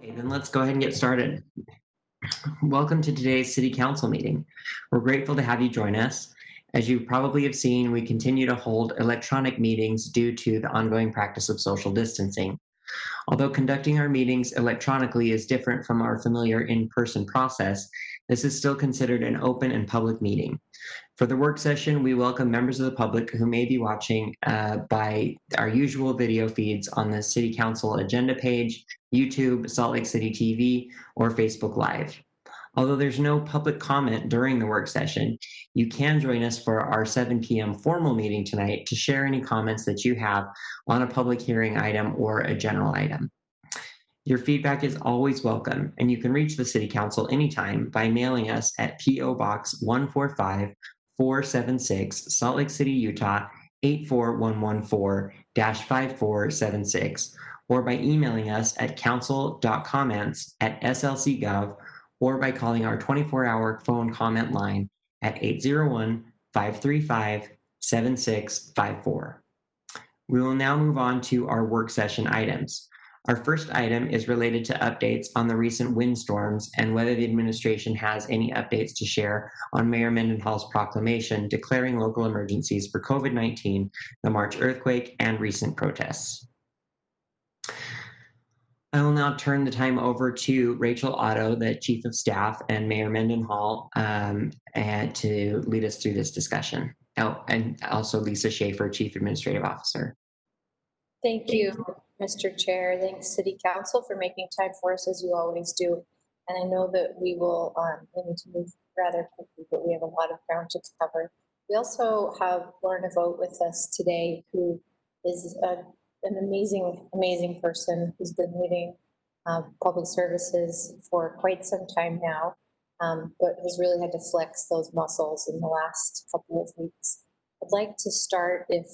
Okay, then let's go ahead and get started. Welcome to today's City Council meeting. We're grateful to have you join us. As you probably have seen, we continue to hold electronic meetings due to the ongoing practice of social distancing. Although conducting our meetings electronically is different from our familiar in-person process, this is still considered an open and public meeting. For the work session, we welcome members of the public who may be watching by our usual video feeds on the City Council agenda page, YouTube, Salt Lake City TV, or Facebook Live. Although there's no public comment during the work session, you can join us for our 7 p.m. formal meeting tonight to share any comments that you have on a public hearing item or a general item. Your feedback is always welcome, and you can reach the City Council anytime by mailing us at P.O. Box 145476, Salt Lake City, Utah 84114-5476, or by emailing us at council.comments@slc.gov, or by calling our 24-hour phone comment line at 801-535-7654. We will now move on to our work session items. Our first item is related to updates on the recent windstorms and whether the administration has any updates to share on Mayor Mendenhall's proclamation declaring local emergencies for COVID-19, the March earthquake, and recent protests. I will now turn the time over to Rachel Otto, the Chief of Staff, and Mayor Mendenhall, and to lead us through this discussion. Oh, and also Lisa Schaefer, Chief Administrative Officer. Thank you, Mr. Chair. Thanks, City Council, for making time for us as you always do. And I know that we need to move rather quickly, but we have a lot of ground to cover. We also have Lorna Vogt with us today, who is an amazing person who's been leading public services for quite some time now, but has really had to flex those muscles in the last couple of weeks. I'd like to start, if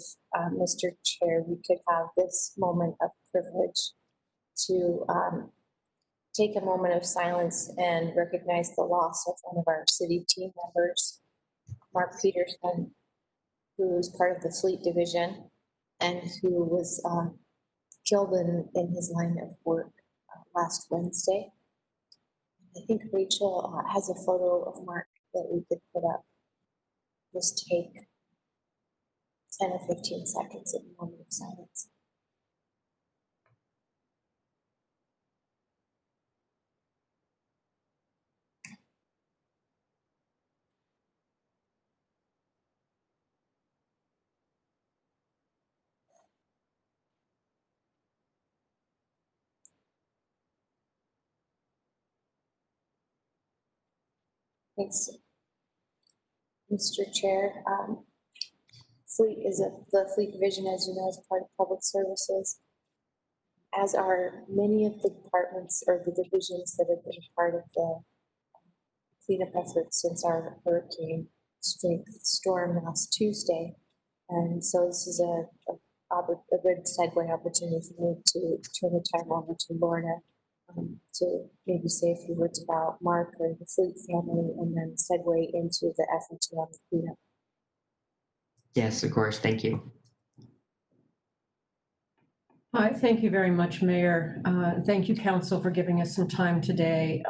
Mr. Chair, we could have this moment of privilege to take a moment of silence and recognize the loss of one of our city team members, Mark Peterson, who is part of the Fleet Division and who was killed in his line of work last Wednesday. I think Rachel has a photo of Mark that we could put up. Just take 10 or 15 seconds of a moment of silence. Thanks, Mr. Chair. The Fleet Division, as you know, is part of public services, as are many of the departments or the divisions that have been part of the cleanup efforts since our hurricane strength storm last Tuesday. And so this is a good segue opportunity for me to turn the time over to Lorna to maybe say a few words about Mark or the Fleet family, and then segue into the efforts around the cleanup. Yes, of course. Thank you. Hi, thank you very much, Mayor. Thank you, Council, for giving us some time today.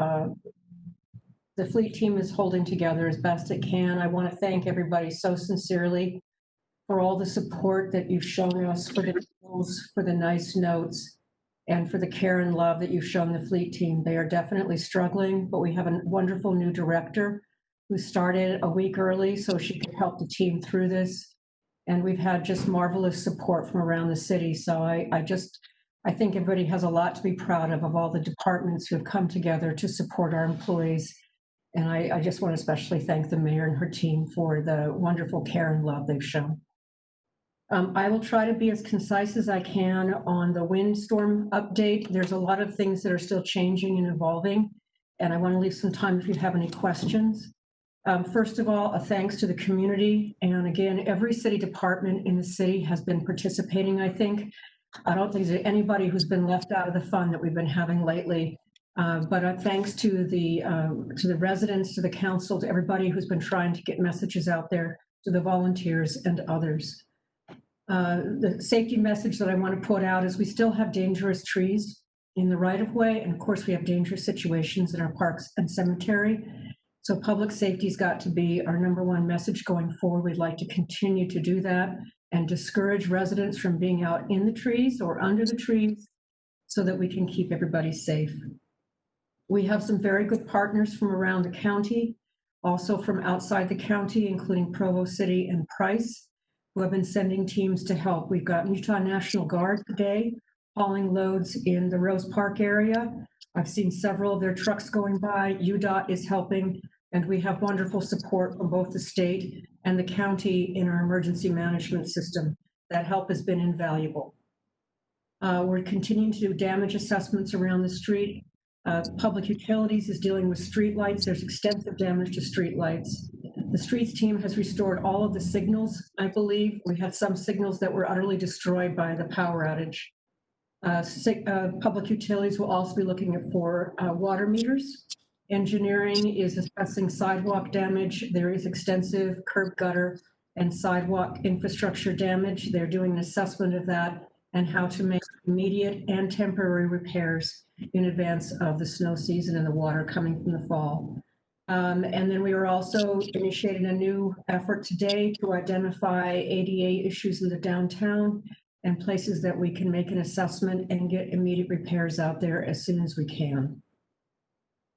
The Fleet team is holding together as best it can. I want to thank everybody so sincerely for all the support that you've shown us, for the tools, for the nice notes, and for the care and love that you've shown the Fleet team. They are definitely struggling, but we have a wonderful new director who started a week early so she could help the team through this. And we've had just marvelous support from around the city. So I think everybody has a lot to be proud of all the departments who have come together to support our employees. And I just want to especially thank the mayor and her team for the wonderful care and love they've shown. I will try to be as concise as I can on the windstorm update. There's a lot of things that are still changing and evolving, and I want to leave some time if you have any questions. First of all, a thanks to the community. And again, every city department in the city has been participating, I think. I don't think there's anybody who's been left out of the fun that we've been having lately. But thanks to the residents, to the council, to everybody who's been trying to get messages out there, to the volunteers and others. The safety message that I want to put out is we still have dangerous trees in the right-of-way. And of course, we have dangerous situations in our parks and cemetery. So public safety's got to be our number one message going forward. We'd like to continue to do that and discourage residents from being out in the trees or under the trees so that we can keep everybody safe. We have some very good partners from around the county, also from outside the county, including Provo City and Price, who have been sending teams to help. We've got Utah National Guard today hauling loads in the Rose Park area. I've seen several of their trucks going by. UDOT is helping, and we have wonderful support from both the state and the county in our emergency management system. That help has been invaluable. We're continuing to do damage assessments around the street. Public Utilities is dealing with streetlights. There's extensive damage to streetlights. The streets team has restored all of the signals, I believe. We had some signals that were utterly destroyed by the power outage. Public Utilities will also be looking for water meters. Engineering is assessing sidewalk damage. There is extensive curb gutter and sidewalk infrastructure damage. They're doing an assessment of that and how to make immediate and temporary repairs in advance of the snow season and the water coming from the fall. And then we are also initiating a new effort today to identify ADA issues in the downtown and places that we can make an assessment and get immediate repairs out there as soon as we can.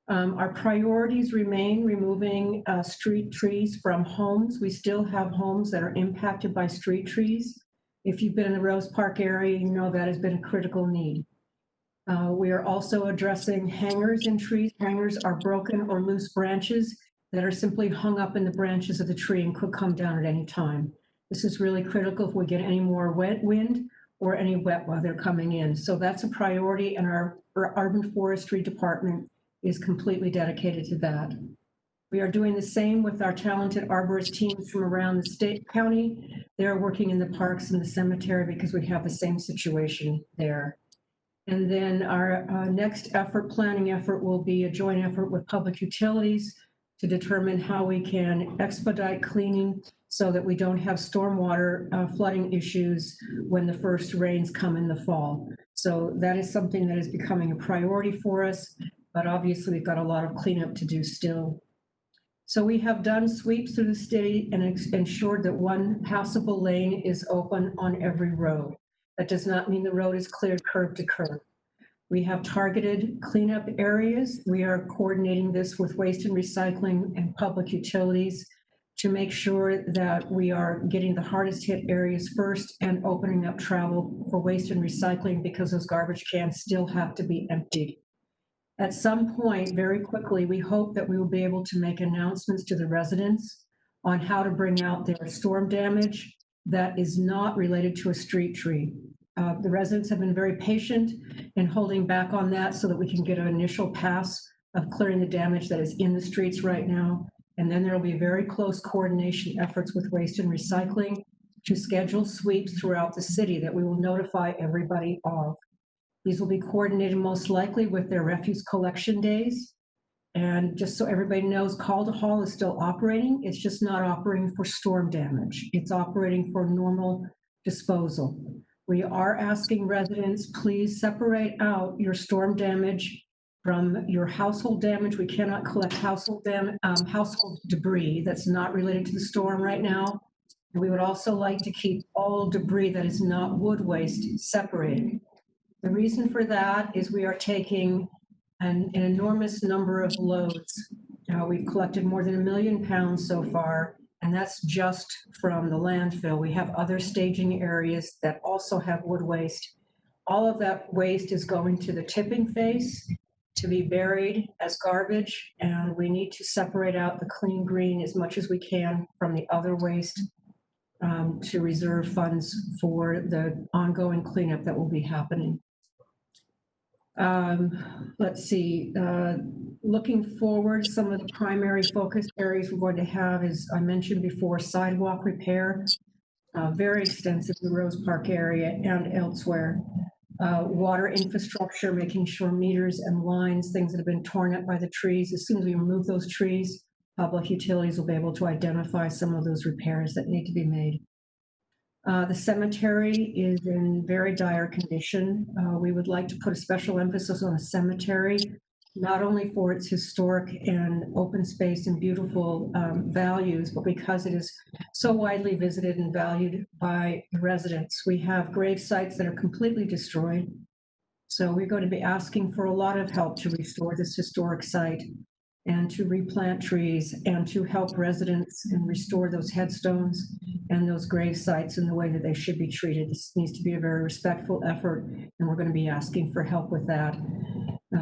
Our priorities remain removing street trees from homes. We still have homes that are impacted by street trees. If you've been in the Rose Park area, you know that has been a critical need. We are also addressing hangers in trees. Hangers are broken or loose branches that are simply hung up in the branches of the tree and could come down at any time. This is really critical if we get any more wet wind or any wet weather coming in. So that's a priority, and our Urban Forestry Department is completely dedicated to that. We are doing the same with our talented arborist teams from around the state county. They're working in the parks and the cemetery because we have the same situation there. And then our next planning effort will be a joint effort with Public Utilities to determine how we can expedite cleaning so that we don't have stormwater flooding issues when the first rains come in the fall. So that is something that is becoming a priority for us, but obviously we've got a lot of cleanup to do still. So we have done sweeps through the city and ensured that one passable lane is open on every road. That does not mean the road is cleared curb to curb. We have targeted cleanup areas. We are coordinating this with Waste and Recycling and Public Utilities to make sure that we are getting the hardest hit areas first and opening up travel for Waste and Recycling because those garbage cans still have to be emptied. At some point, very quickly, we hope that we will be able to make announcements to the residents on how to bring out their storm damage that is not related to a street tree. The residents have been very patient in holding back on that so that we can get an initial pass of clearing the damage that is in the streets right now. And then there will be very close coordination efforts with Waste and Recycling to schedule sweeps throughout the city that we will notify everybody of. These will be coordinated most likely with their refuse collection days. And just so everybody knows, Call to Haul is still operating. It's just not operating for storm damage. It's operating for normal disposal. We are asking residents, please separate out your storm damage from your household damage. We cannot collect household debris that's not related to the storm right now. And we would also like to keep all debris that is not wood waste separated. The reason for that is we are taking an enormous number of loads. We've collected more than 1 million pounds so far, and that's just from the landfill. We have other staging areas that also have wood waste. All of that waste is going to the tipping face to be buried as garbage, and we need to separate out the clean green as much as we can from the other waste to reserve funds for the ongoing cleanup that will be happening. Let's see, looking forward, some of the primary focus areas we're going to have is, I mentioned before, sidewalk repair, very extensive in the Rose Park area and elsewhere. Water infrastructure, making sure meters and lines, things that have been torn up by the trees, as soon as we remove those trees, Public Utilities will be able to identify some of those repairs that need to be made. The cemetery is in very dire condition. We would like to put a special emphasis on the cemetery, not only for its historic and open space and beautiful values, but because it is so widely visited and valued by the residents. We have grave sites that are completely destroyed. So we're going to be asking for a lot of help to restore this historic site and to replant trees and to help residents and restore those headstones and those grave sites in the way that they should be treated. This needs to be a very respectful effort, and we're going to be asking for help with that.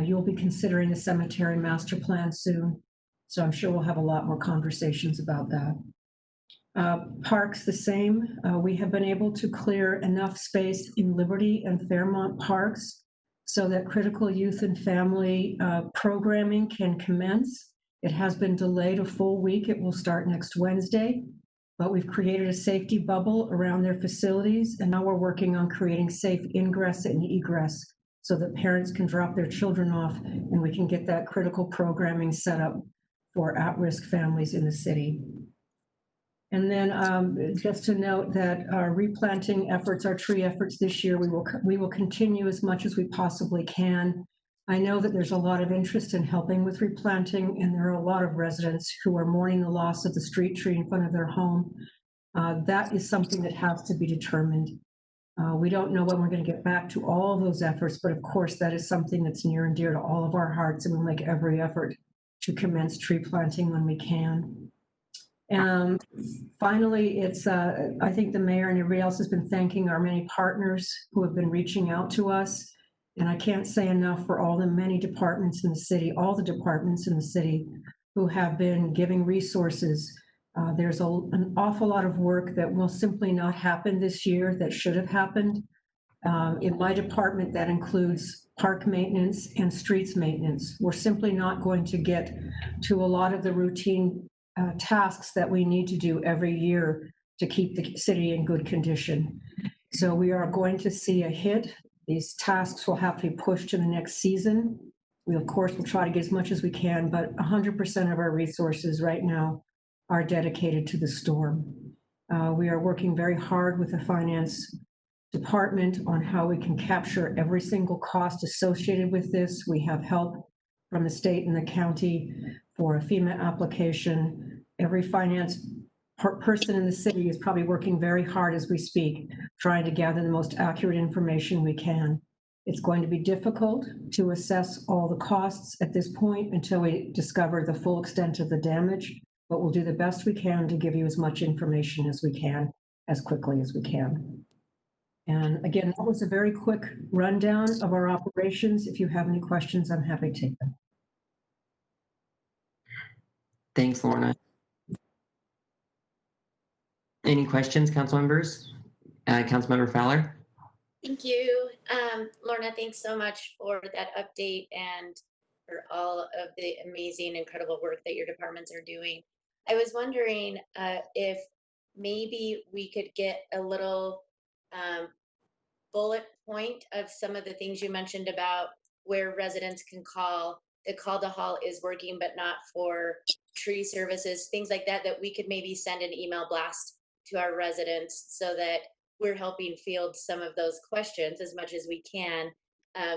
You'll be considering the cemetery master plan soon, so I'm sure we'll have a lot more conversations about that. Parks the same. We have been able to clear enough space in Liberty and Fairmont parks so that critical youth and family programming can commence. It has been delayed a full week. It will start next Wednesday, but we've created a safety bubble around their facilities, and now we're working on creating safe ingress and egress so that parents can drop their children off and we can get that critical programming set up for at-risk families in the city. And then just to note that our replanting efforts, our tree efforts this year, we will continue as much as we possibly can. I know that there's a lot of interest in helping with replanting, and there are a lot of residents who are mourning the loss of the street tree in front of their home. That is something that has to be determined. We don't know when we're going to get back to all of those efforts, but of course that is something that's near and dear to all of our hearts, and we'll make every effort to commence tree planting when we can. Finally, it's I think the mayor and everybody else has been thanking our many partners who have been reaching out to us. And I can't say enough for all the many departments in the city, all the departments in the city who have been giving resources. There's an awful lot of work that will simply not happen this year that should have happened. In my department, that includes park maintenance and streets maintenance. We're simply not going to get to a lot of the routine tasks that we need to do every year to keep the city in good condition. So we are going to see a hit. These tasks will have to be pushed to the next season. We, of course, will try to get as much as we can, but 100% of our resources right now are dedicated to the storm. We are working very hard with the finance department on how we can capture every single cost associated with this. We have help from the state and the county for a FEMA application. Every finance person in the city is probably working very hard as we speak, trying to gather the most accurate information we can. It's going to be difficult to assess all the costs at this point until we discover the full extent of the damage, but we'll do the best we can to give you as much information as we can, as quickly as we can. And again, that was a very quick rundown of our operations. If you have any questions, I'm happy to take them. Thanks, Lorna. Any questions, council members? Councilmember Fowler? Thank you. Lorna, thanks so much for that update and for all of the amazing, incredible work that your departments are doing. I was wondering if maybe we could get a little bullet point of some of the things you mentioned about where residents can call. The call to halt is working, but not for tree services, things like that, that we could maybe send an email blast to our residents so that we're helping field some of those questions as much as we can,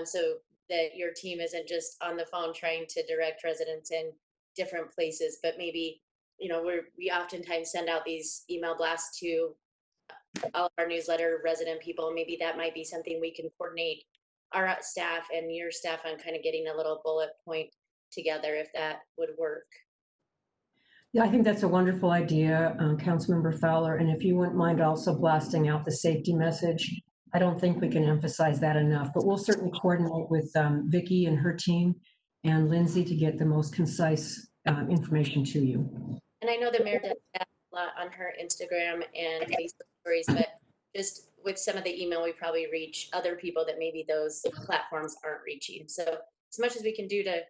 so that your team isn't just on the phone trying to direct residents in different places, but maybe, you know, we oftentimes send out these email blasts to all of our newsletter resident people. Maybe that might be something we can coordinate our staff and your staff on, kind of getting a little bullet point together, if that would work. Yeah, I think that's a wonderful idea, Councilmember Fowler. And if you wouldn't mind also blasting out the safety message, I don't think we can emphasize that enough, but we'll certainly coordinate with Vicki and her team and Lindsay to get the most concise information to you. And I know the mayor does that a lot on her Instagram and Facebook stories, but just with some of the email, we probably reach other people that maybe those platforms aren't reaching. So as much as we can do to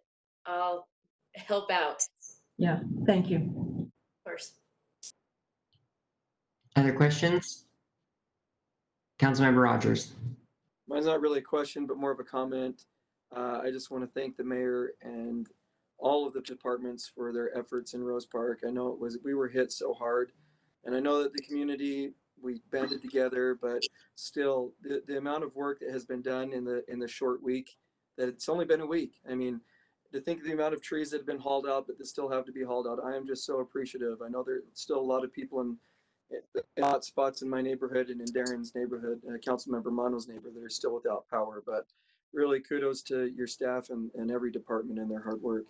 all help out. Yeah, thank you. Of course. Other questions? Councilmember Rogers. Mine's not really a question, but more of a comment. I just want to thank the mayor and all of the departments for their efforts in Rose Park. I know we were hit so hard, and I know that the community we banded together, but still the amount of work that has been done in the short week, that it's only been a week. I mean, to think of the amount of trees that have been hauled out, but that still have to be hauled out, I am just so appreciative. I know there's still a lot of people in hot spots in my neighborhood and in Darren's neighborhood, Councilmember Mono's neighborhood, that are still without power. But really, kudos to your staff and every department in their hard work.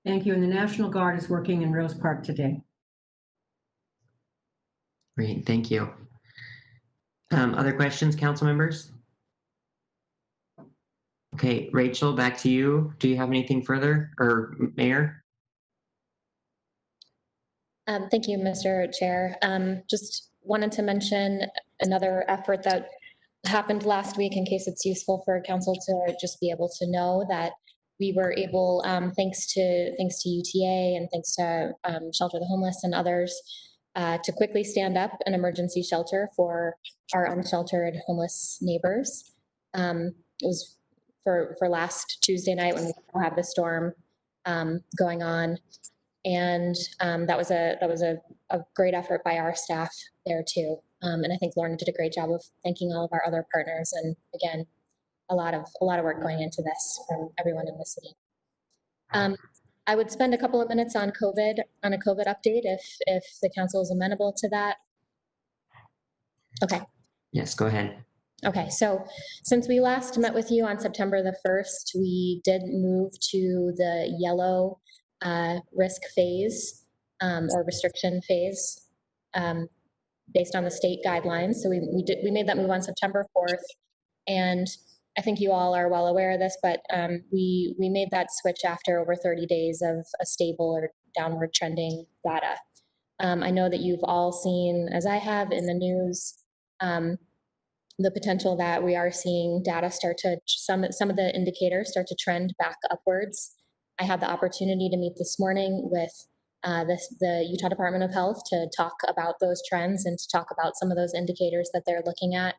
Thank you. And the National Guard is working in Rose Park today. Great, thank you. Other questions, council members? Okay, Rachel, back to you. Do you have anything further, or Mayor? Thank you, Mr. Chair. Just wanted to mention another effort that happened last week in case it's useful for council to just be able to know that we were able, thanks to UTA and thanks to Shelter the Homeless and others, to quickly stand up an emergency shelter for our unsheltered homeless neighbors. It was for last Tuesday night when we still had the storm going on. And that was a great effort by our staff there too. And I think Lauren did a great job of thanking all of our other partners. And again, a lot of work going into this from everyone in the city. I would spend a couple of minutes on a COVID update if the council is amenable to that. Okay. Yes, go ahead. Okay, so since we last met with you on September the 1st, we did move to the yellow risk phase or restriction phase based on the state guidelines. So we made that move on September 4th, and I think you all are well aware of this, but we made that switch after over 30 days of a stable or downward trending data. I know that you've all seen, as I have in the news, the potential that we are seeing data start to, some of the indicators start to trend back upwards. I had the opportunity to meet this morning with the Utah Department of Health to talk about those trends and to talk about some of those indicators that they're looking at.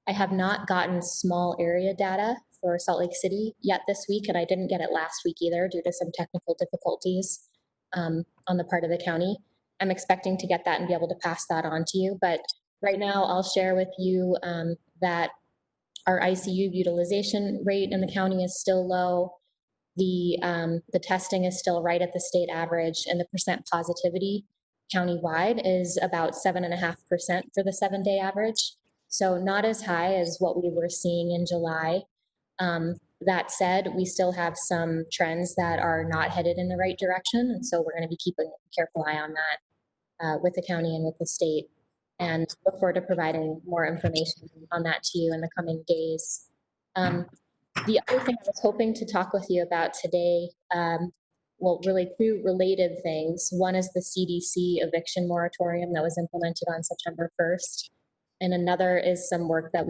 I have not gotten small area data for Salt Lake City yet this week, and I didn't get it last week either due to some technical difficulties on the part of the county. I'm expecting to get that and be able to pass that on to you, but right now I'll share with you that our ICU utilization rate in the county is still low. The testing is still right at the state average, and the percent positivity countywide is about 7.5% for the 7-day average. So not as high as what we were seeing in July. That said, we still have some trends that are not headed in the right direction. And so we're going to be keeping a careful eye on that with the county and with the state, and look forward to providing more information on that to you in the coming days. The other thing I was hoping to talk with you about today, well, really two related things. One is the CDC eviction moratorium that was implemented on September 1st. And another is some work that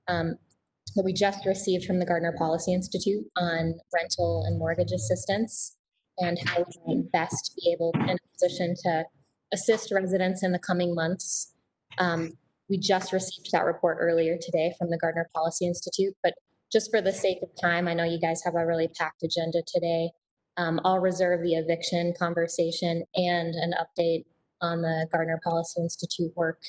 that we just received from the Gardner Policy Institute on rental and mortgage assistance and how we might best be able in a position to assist residents in the coming months. We just received that report earlier today from the Gardner Policy Institute, but just for the sake of time, I know you guys have a really packed agenda today. I'll reserve the eviction conversation and an update on the Gardner Policy Institute work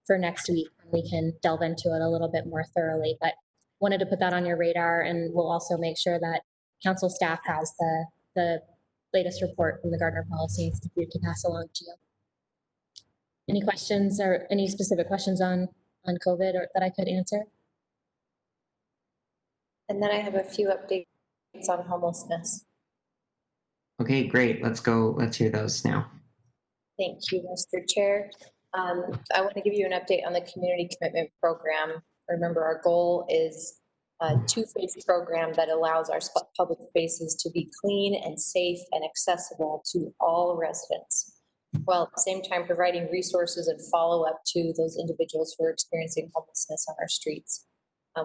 for next week. We can delve into it a little bit more thoroughly, but wanted to put that on your radar, and we'll also make sure that council staff has the latest report from the Gardner Policy Institute to pass along to you. Any questions or any specific questions on COVID or that I could answer? And then I have a few updates on homelessness. Okay, great. Let's hear those now. Thank you, Mr. Chair. I want to give you an update on the community commitment program. Remember, our goal is a two-phase program that allows our public spaces to be clean and safe and accessible to all residents, while at the same time providing resources and follow-up to those individuals who are experiencing homelessness on our streets.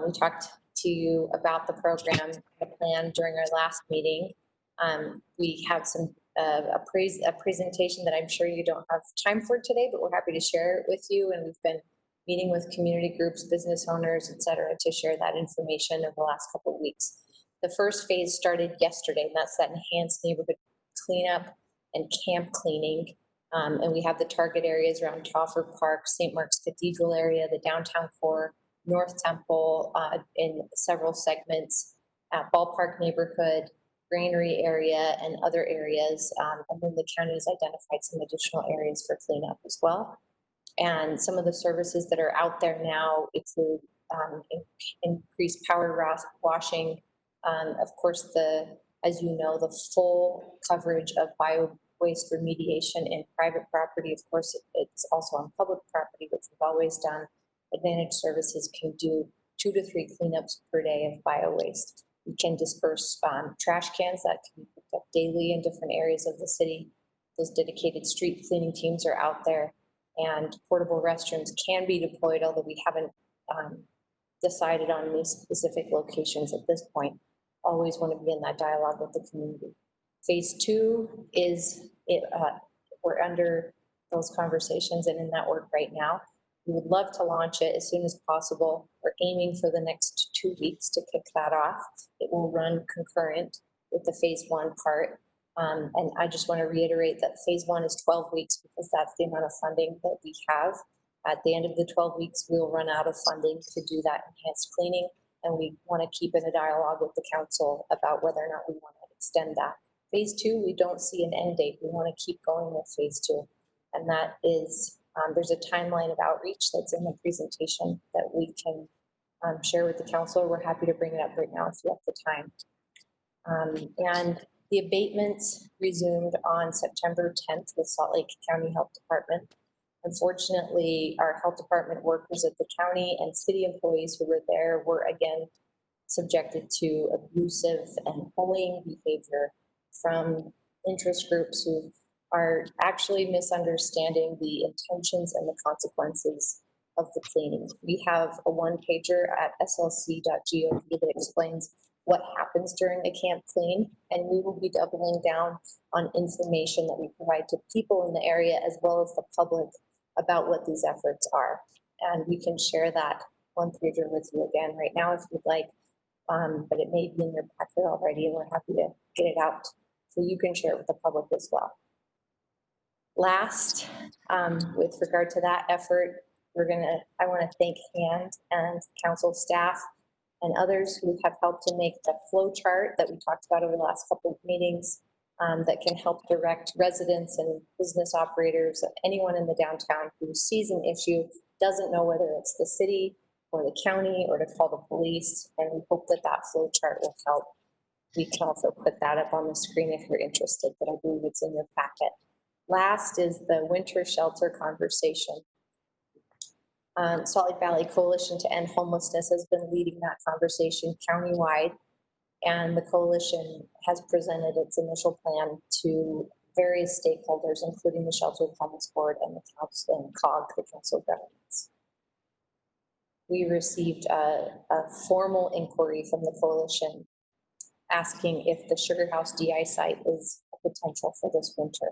We talked to you about the program, the plan during our last meeting. We have a presentation that I'm sure you don't have time for today, but we're happy to share it with you. And we've been meeting with community groups, business owners, et cetera, to share that information in the last couple of weeks. The first phase started yesterday, and that's that enhanced neighborhood cleanup and camp cleaning. And we have the target areas around Tawford Park, St. Mark's Cathedral area, the downtown core, North Temple in several segments, Ballpark neighborhood, Granary area, and other areas. And then the county has identified some additional areas for cleanup as well. And some of the services that are out there now include increased power washing. Of course, as you know, the full coverage of bio-waste remediation in private property. Of course, it's also on public property, which we've always done. Advantage Services can do 2 to 3 cleanups per day of bio-waste. We can disperse trash cans that can be picked up daily in different areas of the city. Those dedicated street cleaning teams are out there, and portable restrooms can be deployed, although we haven't decided on any specific locations at this point. Always want to be in that dialogue with the community. Phase 2 is, we're under those conversations and in that work right now. We would love to launch it as soon as possible. We're aiming for the next 2 weeks to kick that off. It will run concurrent with the phase 1 part. And I just want to reiterate that phase 1 is 12 weeks because that's the amount of funding that we have. At the end of the 12 weeks, we'll run out of funding to do that enhanced cleaning. And we want to keep in a dialogue with the council about whether or not we want to extend that. Phase 2, we don't see an end date. We want to keep going with phase 2. And that is, there's a timeline of outreach that's in the presentation that we can share with the council. We're happy to bring it up right now if you have the time. And the abatements resumed on September 10th with Salt Lake County Health Department. Unfortunately, our health department workers at the county and city employees who were there were again subjected to abusive and bullying behavior from interest groups who are actually misunderstanding the intentions and the consequences of the cleaning. We have a one-pager at slc.gov that explains what happens during a camp clean, and we will be doubling down on information that we provide to people in the area as well as the public about what these efforts are. And we can share that one-pager with you again right now if you'd like, but it may be in your packet already, and we're happy to get it out so you can share it with the public as well. Last, with regard to that effort, I want to thank HAND and council staff and others who have helped to make the flow chart that we talked about over the last couple of meetings that can help direct residents and business operators, anyone in the downtown who sees an issue, doesn't know whether it's the city or the county or to call the police. And we hope that that flow chart will help. We can also put that up on the screen if you're interested, but I believe it's in your packet. Last is the winter shelter conversation. Salt Lake Valley Coalition to End Homelessness has been leading that conversation countywide, and the coalition has presented its initial plan to various stakeholders, including the Shelter Homeless Board and the council and COG, the Council of Governments. We received a formal inquiry from the coalition asking if the Sugar House DI site is a potential for this winter.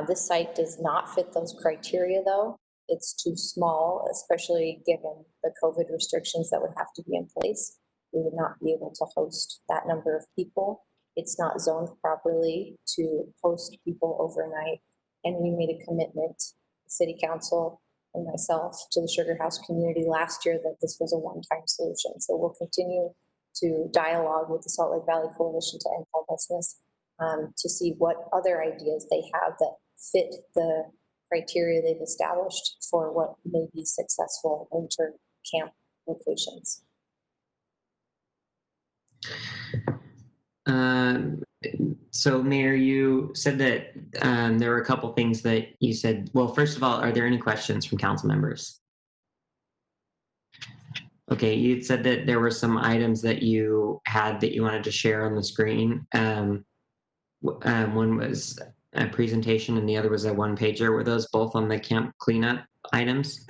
This site does not fit those criteria though. It's too small, especially given the COVID restrictions that would have to be in place. We would not be able to host that number of people. It's not zoned properly to host people overnight. And we made a commitment, City Council and myself, to the Sugar House community last year that this was a one-time solution. So we'll continue to dialogue with the Salt Lake Valley Coalition to End Homelessness to see what other ideas they have that fit the criteria they've established for what may be successful winter camp locations. So Mayor, you said that there were a couple things that you said. Well, first of all, are there any questions from council members? Okay, you said that there were some items that you had that you wanted to share on the screen. One was a presentation and the other was a one-pager. Were those both on the camp cleanup items?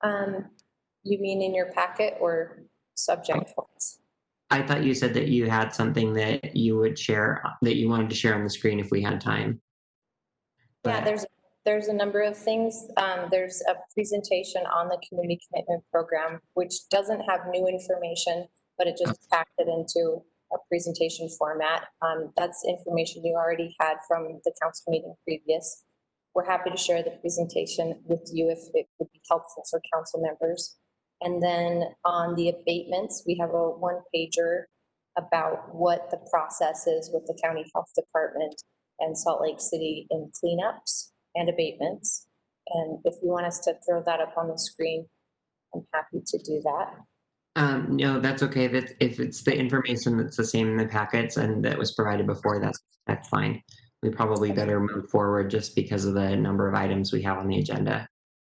You mean in your packet or subject ones? I thought you said that you had something that you would share, that you wanted to share on the screen if we had time. Yeah, there's a number of things. There's a presentation on the community commitment program, which doesn't have new information, but it just packed it into a presentation format. That's information you already had from the council meeting previous. We're happy to share the presentation with you if it would be helpful for council members. And then on the abatements, we have a one-pager about what the process is with the county health department and Salt Lake City in cleanups and abatements. And if you want us to throw that up on the screen, I'm happy to do that. No, that's okay. If it's the information that's the same in the packets and that was provided before, that's fine. We probably better move forward just because of the number of items we have on the agenda.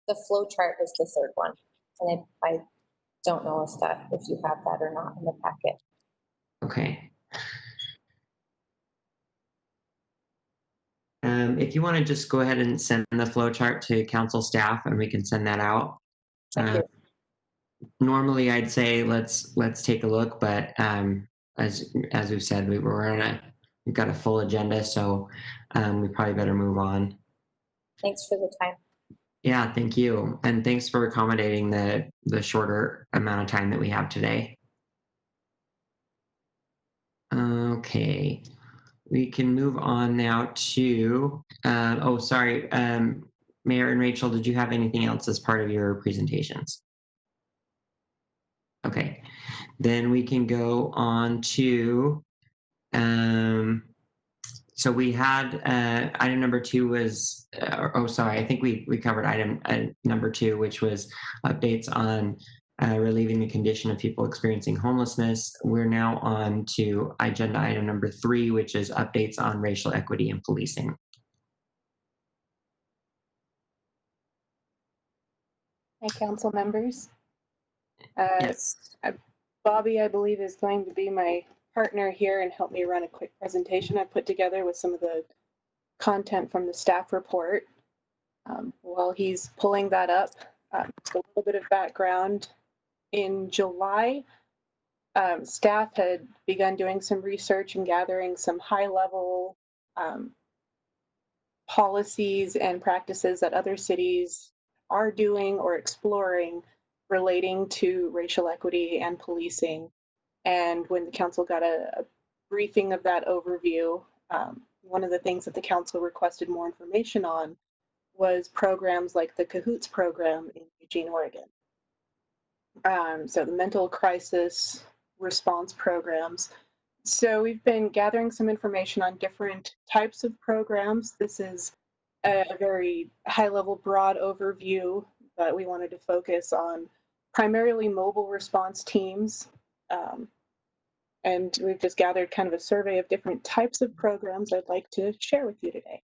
The flow chart is the third one. And I don't know if you have that or not in the packet. Okay. If you want to just go ahead and send the flow chart to council staff and we can send that out. Thank you. Normally I'd say let's take a look, but as we've said, we've got a full agenda, so we probably better move on. Thanks for the time. Yeah, thank you. And thanks for accommodating the shorter amount of time that we have today. Okay, we can move on now to, oh, sorry, Mayor and Rachel, did you have anything else as part of your presentations? Okay, then we can go on to, so we had item number 2 was, oh, sorry, I think we covered item number 2, which was updates on relieving the condition of people experiencing homelessness. We're now on to agenda item number 3, which is updates on racial equity in policing. Hi, council members. Yes. Bobby, I believe, is going to be my partner here and help me run a quick presentation I put together with some of the content from the staff report. While he's pulling that up, just a little bit of background. In July, staff had begun doing some research and gathering some high-level policies and practices that other cities are doing or exploring relating to racial equity and policing. And when the council got a briefing of that overview, one of the things that the council requested more information on was programs like the CAHOOTS program in Eugene, Oregon. So the mental crisis response programs. So we've been gathering some information on different types of programs. This is a very high-level, broad overview, but we wanted to focus on primarily mobile response teams. And we've just gathered kind of a survey of different types of programs I'd like to share with you today.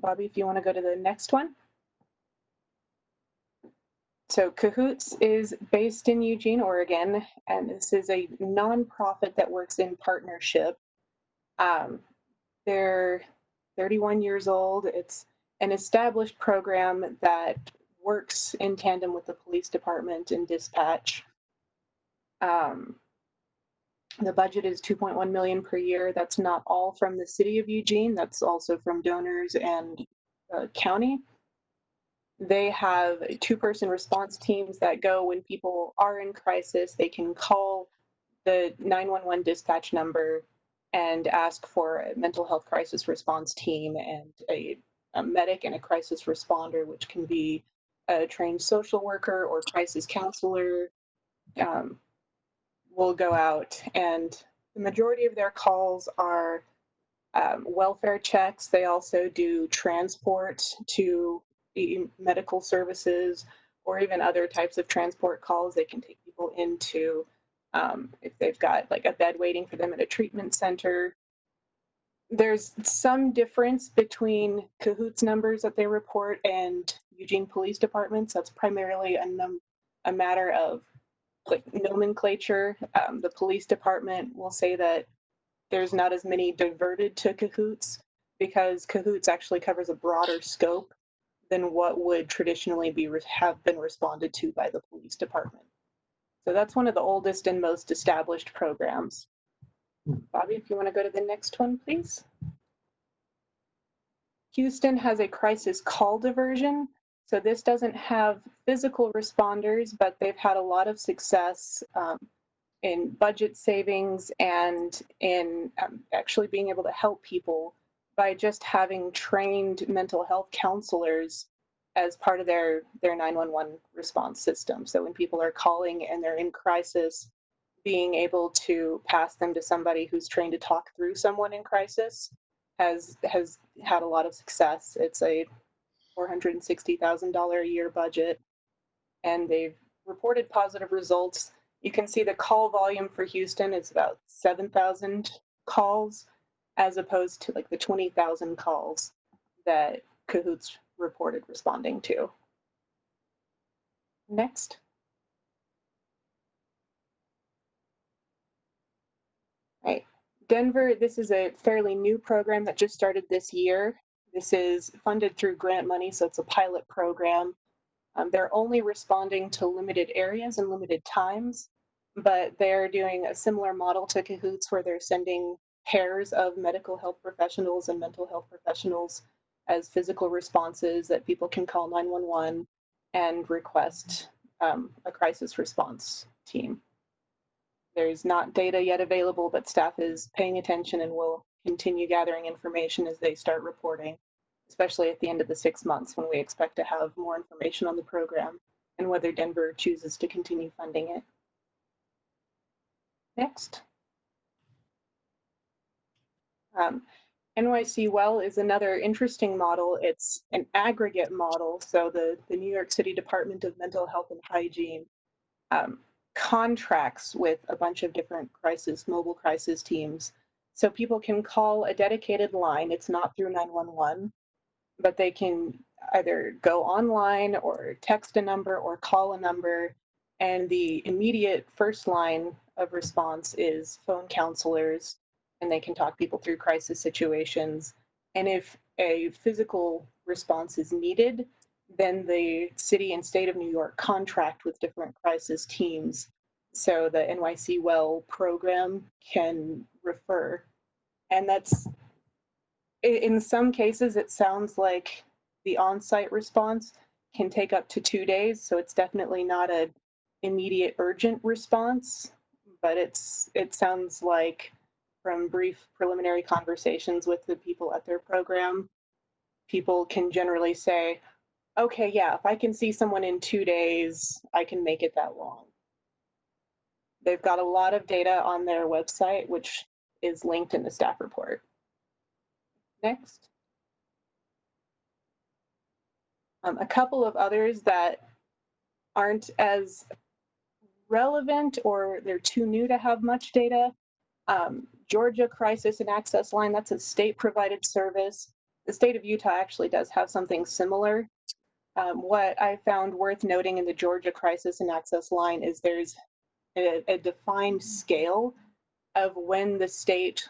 Bobby, if you want to go to the next one. So CAHOOTS is based in Eugene, Oregon, and this is a nonprofit that works in partnership. They're 31 years old. It's an established program that works in tandem with the police department and dispatch. The budget is $2.1 million per year. That's not all from the city of Eugene. That's also from donors and county. They have 2-person response teams that go when people are in crisis. They can call the 911 dispatch number and ask for a mental health crisis response team and a medic and a crisis responder, which can be a trained social worker or crisis counselor, will go out. And the majority of their calls are welfare checks. They also do transport to medical services or even other types of transport calls. They can take people into, if they've got like a bed waiting for them at a treatment center. There's some difference between CAHOOTS numbers that they report and Eugene Police Departments. That's primarily a matter of like nomenclature. The police department will say that there's not as many diverted to CAHOOTS because CAHOOTS actually covers a broader scope than what would traditionally have been responded to by the police department. So that's one of the oldest and most established programs. Bobby, if you want to go to the next one, please. Houston has a crisis call diversion. So this doesn't have physical responders, but they've had a lot of success in budget savings and in actually being able to help people by just having trained mental health counselors as part of their 911 response system. So when people are calling and they're in crisis, being able to pass them to somebody who's trained to talk through someone in crisis has had a lot of success. It's a $460,000 a year budget, and they've reported positive results. You can see the call volume for Houston is about 7,000 calls, as opposed to like the 20,000 calls that Cahoots reported responding to. Next. Right. Denver, this is a fairly new program that just started this year. This is funded through grant money, so it's a pilot program. They're only responding to limited areas and limited times, but they're doing a similar model to Cahoots where they're sending pairs of medical health professionals and mental health professionals as physical responses that people can call 911 and request a crisis response team. There's not data yet available, but staff is paying attention and will continue gathering information as they start reporting, especially at the end of the 6 months when we expect to have more information on the program and whether Denver chooses to continue funding it. Next. NYC Well is another interesting model. It's an aggregate model. So the New York City Department of Mental Health and Hygiene contracts with a bunch of different mobile crisis teams. So people can call a dedicated line. It's not through 911, but they can either go online or text a number or call a number. And the immediate first line of response is phone counselors, and they can talk people through crisis situations. And if a physical response is needed, then the city and state of New York contract with different crisis teams. So the NYC Well program can refer. And that's, in some cases, it sounds like the on-site response can take up to 2 days. So it's definitely not an immediate urgent response, but it sounds like from brief preliminary conversations with the people at their program, people can generally say, okay, yeah, if I can see someone in 2 days, I can make it that long. They've got a lot of data on their website, which is linked in the staff report. Next. A couple of others that aren't as relevant or they're too new to have much data. Georgia Crisis and Access Line, that's a state-provided service. The state of Utah actually does have something similar. What I found worth noting in the Georgia Crisis and Access Line is there's a defined scale of when the state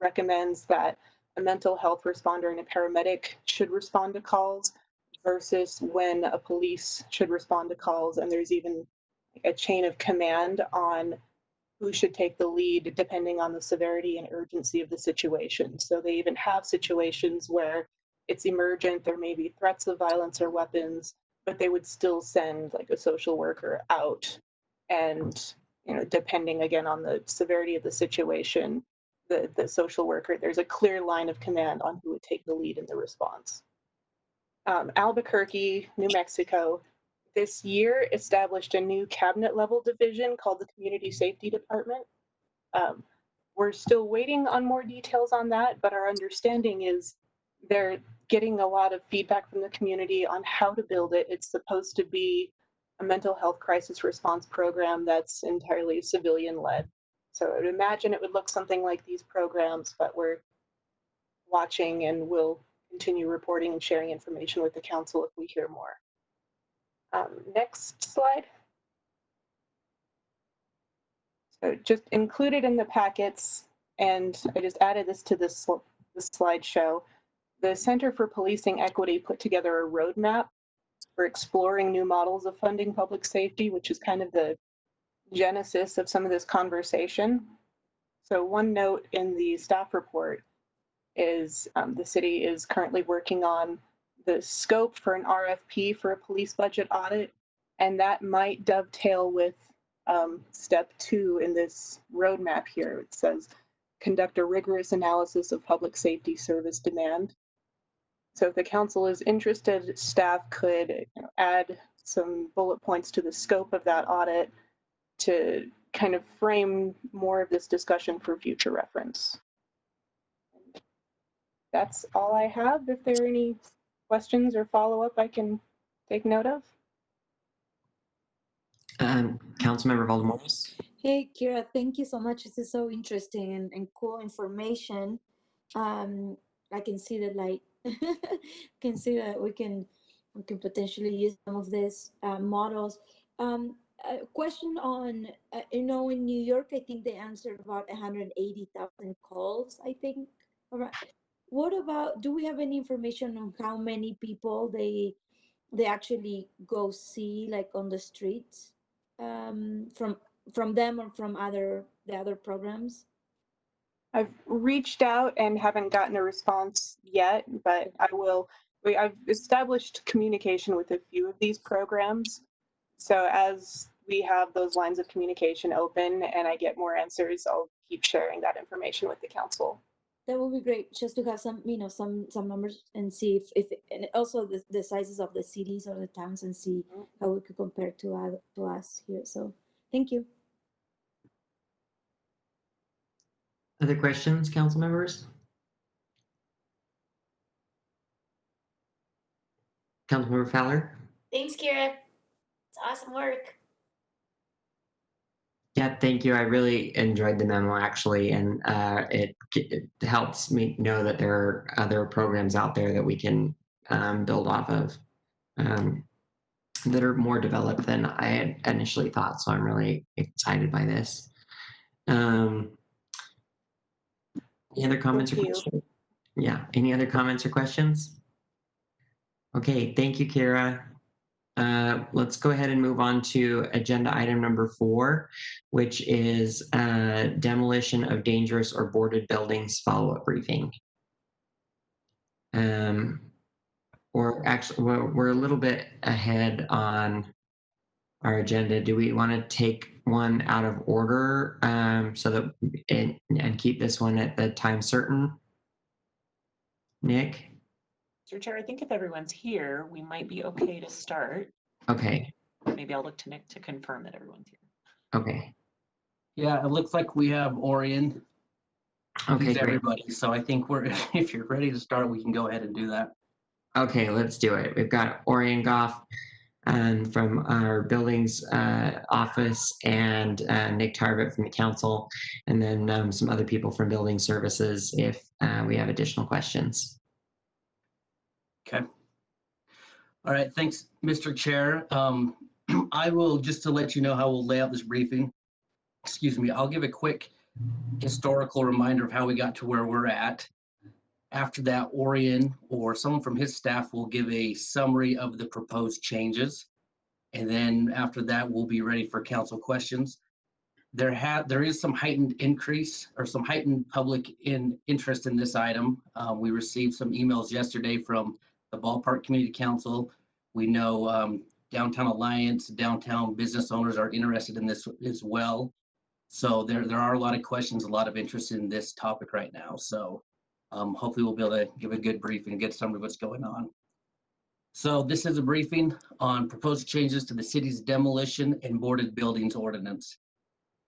recommends that a mental health responder and a paramedic should respond to calls versus when a police should respond to calls. And there's even a chain of command on who should take the lead depending on the severity and urgency of the situation. So they even have situations where it's emergent, there may be threats of violence or weapons, but they would still send like a social worker out. And, you know, depending again on the severity of the situation, the social worker, there's a clear line of command on who would take the lead in the response. Albuquerque, New Mexico, this year established a new cabinet level division called the Community Safety Department. We're still waiting on more details on that, but our understanding is they're getting a lot of feedback from the community on how to build it. It's supposed to be a mental health crisis response program that's entirely civilian led. So I would imagine it would look something like these programs, but we're watching and we'll continue reporting and sharing information with the council if we hear more. Next slide. So just included in the packets, and I just added this to this slideshow, the Center for Policing Equity put together a roadmap for exploring new models of funding public safety, which is kind of the genesis of some of this conversation. So one note in the staff report is the city is currently working on the scope for an RFP for a police budget audit, and that might dovetail with step 2 in this roadmap here. It says, conduct a rigorous analysis of public safety service demand. So if the council is interested, staff could add some bullet points to the scope of that audit to kind of frame more of this discussion for future reference. That's all I have. If there are any questions or follow-up I can take note of. Councilmember Valdemoros. Hey, Kira, thank you so much. This is so interesting and cool information. I can see that, like, can see that we can potentially use some of these models. A question on, in New York, I think they answered about 180,000 calls, I think. All right. What about, do we have any information on how many people they actually go see, like, on the streets, from them or from the other programs? I've reached out and haven't gotten a response yet, but I will. I've established communication with a few of these programs. So as we have those lines of communication open and I get more answers, I'll keep sharing that information with the council. That would be great, just to have some, some numbers and see if and also the sizes of the cities or the towns, and see how we could compare to us here. So thank you. Other questions, council members? Councilmember Fowler? Thanks, Kira. It's awesome work. Yeah, thank you. I really enjoyed the memo actually, and it helps me know that there are other programs out there that we can build off of that are more developed than I had initially thought. So I'm really excited by this. Any other comments or Thank you. questions? Yeah, any other comments or questions? Okay, thank you, Kira. Let's go ahead and move on to agenda item number 4, which is demolition of dangerous or boarded buildings follow-up briefing. Or actually, we're a little bit ahead on our agenda. Do we want to take one out of order so that and keep this one at the time certain? Nick? Mr. Chair, I think if everyone's here, we might be okay to start. Okay. Maybe I'll look to Nick to confirm that everyone's here. Okay. Yeah, it looks like we have Orion. Okay, He's great. everybody. So I think if you're ready to start, we can go ahead and do that. Okay, let's do it. We've got Orion Goff from our buildings office, and Nick Tarvett from the council, and then some other people from building services if we have additional questions. Okay. All right, thanks, Mr. Chair. I will, just to let you know how we'll lay out this briefing, excuse me, I'll give a quick historical reminder of how we got to where we're at. After that, Orion or someone from his staff will give a summary of the proposed changes. And then after that, we'll be ready for council questions. There is some heightened increase or some heightened public interest in this item. We received some emails yesterday from the Ballpark Community Council. We know Downtown Alliance, downtown business owners are interested in this as well. So there are a lot of questions, a lot of interest in this topic right now. So hopefully we'll be able to give a good briefing and get some of what's going on. So this is a briefing on proposed changes to the city's demolition and boarded buildings ordinance.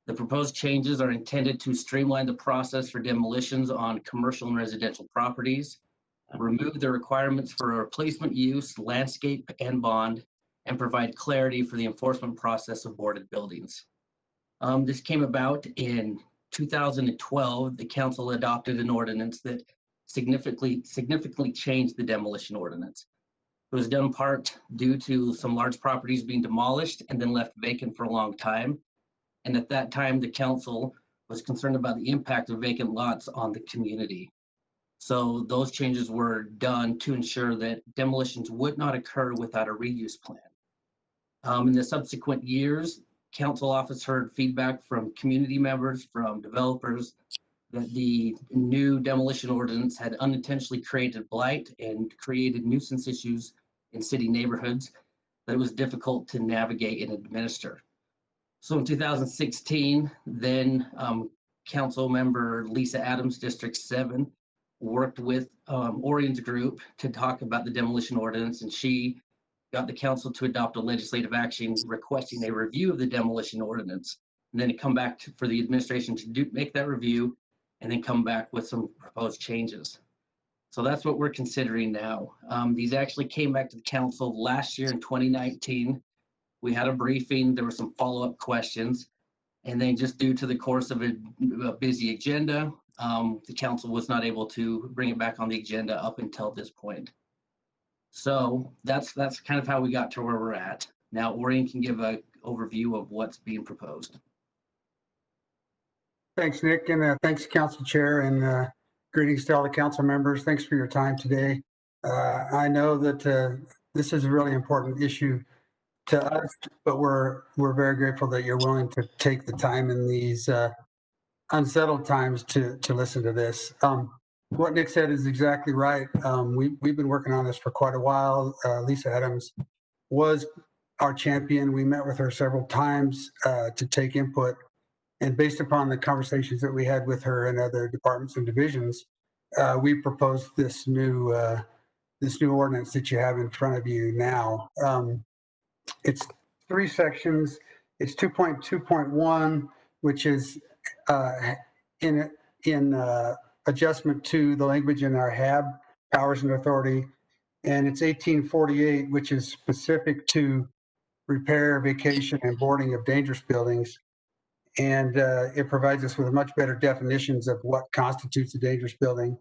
The proposed changes are intended to streamline the process for demolitions on commercial and residential properties, remove the requirements for replacement use, landscape, and bond, and provide clarity for the enforcement process of boarded buildings. This came about in 2012. The council adopted an ordinance that significantly changed the demolition ordinance. It was done in part due to some large properties being demolished and then left vacant for a long time. And at that time, the council was concerned about the impact of vacant lots on the community. So those changes were done to ensure that demolitions would not occur without a reuse plan. In the subsequent years, council office heard feedback from community members, from developers, that the new demolition ordinance had unintentionally created blight and created nuisance issues in city neighborhoods that it was difficult to navigate and administer. So in 2016, then Council Member Lisa Adams, District 7, worked with Orion's group to talk about the demolition ordinance, and she got the council to adopt a legislative action requesting a review of the demolition ordinance, and then to come back for the administration to make that review, and then come back with some proposed changes. So that's what we're considering now. These actually came back to the council last year in 2019. We had a briefing, there were some follow-up questions, and then just due to the course of a busy agenda, the council was not able to bring it back on the agenda up until this point. So that's kind of how we got to where we're at. Now Orion can give an overview of what's being proposed. Thanks, Nick, and thanks, Council Chair, and greetings to all the council members. Thanks for your time today. I know that this is a really important issue to us, but we're very grateful that you're willing to take the time in these unsettled times to listen to this. What Nick said is exactly right. We've been working on this for quite a while. Lisa Adams was our champion. We met with her several times to take input. And based upon the conversations that we had with her and other departments and divisions, we proposed this new ordinance that you have in front of you now. It's 3 sections. It's 2.2.1, which is in adjustment to the language in our HAB, powers and authority. And it's 1848, which is specific to repair, vacation, and boarding of dangerous buildings. And it provides us with much better definitions of what constitutes a dangerous building,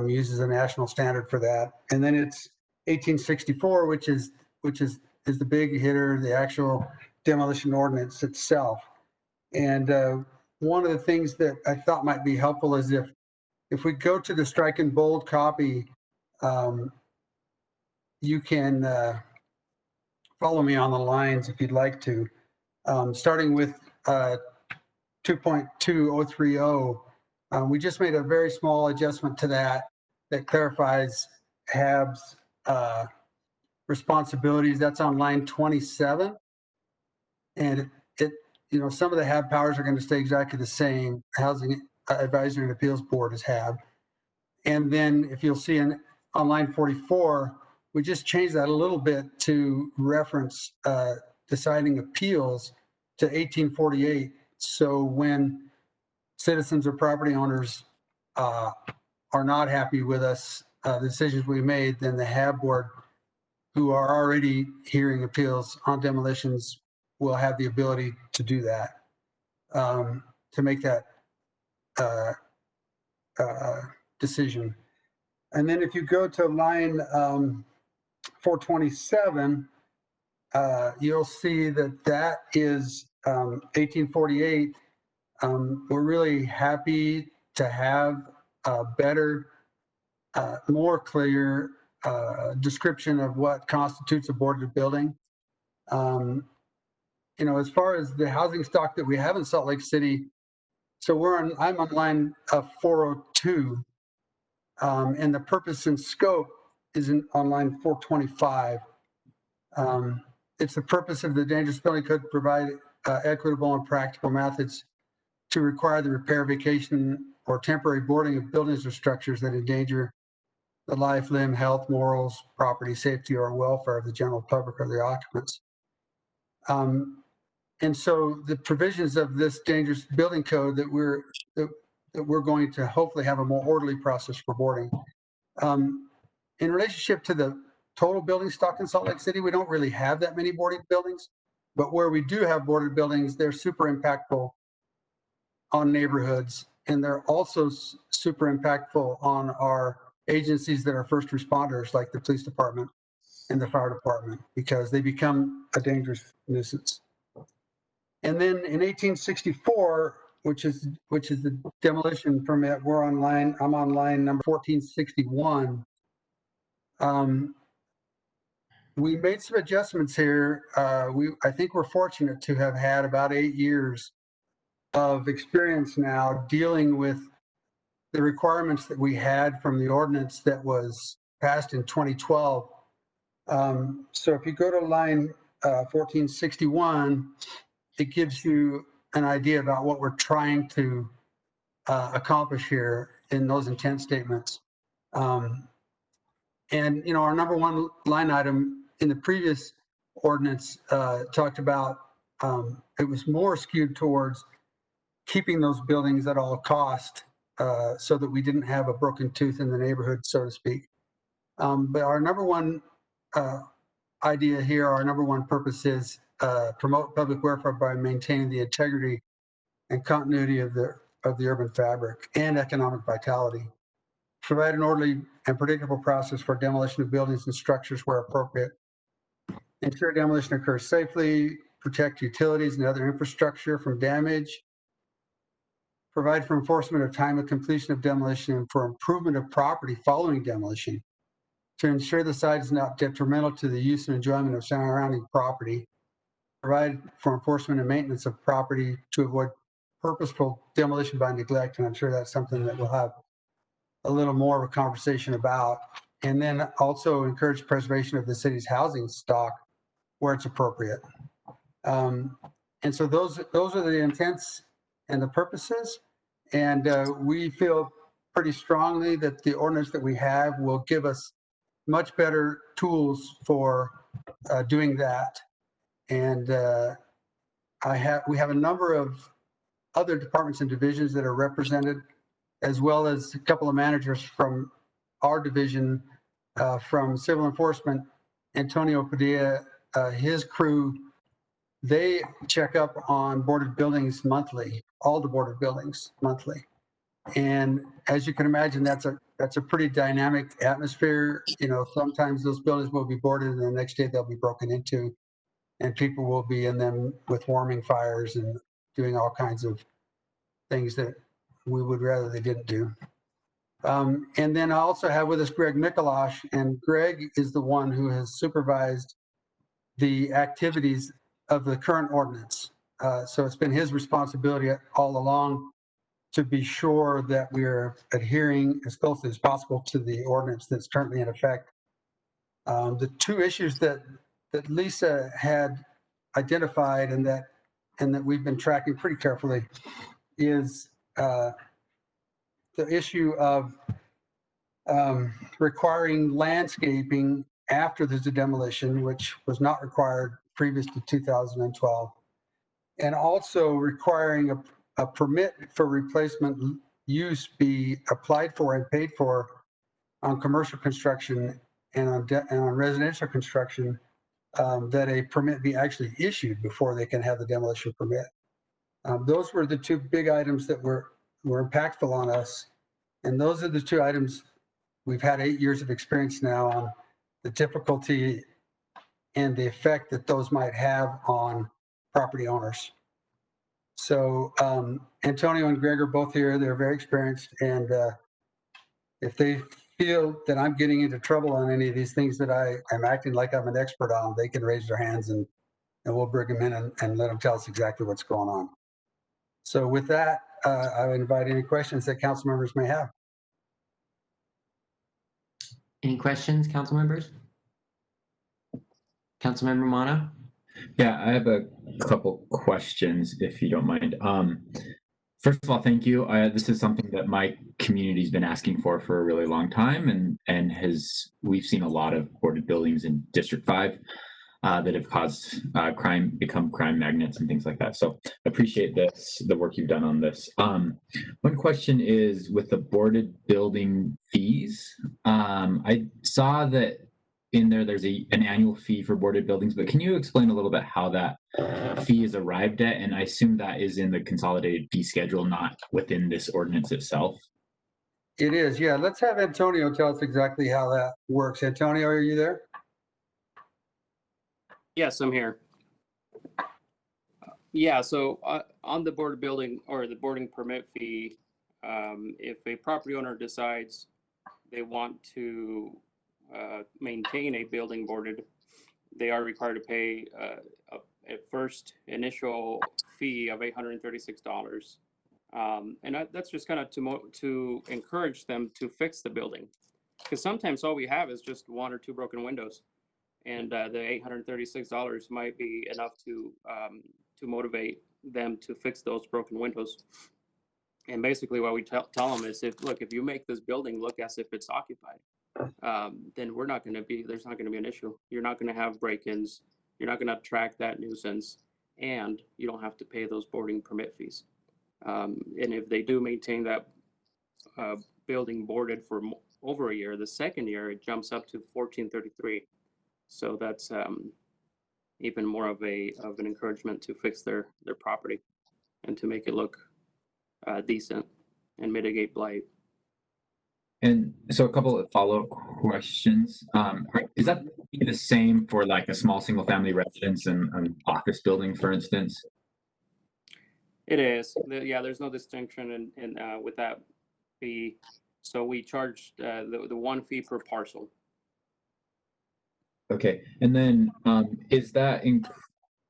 uses a national standard for that. And then it's 1864, which is the big hitter, the actual demolition ordinance itself. And one of the things that I thought might be helpful is if we go to the strike and bold copy, you can follow me on the lines if you'd like to. Starting with 2.2030, we just made a very small adjustment to that clarifies HAB's responsibilities. That's on line 27. And some of the HAB powers are going to stay exactly the same. Housing Advisory and Appeals Board is HAB. And then if you'll see on line 44, we just changed that a little bit to reference deciding appeals to 1848. So when citizens or property owners are not happy with us, the decisions we made, then the HAB board, who are already hearing appeals on demolitions, will have the ability to do that, to make that decision. And then if you go to line 427, you'll see that is 1848. We're really happy to have a better, more clear description of what constitutes a boarded building. As far as the housing stock that we have in Salt Lake City, so I'm on line 402, and the purpose and scope is on line 425. It's the purpose of the Dangerous Building Code to provide equitable and practical methods to require the repair, vacation, or temporary boarding of buildings or structures that endanger the life, limb, health, morals, property, safety, or welfare of the general public or the occupants. And so the provisions of this Dangerous Building Code that we're going to hopefully have a more orderly process for boarding. In relationship to the total building stock in Salt Lake City, we don't really have that many boarded buildings, but where we do have boarded buildings, they're super impactful on neighborhoods, and they're also super impactful on our agencies that are first responders, like the police department and the fire department, because they become a dangerous nuisance. And then in 1864, which is the demolition permit, I'm on line number 1461. We made some adjustments here. I think we're fortunate to have had about 8 years of experience now dealing with the requirements that we had from the ordinance that was passed in 2012. So if you go to line 1461, it gives you an idea about what we're trying to accomplish here in those intent statements. And, you know, our number one line item in the previous ordinance talked about, it was more skewed towards keeping those buildings at all cost so that we didn't have a broken tooth in the neighborhood, so to speak. But our number one idea here, our number one purpose is promote public welfare by maintaining the integrity and continuity of the urban fabric and economic vitality. Provide an orderly and predictable process for demolition of buildings and structures where appropriate. Ensure demolition occurs safely, protect utilities and other infrastructure from damage. Provide for enforcement of time of completion of demolition and for improvement of property following demolition. To ensure the site is not detrimental to the use and enjoyment of surrounding property. Provide for enforcement and maintenance of property to avoid purposeful demolition by neglect. And I'm sure that's something that we'll have a little more of a conversation about. And then also encourage preservation of the city's housing stock where it's appropriate. And so those are the intents and the purposes. And we feel pretty strongly that the ordinance that we have will give us much better tools for doing that. And we have a number of other departments and divisions that are represented, as well as a couple of managers from our division, from civil enforcement, Antonio Padilla, his crew, they check up on boarded buildings monthly, all the boarded buildings monthly. And as you can imagine, that's a pretty dynamic atmosphere. You know, sometimes those buildings will be boarded and the next day they'll be broken into and people will be in them with warming fires and doing all kinds of things that we would rather they didn't do. And then I also have with us Greg Mikolash, and Greg is the one who has supervised the activities of the current ordinance. So it's been his responsibility all along to be sure that we are adhering as closely as possible to the ordinance that's currently in effect. The two issues that Lisa had identified and that we've been tracking pretty carefully is the issue of requiring landscaping after there's a demolition, which was not required previous to 2012, and also requiring a permit for replacement use be applied for and paid for on commercial construction and on residential construction, that a permit be actually issued before they can have the demolition permit. Those were the two big items that were impactful on us. And those are the two items we've had 8 years of experience now on the difficulty and the effect that those might have on property owners. So Antonio and Greg are both here. They're very experienced. And if they feel that I'm getting into trouble on any of these things that I'm acting like I'm an expert on, they can raise their hands and we'll bring them in and let them tell us exactly what's going on. So with that, I would invite any questions that council members may have. Any questions, council members? Councilmember Mono? Yeah, I have a couple questions, if you don't mind. First of all, thank you. This is something that my community's been asking for a really long time, and we've seen a lot of boarded buildings in District 5 that have caused become crime magnets and things like that. So appreciate the work you've done on this. One question is with the boarded building fees. I saw that in there's an annual fee for boarded buildings, but can you explain a little bit how that fee is arrived at? And I assume that is in the consolidated fee schedule, not within this ordinance itself. It is, yeah. Let's have Antonio tell us exactly how that works. Antonio, are you there? Yes, I'm here. Yeah, so on the boarded building or the boarding permit fee, if a property owner decides they want to maintain a building boarded, they are required to pay a first initial fee of $836. And that's just kind of to encourage them to fix the building. Because sometimes all we have is just 1 or 2 broken windows. And the $836 might be enough to motivate them to fix those broken windows. And basically what we tell them is, if you make this building look as if it's occupied, then there's not going to be an issue. You're not going to have break-ins. You're not going to attract that nuisance, and you don't have to pay those boarding permit fees. And if they do maintain that building boarded for over a year, the second year it jumps up to $1,433. So that's even more of an encouragement to fix their property and to make it look decent and mitigate blight. And so a couple of follow-up questions. Is that the same for like a small single family residence and an office building, for instance? It is. Yeah, there's no distinction in with that fee. So we charge the one fee per parcel. Okay, and then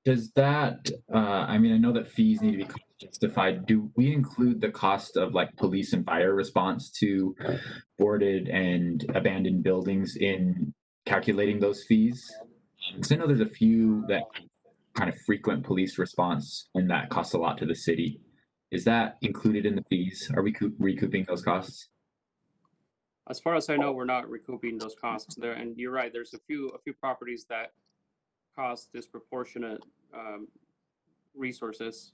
does that, I mean, I know that fees need to be cost justified. Do we include the cost of like police and fire response to boarded and abandoned buildings in calculating those fees? Because I know there's a few that kind of frequent police response, and that costs a lot to the city. Is that included in the fees? Are we recouping those costs? As far as I know, we're not recouping those costs there. And you're right, there's a few properties that cost disproportionate resources,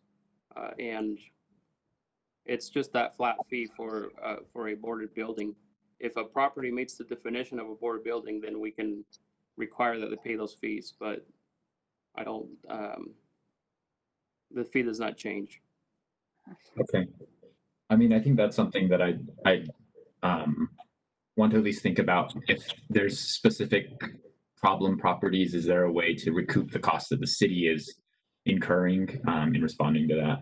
and it's just that flat fee for a boarded building. If a property meets the definition of a boarded building, then we can require that they pay those fees. But I don't. The fee does not change. Okay. I mean, I think that's something that I want to at least think about. If there's specific problem properties, is there a way to recoup the cost that the city is incurring in responding to that?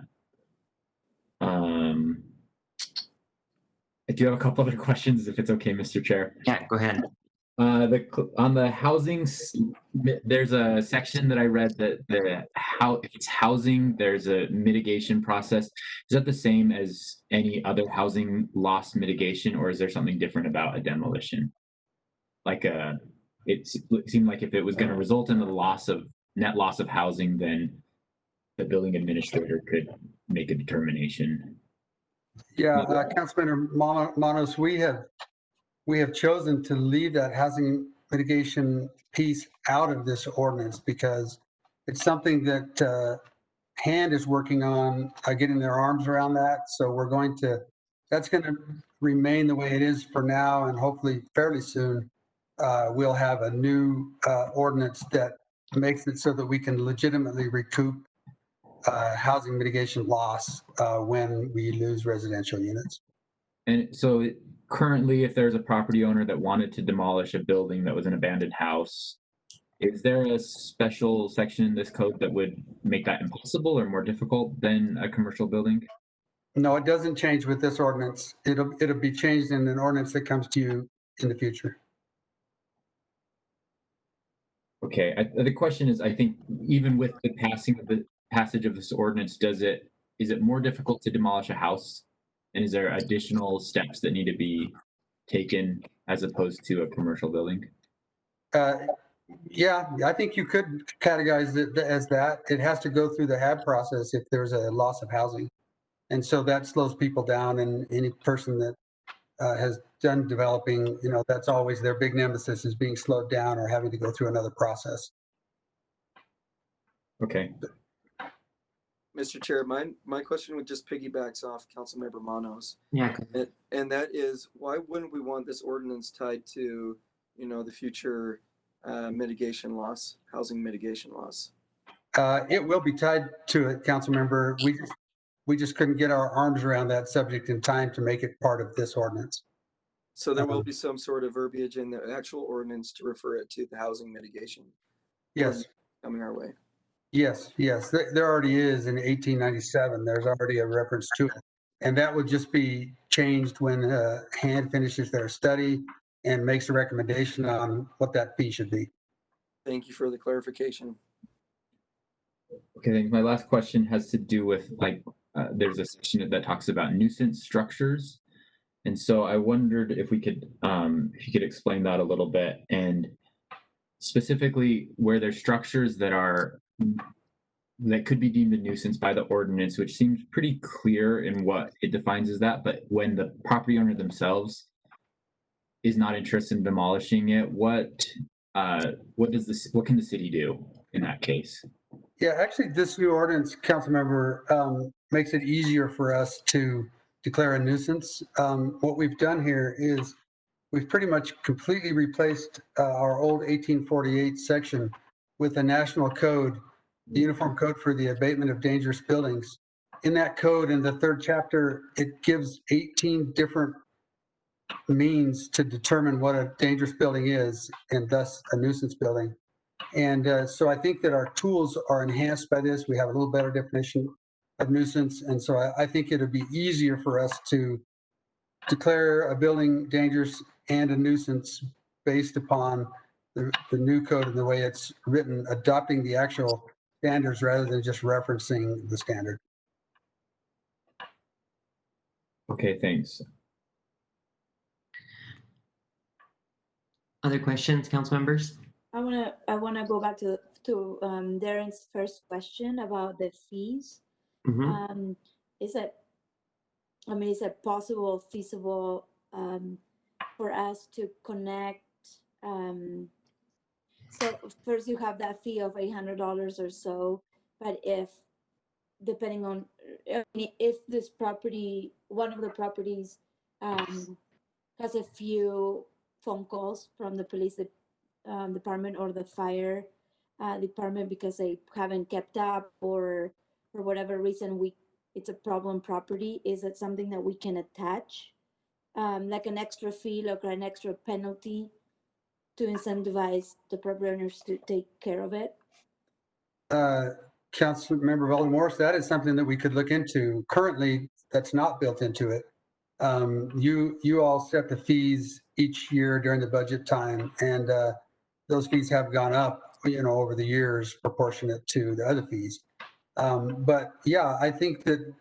I do have a couple other questions, if it's okay, Mr. Chair. Yeah, go ahead. On the housing, there's a section that I read that if it's housing, there's a mitigation process. Is that the same as any other housing loss mitigation, or is there something different about a demolition? Like it seemed like if it was going to result in the net loss of housing, then the building administrator could make a determination. Yeah, Councilmember Manos, we have chosen to leave that housing mitigation piece out of this ordinance because it's something that HAND is working on getting their arms around that. So that's going to remain the way it is for now, and hopefully fairly soon we'll have a new ordinance that makes it so that we can legitimately recoup housing mitigation loss when we lose residential units. And so currently, if there's a property owner that wanted to demolish a building that was an abandoned house, is there a special section in this code that would make that impossible or more difficult than a commercial building? No, it doesn't change with this ordinance. It'll be changed in an ordinance that comes to you in the future. Okay, the question is, I think even with the passage of this ordinance, is it more difficult to demolish a house? And is there additional steps that need to be taken as opposed to a commercial building? Yeah, I think you could categorize it as that. It has to go through the HAB process if there's a loss of housing. And so that slows people down, and any person that has done developing, that's always their big nemesis, is being slowed down or having to go through another process. Okay. Mr. Chair, my question would just piggybacks off Councilmember Manos. Yeah. And that is, why wouldn't we want this ordinance tied to, the future mitigation loss, housing mitigation loss? It will be tied to it, Councilmember. We just couldn't get our arms around that subject in time to make it part of this ordinance. So there will be some sort of verbiage in the actual ordinance to refer it to the housing mitigation. Yes. Coming our way. Yes. There already is in 1897. There's already a reference to it. And that would just be changed when HAND finishes their study and makes a recommendation on what that fee should be. Thank you for the clarification. Okay, thanks. My last question has to do with there's a section that talks about nuisance structures. And so I wondered if you could explain that a little bit, and specifically where there's structures that are that could be deemed a nuisance by the ordinance, which seems pretty clear in what it defines as that. But when the property owner themselves is not interested in demolishing it, what what can the city do in that case? Yeah, actually, this new ordinance, Councilmember, makes it easier for us to declare a nuisance. What we've done here is we've pretty much completely replaced our old 1848 section with a national code, the Uniform Code for the Abatement of Dangerous Buildings. In that code, in the third chapter, it gives 18 different means to determine what a dangerous building is, and thus a nuisance building. And so I think that our tools are enhanced by this. We have a little better definition of nuisance. And so I think it'd be easier for us to declare a building dangerous and a nuisance based upon the new code and the way it's written, adopting the actual standards rather than just referencing the standard. Okay, thanks. Other questions, council members? I wanna go back to Darren's first question about the fees. Mhm. Is it possible, feasible for us to connect? So first you have that fee of $800 or so, but depending on if this property, one of the properties has a few phone calls from the police department or the fire department because they haven't kept up, or for whatever reason it's a problem property, is it something that we can attach like an extra fee, like an extra penalty to incentivize the property owners to take care of it? Councilmember Morris, that is something that we could look into. Currently, that's not built into it. You all set the fees each year during the budget time, and those fees have gone up, over the years proportionate to the other fees. But yeah, I think that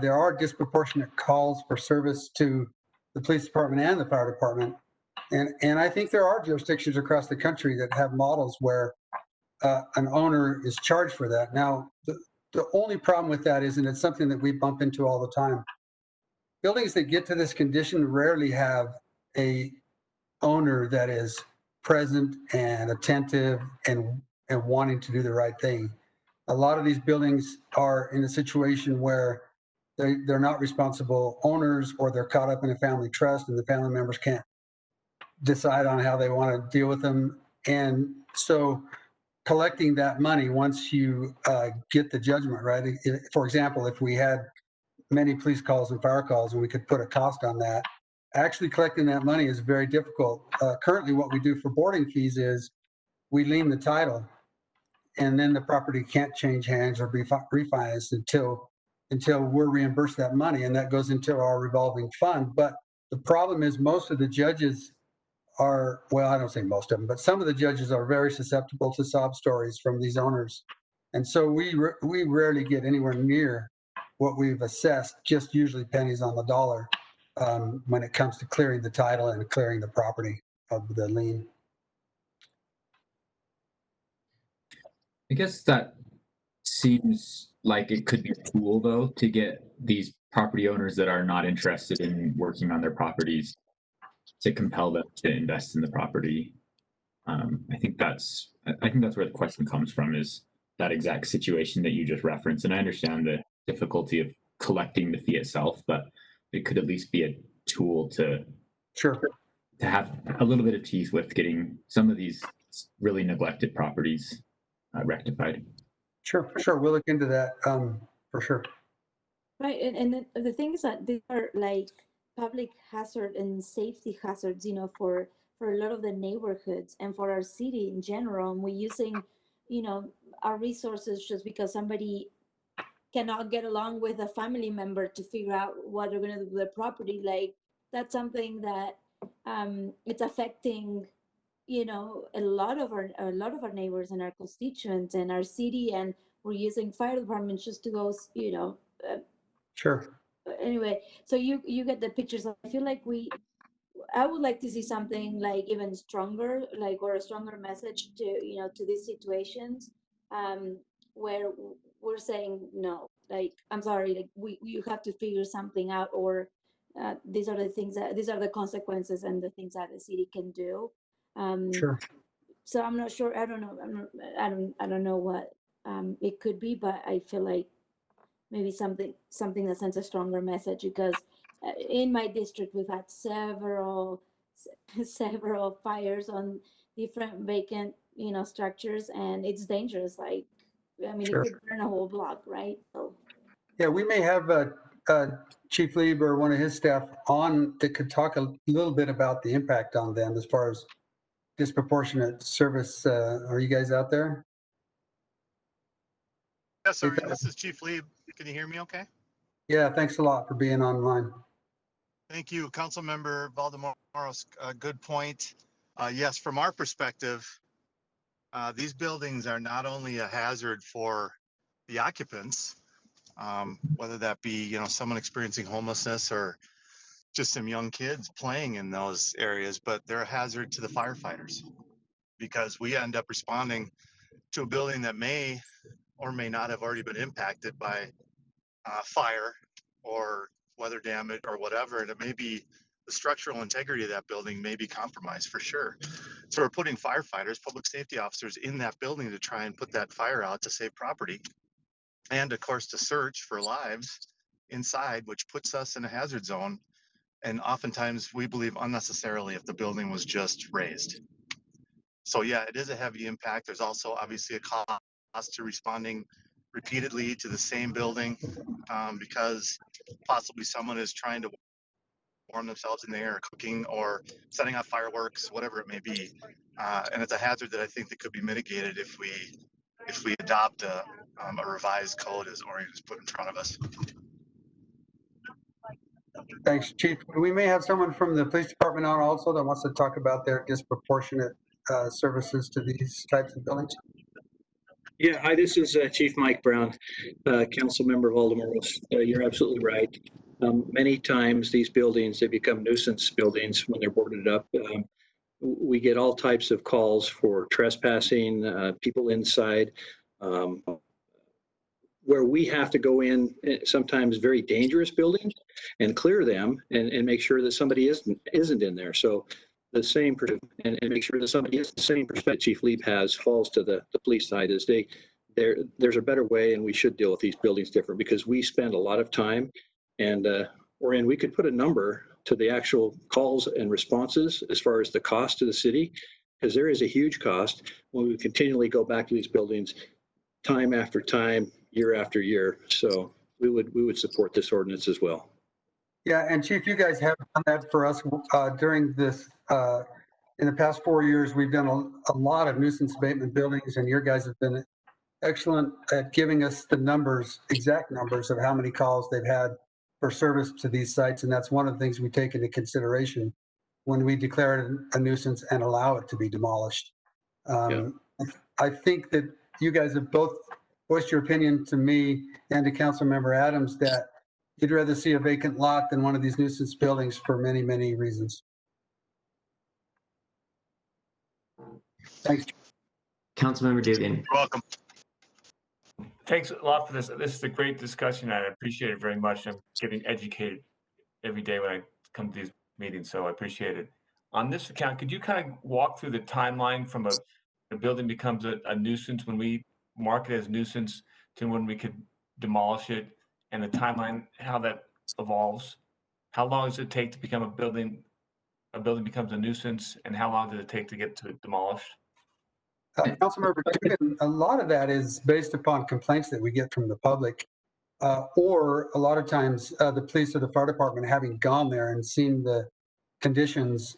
there are disproportionate calls for service to the police department and the fire department. And I think there are jurisdictions across the country that have models where an owner is charged for that. Now, the only problem with that is, and it's something that we bump into all the time, buildings that get to this condition rarely have a owner that is present and attentive and wanting to do the right thing. A lot of these buildings are in a situation where they're not responsible owners, or they're caught up in a family trust and the family members can't decide on how they want to deal with them. And so collecting that money once you get the judgment, right? For example, if we had many police calls and fire calls and we could put a cost on that, actually collecting that money is very difficult. Currently, what we do for boarding fees is we lien the title, and then the property can't change hands or be refinanced until we're reimbursed that money, and that goes into our revolving fund. But the problem is most of the judges are, well, I don't say most of them, but some of the judges are very susceptible to sob stories from these owners. And so we rarely get anywhere near what we've assessed, just usually pennies on the dollar when it comes to clearing the title and clearing the property of the lien. I guess that seems like it could be a tool, though, to get these property owners that are not interested in working on their properties to compel them to invest in the property. I think that's where the question comes from, is that exact situation that you just referenced. And I understand the difficulty of collecting the fee itself, but it could at least be a tool to have a little bit of teeth with getting some of these really neglected properties rectified. Sure. We'll look into that for sure. Right, and the thing is that these are like public hazard and safety hazards, for a lot of the neighborhoods and for our city in general. And we're using, our resources just because somebody cannot get along with a family member to figure out what they're going to do with their property. Like, that's something that it's affecting, a lot of our neighbors and our constituents and our city. And we're using fire departments just to go, Sure. Anyway, so you get the pictures. I feel like I would like to see something like even stronger, like, or a stronger message to to these situations, where we're saying no. Like, I'm sorry, like you have to figure something out, or these are the consequences and the things that the city can do. Sure. So I'm not sure. I don't know. I don't know what it could be, but I feel like maybe something that sends a stronger message, because in my district we've had several fires on different vacant structures, and it's dangerous. Like, I mean, Sure. it could burn a whole block, right? So Yeah, we may have Chief Lieb or one of his staff on that could talk a little bit about the impact on them as far as disproportionate service. Are you guys out there? Yes, sir. This is Chief Lieb. Can you hear me okay? Yeah, thanks a lot for being online. Thank you, Councilmember Valdemoros. Good point. Yes, from our perspective, these buildings are not only a hazard for the occupants, whether that be someone experiencing homelessness or just some young kids playing in those areas, but they're a hazard to the firefighters, because we end up responding to a building that may or may not have already been impacted by fire or weather damage or whatever, and it may be the structural integrity of that building may be compromised for sure. So we're putting firefighters, public safety officers in that building to try and put that fire out to save property, and of course to search for lives inside, which puts us in a hazard zone, and oftentimes we believe unnecessarily if the building was just raised. So yeah, it is a heavy impact. There's also obviously a cost to responding repeatedly to the same building, because possibly someone is trying to warm themselves in there, or cooking, or setting off fireworks, whatever it may be. And it's a hazard that I think that could be mitigated if we adopt a revised code as Ori has put in front of us. Thanks, Chief. We may have someone from the police department on also that wants to talk about their disproportionate services to these types of buildings. Yeah, hi, this is Chief Mike Brown, Council Member Valdemoros. You're absolutely right. Many times these buildings, they become nuisance buildings when they're boarded up. We get all types of calls for trespassing, people inside, where we have to go in sometimes very dangerous buildings and clear them and make sure that somebody isn't in there. So the same, and make sure that somebody is the same perspective Chief Lieb has falls to the police side, is there's a better way, and we should deal with these buildings different, because we spend a lot of time, and we could put a number to the actual calls and responses as far as the cost to the city, because there is a huge cost when we continually go back to these buildings time after time, year after year. So we would support this ordinance as well. Yeah, and Chief, you guys have done that for us during this. In the past 4 years, we've done a lot of nuisance abatement buildings, and your guys have been excellent at giving us the numbers, exact numbers of how many calls they've had for service to these sites. And that's one of the things we take into consideration when we declare it a nuisance and allow it to be demolished. I think that you guys have both voiced your opinion to me and to Councilmember Adams that you'd rather see a vacant lot than one of these nuisance buildings for many, many reasons. Thanks. Councilmember Dugan. You're welcome. Thanks a lot for this. This is a great discussion, and I appreciate it very much. I'm getting educated every day when I come to these meetings, so I appreciate it. On this account, could you kind of walk through the timeline from a building becomes a nuisance, when we mark it as nuisance, to when we could demolish it, and the timeline, how that evolves? How long does it take to become a building becomes a nuisance, and how long does it take to get to demolished? Councilmember Dugan, a lot of that is based upon complaints that we get from the public, or a lot of times the police or the fire department having gone there and seen the conditions,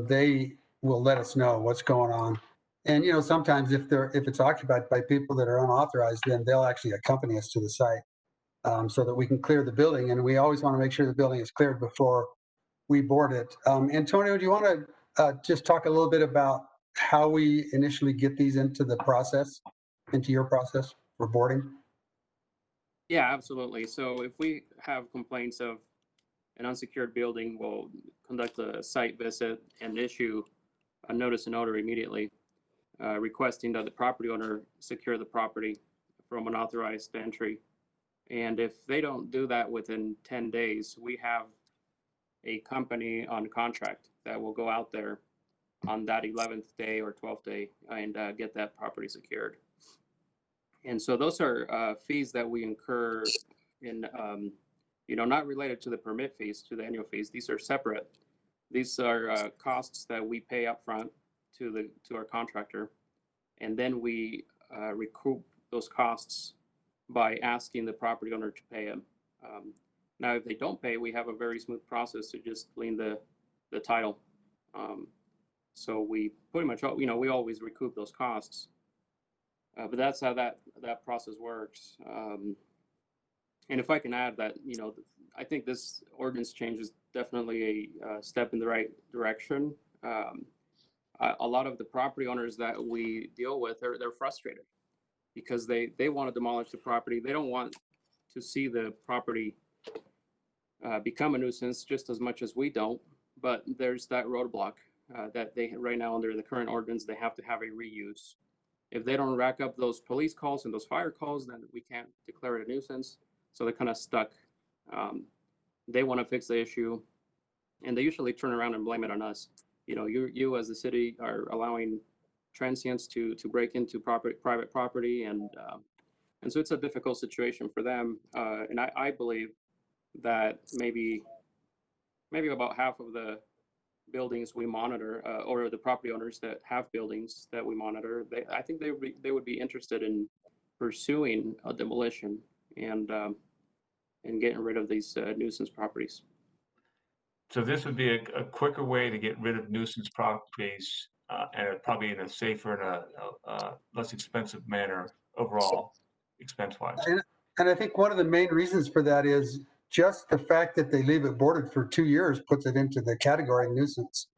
they will let us know what's going on. And sometimes if it's occupied by people that are unauthorized, then they'll actually accompany us to the site so that we can clear the building. And we always want to make sure the building is cleared before we board it. Antonio, do you want to just talk a little bit about how we initially get these into the process, into your process for boarding? Yeah, absolutely. So if we have complaints of an unsecured building, we'll conduct a site visit and issue a notice and order immediately, requesting that the property owner secure the property from unauthorized entry. And if they don't do that within 10 days, we have a company on contract that will go out there on that 11th day or 12th day and get that property secured. And so those are fees that we incur in, not related to the permit fees, to the annual fees. These are separate. These are costs that we pay upfront to our contractor, and then we recoup those costs by asking the property owner to pay them. Now, if they don't pay, we have a very smooth process to just lien the title. So we pretty much, we always recoup those costs. But that's how that process works. And if I can add that, I think this ordinance change is definitely a step in the right direction. A lot of the property owners that we deal with, they're frustrated because they want to demolish the property. They don't want to see the property become a nuisance just as much as we don't. But there's that roadblock that they right now under the current ordinance, they have to have a reuse. If they don't rack up those police calls and those fire calls, then we can't declare it a nuisance. So they're kind of stuck. They want to fix the issue, and they usually turn around and blame it on us. You as the city are allowing transients to break into private property, and so it's a difficult situation for them. And I believe that maybe about half of the buildings we monitor, or the property owners that have buildings that we monitor, I think they would be interested in pursuing a demolition and getting rid of these nuisance properties. So this would be a quicker way to get rid of nuisance properties, and probably in a safer and a less expensive manner overall, expense-wise. And I think one of the main reasons for that is just the fact that they leave it boarded for 2 years puts it into the category of nuisance,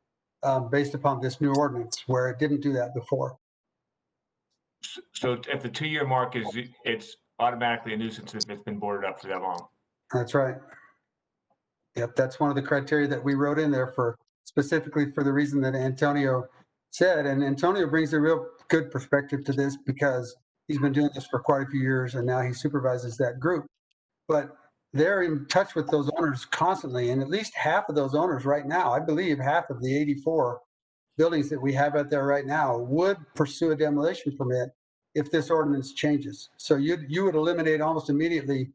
based upon this new ordinance, where it didn't do that before. So if the 2-year mark is, it's automatically a nuisance if it's been boarded up for that long. That's right. Yep, that's one of the criteria that we wrote in there for specifically for the reason that Antonio said. And Antonio brings a real good perspective to this because he's been doing this for quite a few years and now he supervises that group. But they're in touch with those owners constantly, and at least half of those owners right now, I believe half of the 84 buildings that we have out there right now would pursue a demolition permit if this ordinance changes. So you would eliminate almost immediately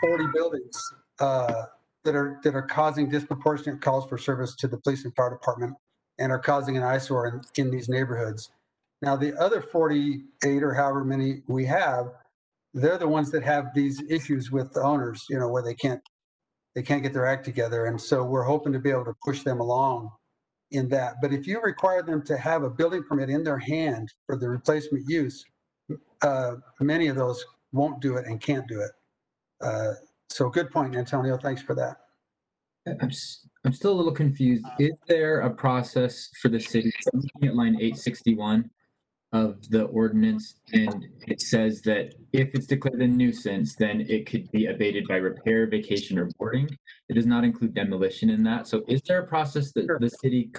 40 buildings that are causing disproportionate calls for service to the police and fire department and are causing an eyesore in these neighborhoods. Now, the other 48 or however many we have, they're the ones that have these issues with the owners, where they can't get their act together. And so we're hoping to be able to push them along in that. But if you require them to have a building permit in their hand for the replacement use, many of those won't do it and can't do it. So good point, Antonio. Thanks for that. I'm still a little confused. Is there a process for the city? I'm looking at line 861 of the ordinance, and it says that if it's declared a nuisance, then it could be abated by repair, vacation, or boarding. It does not include demolition in that. So is there a process that the city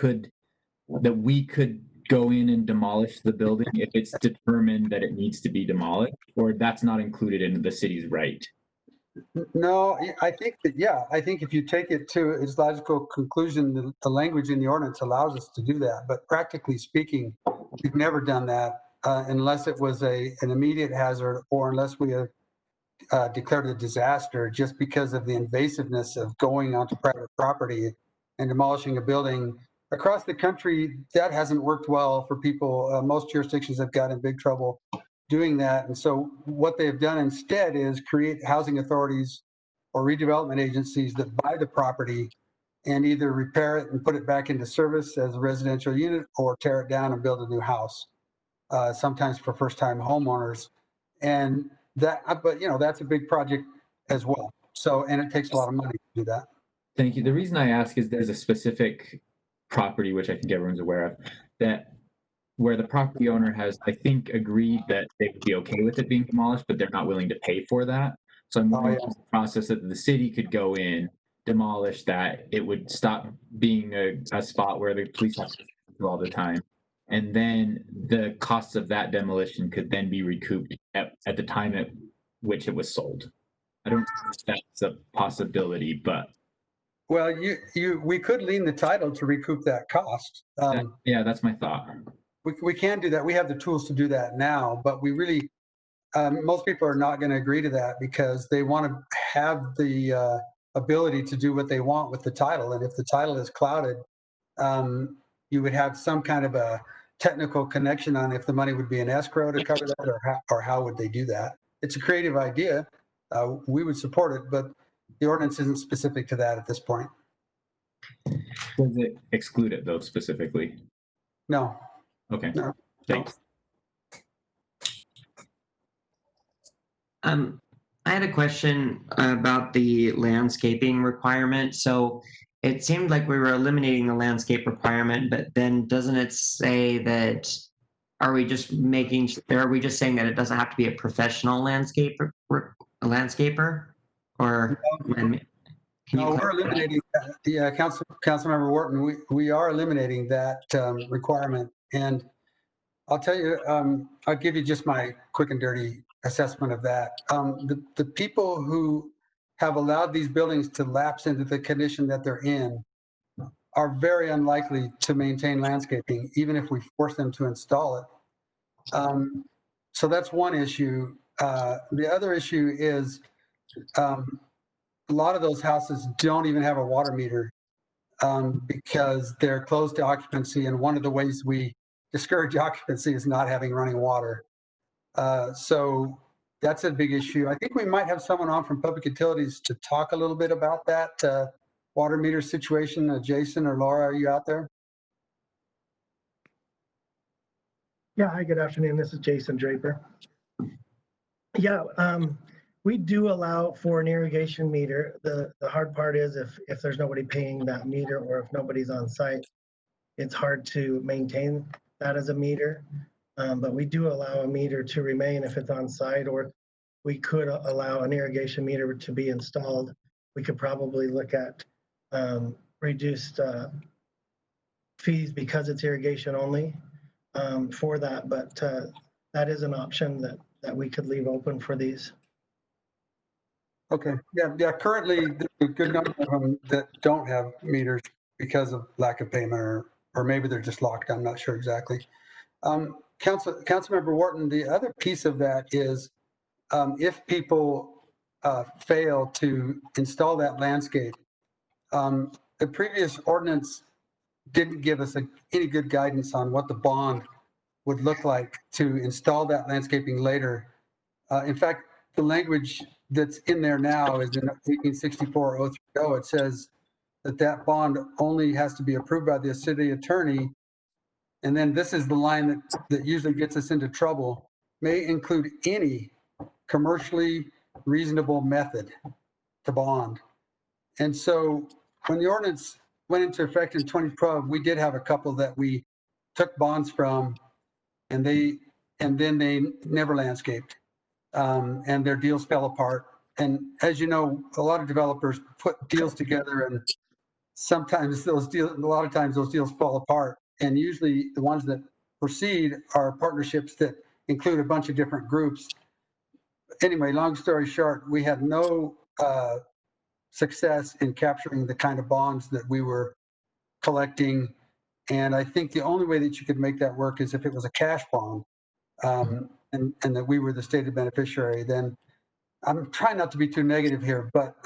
that we could go in and demolish the building if it's determined that it needs to be demolished, or that's not included in the city's right? No, I think if you take it to its logical conclusion, the language in the ordinance allows us to do that. But practically speaking, we've never done that unless it was an immediate hazard or unless we have declared a disaster just because of the invasiveness of going onto private property and demolishing a building. Across the country, that hasn't worked well for people. Most jurisdictions have got in big trouble doing that. And so what they've done instead is create housing authorities or redevelopment agencies that buy the property and either repair it and put it back into service as a residential unit or tear it down and build a new house, sometimes for first-time homeowners. And that, but that's a big project as well. So, and it takes a lot of money to do that. Thank you. The reason I ask is there's a specific property, which I think everyone's aware of, that where the property owner has, I think, agreed that they would be okay with it being demolished, but they're not willing to pay for that. So I'm wondering if there's a process that the city could go in, demolish that, it would stop being a spot where the police have to do all the time, and then the costs of that demolition could then be recouped at the time at which it was sold. I don't know if that's a possibility, but Well, we could lien the title to recoup that cost. yeah, that's my thought. We can do that. We have the tools to do that now, but we really, most people are not going to agree to that because they want to have the ability to do what they want with the title. And if the title is clouded, you would have some kind of a technical connection on if the money would be in escrow to cover that, or how would they do that. It's a creative idea. We would support it, but the ordinance isn't specific to that at this point. Does it exclude it though specifically? No. Okay. No. Thanks. I had a question about the landscaping requirement. So it seemed like we were eliminating the landscape requirement, but then doesn't it say that, are we just saying that it doesn't have to be a professional landscaper? Or no, we're eliminating that. Yeah, Councilmember Wharton, we are eliminating that requirement. And I'll tell you, I'll give you just my quick and dirty assessment of that. The people who have allowed these buildings to lapse into the condition that they're in are very unlikely to maintain landscaping, even if we force them to install it. So that's one issue. The other issue is a lot of those houses don't even have a water meter because they're closed to occupancy. And one of the ways we discourage occupancy is not having running water. So that's a big issue. I think we might have someone on from Public Utilities to talk a little bit about that water meter situation. Jason or Laura, are you out there? Yeah, hi, good afternoon. This is Jason Draper. Yeah, we do allow for an irrigation meter. The hard part is if there's nobody paying that meter or if nobody's on site, it's hard to maintain that as a meter. But we do allow a meter to remain if it's on site, or we could allow an irrigation meter to be installed. We could probably look at reduced fees because it's irrigation only for that, but that is an option that we could leave open for these. Okay, yeah. Currently, there's a good number of them that don't have meters because of lack of payment, or maybe they're just locked. I'm not sure exactly. Councilmember Wharton, the other piece of that is if people fail to install that landscape, the previous ordinance didn't give us any good guidance on what the bond would look like to install that landscaping later. In fact, the language that's in there now is in 1864-030. It says that bond only has to be approved by the city attorney. And then this is the line that usually gets us into trouble, may include any commercially reasonable method to bond. And so when the ordinance went into effect in 2012, we did have a couple that we took bonds from, and then they never landscaped, and their deals fell apart. And as you know, a lot of developers put deals together, and sometimes a lot of times those deals fall apart. And usually the ones that proceed are partnerships that include a bunch of different groups. Anyway, long story short, we had no success in capturing the kind of bonds that we were collecting. And I think the only way that you could make that work is if it was a cash bond, and that we were the stated beneficiary. Then I'm trying not to be too negative here, but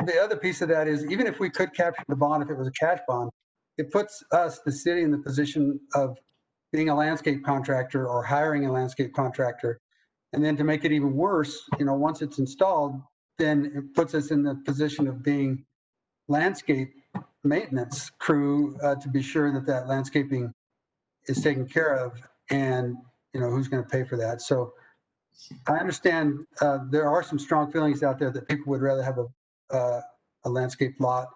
the other piece of that is even if we could capture the bond, if it was a cash bond, it puts us, the city, in the position of being a landscape contractor or hiring a landscape contractor. And then to make it even worse, once it's installed, then it puts us in the position of being landscape maintenance crew to be sure that landscaping is taken care of, and who's going to pay for that. So I understand there are some strong feelings out there that people would rather have a landscape lot.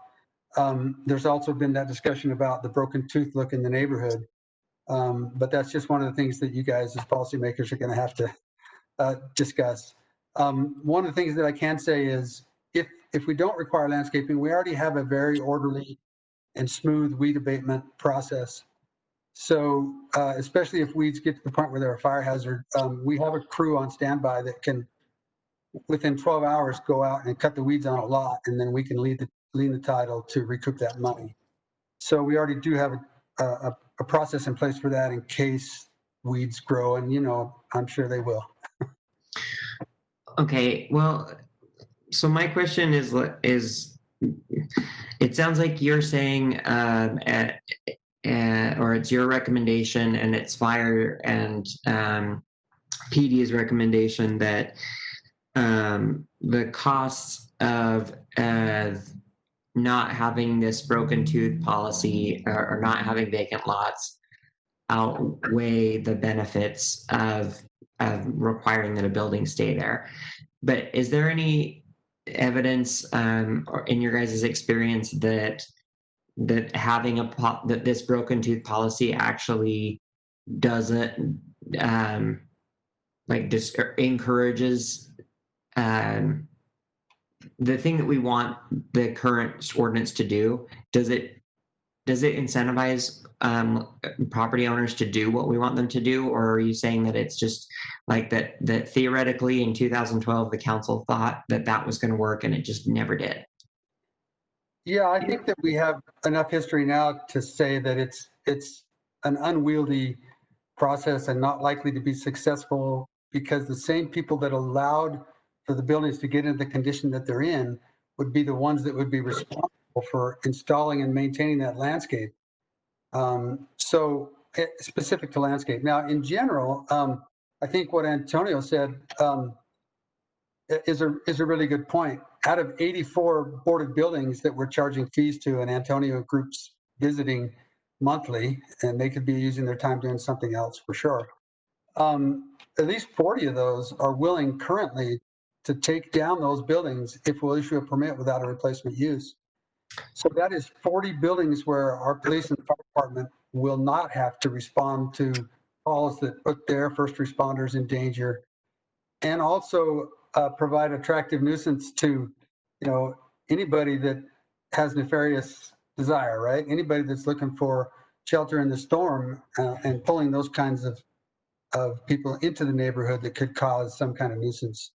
There's also been that discussion about the broken tooth look in the neighborhood, but that's just one of the things that you guys as policymakers are going to have to discuss. One of the things that I can say is if we don't require landscaping, we already have a very orderly and smooth weed abatement process. So especially if weeds get to the point where they're a fire hazard, we have a crew on standby that can, within 12 hours, go out and cut the weeds on a lot, and then we can lien the title to recoup that money. So we already do have a process in place for that in case weeds grow, and I'm sure they will. Okay, well, so my question is, it sounds like you're saying, or it's your recommendation, and it's fire and PD's recommendation that the costs of not having this broken tooth policy or not having vacant lots outweigh the benefits of requiring that a building stay there. But is there any evidence or in your guys' experience that having that this broken tooth policy actually doesn't encourages the thing that we want the current ordinance to do? Does it incentivize property owners to do what we want them to do, or are you saying that it's just like that theoretically in 2012 the council thought that was going to work and it just never did? Yeah, I think that we have enough history now to say that it's an unwieldy process and not likely to be successful, because the same people that allowed for the buildings to get into the condition that they're in would be the ones that would be responsible for installing and maintaining that landscape. So specific to landscape. Now, in general, I think what Antonio said is a really good point. Out of 84 boarded buildings that we're charging fees to, and Antonio Group's visiting monthly, and they could be using their time doing something else for sure. At least 40 of those are willing currently to take down those buildings if we'll issue a permit without a replacement use. So that is 40 buildings where our police and fire department will not have to respond to calls that put their first responders in danger, and also provide attractive nuisance to, anybody that has nefarious desire, right? Anybody that's looking for shelter in the storm and pulling those kinds of people into the neighborhood that could cause some kind of nuisance.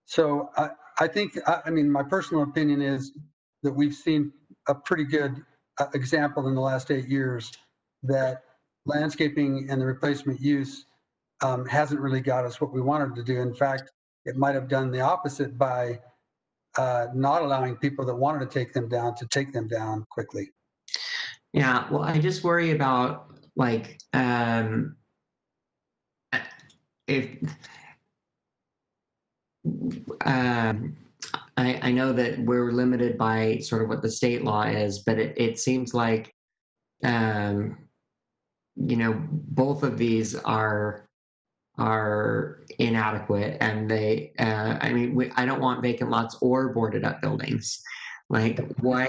So I think, my personal opinion is that we've seen a pretty good example in the last 8 years that landscaping and the replacement use hasn't really got us what we wanted to do. In fact, it might have done the opposite by not allowing people that wanted to take them down quickly. Yeah, well, I just worry about I know that we're limited by sort of what the state law is, but it seems like both of these are inadequate, and they I don't want vacant lots or boarded up buildings. Like, why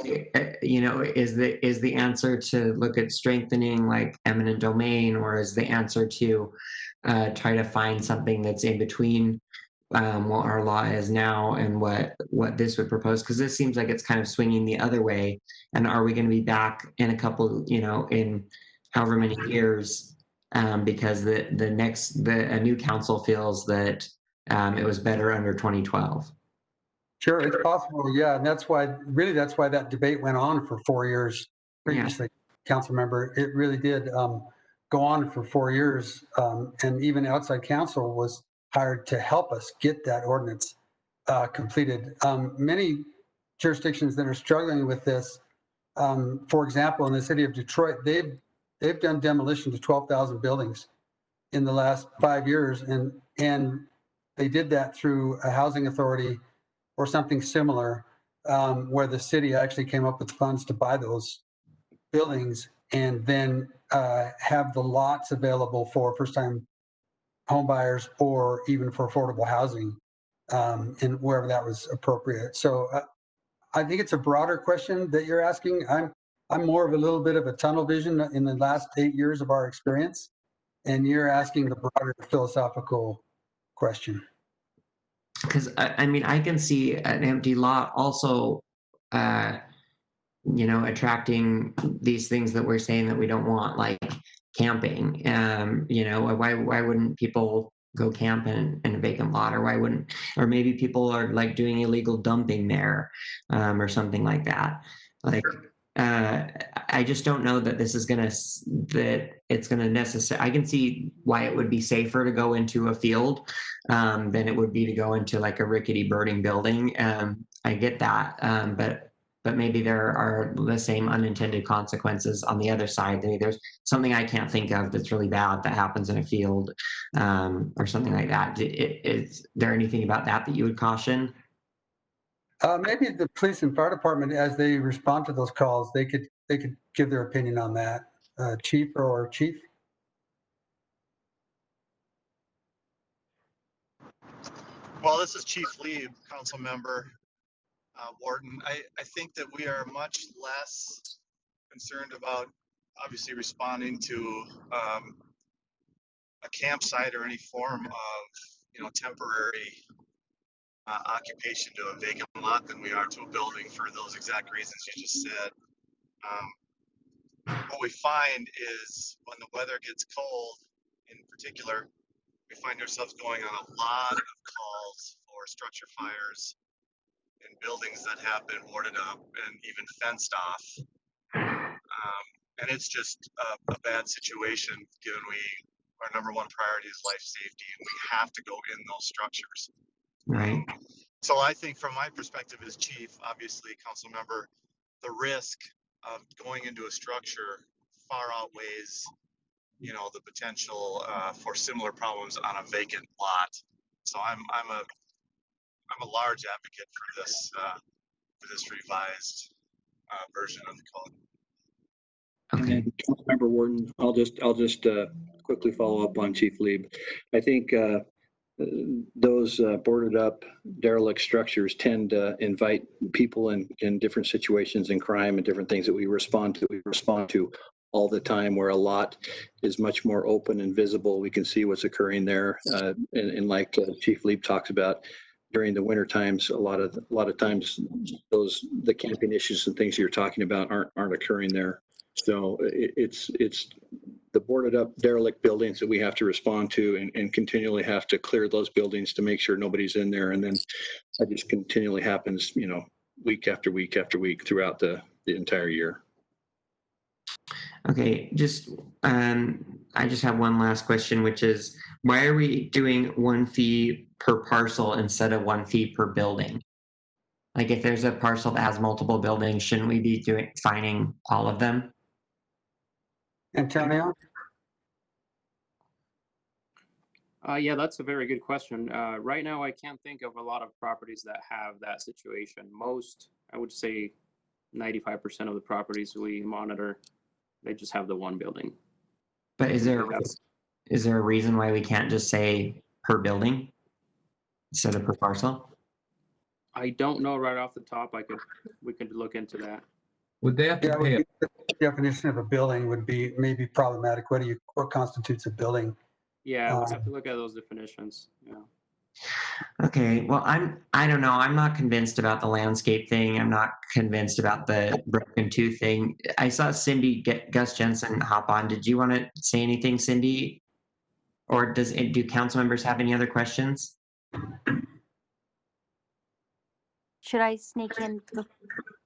is the answer to look at strengthening like eminent domain, or is the answer to try to find something that's in between what our law is now and what this would propose? Because this seems like it's kind of swinging the other way. And are we going to be back in a couple, in however many years, because a new council feels that it was better under 2012? Sure, it's possible. Yeah, and that's why that debate went on for 4 years previously, council member. It really did go on for 4 years, and even outside counsel was hired to help us get that ordinance completed. Many jurisdictions that are struggling with this, for example, in the city of Detroit, they've done demolition to 12,000 buildings in the last 5 years, and they did that through a housing authority or something similar, where the city actually came up with funds to buy those buildings and then have the lots available for first-time home buyers or even for affordable housing, and wherever that was appropriate. So I think it's a broader question that you're asking. I'm more of a little bit of a tunnel vision in the last 8 years of our experience, and you're asking the broader philosophical question. Because I can see an empty lot also, attracting these things that we're saying that we don't want, like camping. Why wouldn't people go camp in a vacant lot, or why wouldn't, or maybe people are like doing illegal dumping there, or something like that. Like, I just don't know that this is that it's gonna necessarily. I can see why it would be safer to go into a field than it would be to go into like a rickety burning building. I get that, but maybe there are the same unintended consequences on the other side. There's something I can't think of that's really bad that happens in a field, or something like that. Is there anything about that you would caution? Maybe the police and fire department, as they respond to those calls, they could give their opinion on that. Chief or Chief? Well, this is Chief Lieb, council member, Warden. I think that we are much less concerned about obviously responding to a campsite or any form of, temporary occupation to a vacant lot than we are to a building for those exact reasons you just said. What we find is when the weather gets cold, in particular, we find ourselves going on a lot of calls for structure fires in buildings that have been boarded up and even fenced off. And it's just a bad situation given our number one priority is life safety, and we have to go in those structures. Right. So I think from my perspective as chief, obviously, council member, the risk of going into a structure far outweighs, the potential for similar problems on a vacant lot. So I'm a large advocate for this revised version of the code. Okay. And Councilmember Warden, I'll just quickly follow up on Chief Lieb. I think those boarded up derelict structures tend to invite people in different situations in crime and different things that we respond to all the time, where a lot is much more open and visible. We can see what's occurring there. And like Chief Lieb talks about, during the winter times, a lot of times the camping issues and things you're talking about aren't occurring there. So it's the boarded up derelict buildings that we have to respond to and continually have to clear those buildings to make sure nobody's in there. And then that just continually happens, week after week after week throughout the entire year. Okay, I just have one last question, which is, why are we doing 1 fee per parcel instead of 1 fee per building? Like, if there's a parcel that has multiple buildings, shouldn't we be fining all of them? Antonio? Yeah, that's a very good question. Right now, I can't think of a lot of properties that have that situation. Most, I would say 95% of the properties we monitor, they just have the one building. But is there a reason why we can't just say per building instead of per parcel? I don't know right off the top. We could look into that. Would they have to pay? The definition of a building would be maybe problematic. What constitutes a building? Yeah, we'll have to look at those definitions. Yeah. Okay, well, I don't know. I'm not convinced about the landscape thing. I'm not convinced about the broken tooth thing. I saw Cindy Gus Jensen hop on. Did you want to say anything, Cindy? Or do council members have any other questions? Should I sneak in?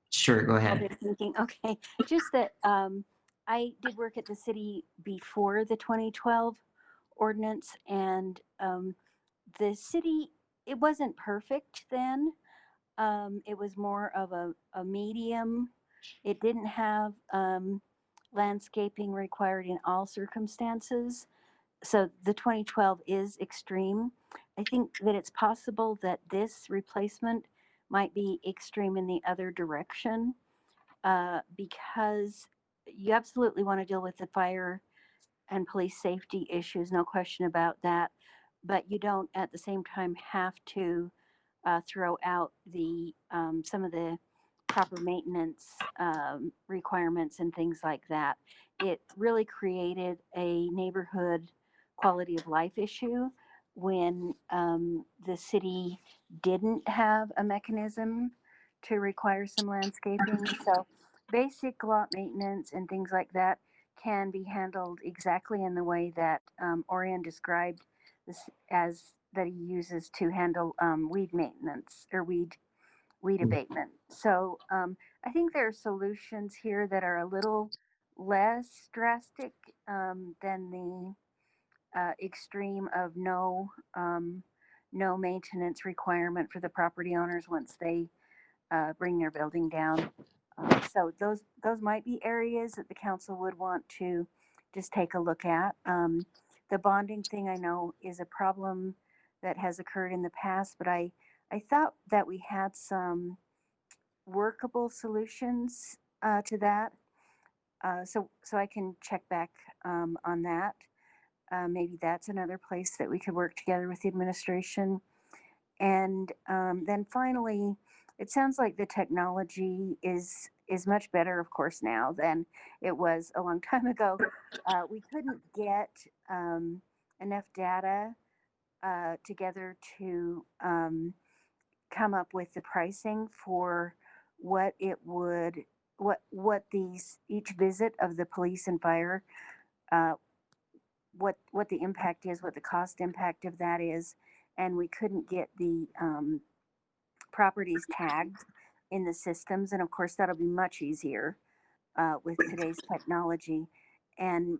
Sure, go while ahead. they're thinking? Okay, just that I did work at the city before the 2012 ordinance, and the city, it wasn't perfect then. It was more of a medium. It didn't have landscaping required in all circumstances. So the 2012 is extreme. I think that it's possible that this replacement might be extreme in the other direction, because you absolutely want to deal with the fire and police safety issues, no question about that. But you don't at the same time have to throw out the some of the proper maintenance requirements and things like that. It really created a neighborhood quality of life issue when the city didn't have a mechanism to require some landscaping. So basic lot maintenance and things like that can be handled exactly in the way that Orion described this as that he uses to handle weed maintenance or weed abatement. So I think there are solutions here that are a little less drastic than the extreme of no maintenance requirement for the property owners once they bring their building down. So those might be areas that the council would want to just take a look at. The bonding thing I know is a problem that has occurred in the past, but I thought that we had some workable solutions to that. So I can check back on that. Maybe that's another place that we could work together with the administration. And then finally, it sounds like the technology is much better, of course, now than it was a long time ago. We couldn't get enough data together to come up with the pricing for what it would, what these each visit of the police and fire, what the impact is, what the cost impact of that is, and we couldn't get the properties tagged in the systems. And of course, that'll be much easier with today's technology. And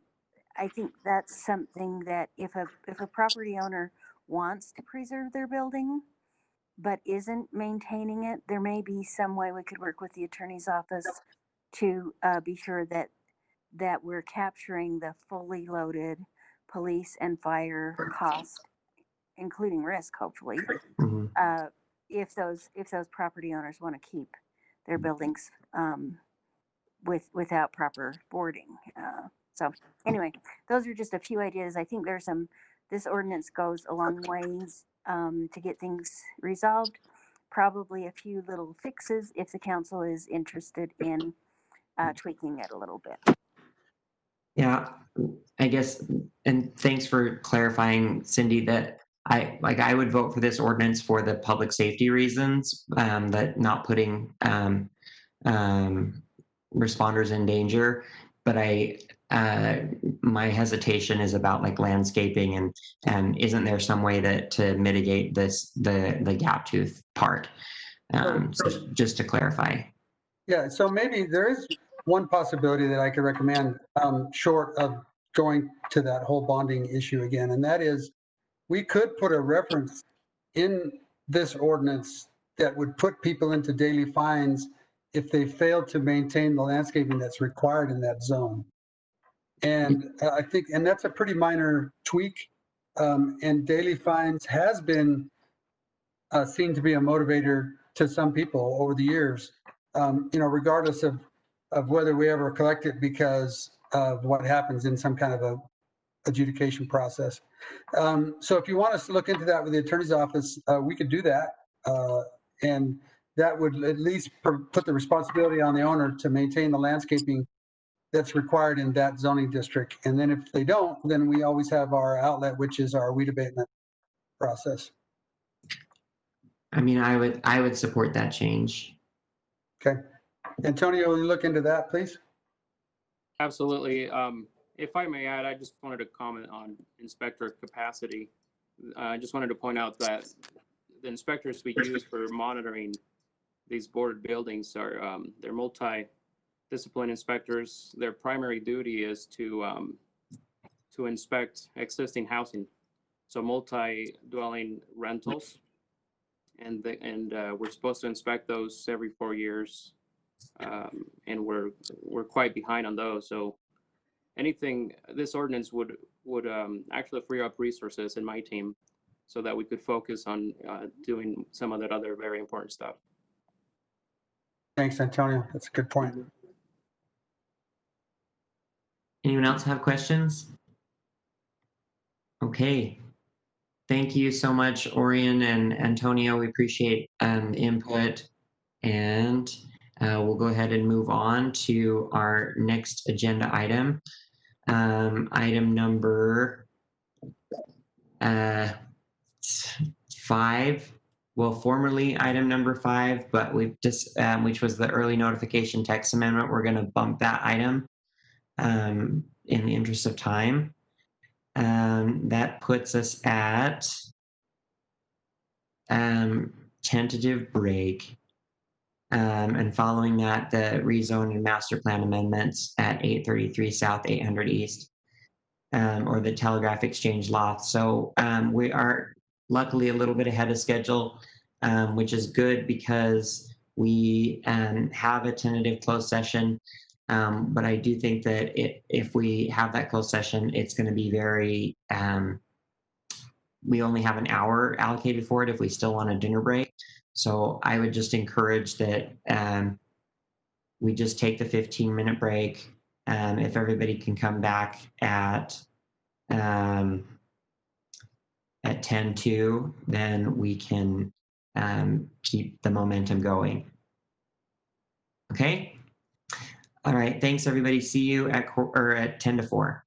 I think that's something that if a property owner wants to preserve their building but isn't maintaining it, there may be some way we could work with the attorney's office to be sure that we're capturing the fully loaded police and fire cost, including risk, hopefully, if those property owners want to keep their buildings without proper boarding. So anyway, those are just a few ideas. I think this ordinance goes a long ways to get things resolved. Probably a few little fixes if the council is interested in tweaking it a little bit. Yeah, I guess, and thanks for clarifying, Cindy, that I would vote for this ordinance for the public safety reasons, that not putting responders in danger. But my hesitation is about like landscaping and isn't there some way to mitigate the gap tooth part? So just to clarify. Yeah, so maybe there is one possibility that I could recommend, short of going to that whole bonding issue again, and that is we could put a reference in this ordinance that would put people into daily fines if they fail to maintain the landscaping that's required in that zone. And I think, and that's a pretty minor tweak, and daily fines has been seen to be a motivator to some people over the years, regardless of whether we ever collect it because of what happens in some kind of a adjudication process. So if you want us to look into that with the attorney's office, we could do that. And that would at least put the responsibility on the owner to maintain the landscaping that's required in that zoning district. And then if they don't, then we always have our outlet, which is our weed abatement process. I mean, I would support that change. Okay. Antonio, will you look into that, please? Absolutely. If I may add, I just wanted to comment on inspector capacity. I just wanted to point out that the inspectors we use for monitoring these boarded buildings are they're multi-discipline inspectors. Their primary duty is to inspect existing housing, so multi-dwelling rentals, and we're supposed to inspect those every 4 years, and we're quite behind on those. So this ordinance would actually free up resources in my team so that we could focus on doing some of that other very important stuff. Thanks, Antonio. That's a good point. Anyone else have questions? Okay. Thank you so much, Orion and Antonio. We appreciate input, and we'll go ahead and move on to our next agenda item. Item number 5. Well, formerly item number 5, but we've just, which was the early notification text amendment. We're going to bump that item in the interest of time. That puts us at tentative break. And following that, the rezone and master plan amendments at 833 South, 800 East, or the Telegraph Exchange Loft. So we are luckily a little bit ahead of schedule, which is good because we have a tentative closed session. But I do think that if we have that closed session, it's going to be very, we only have an hour allocated for it if we still want a dinner break. So I would just encourage that we just take the 15-minute break. If everybody can come back at 10:02, then we can keep the momentum going. Okay. All right. Thanks, everybody. See you at 10 to 4.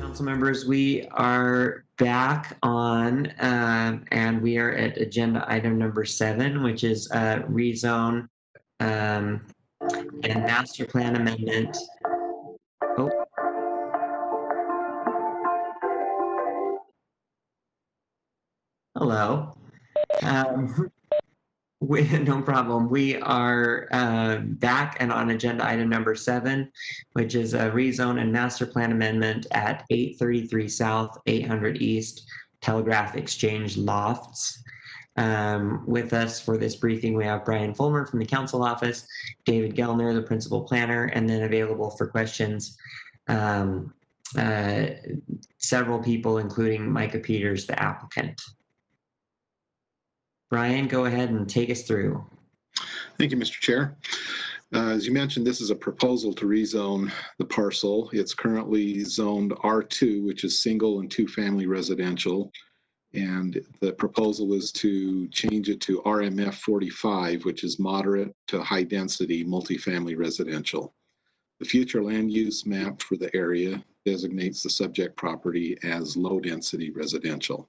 Council members, we are back on, and we are at agenda item number 7, which is rezone and master plan amendment. Oh. Hello. No problem. We are back and on agenda item number 7, which is a rezone and master plan amendment at 833 South, 800 East, Telegraph Exchange Lofts. With us for this briefing, we have Brian Fulmer from the council office, David Gellner, the principal planner, and then available for questions, several people, including Micah Peters, the applicant. Brian, go ahead and take us through. Thank you, Mr. Chair. As you mentioned, this is a proposal to rezone the parcel. It's currently zoned R2, which is single and two-family residential. And the proposal is to change it to RMF 45, which is moderate to high-density multifamily residential. The future land use map for the area designates the subject property as low-density residential.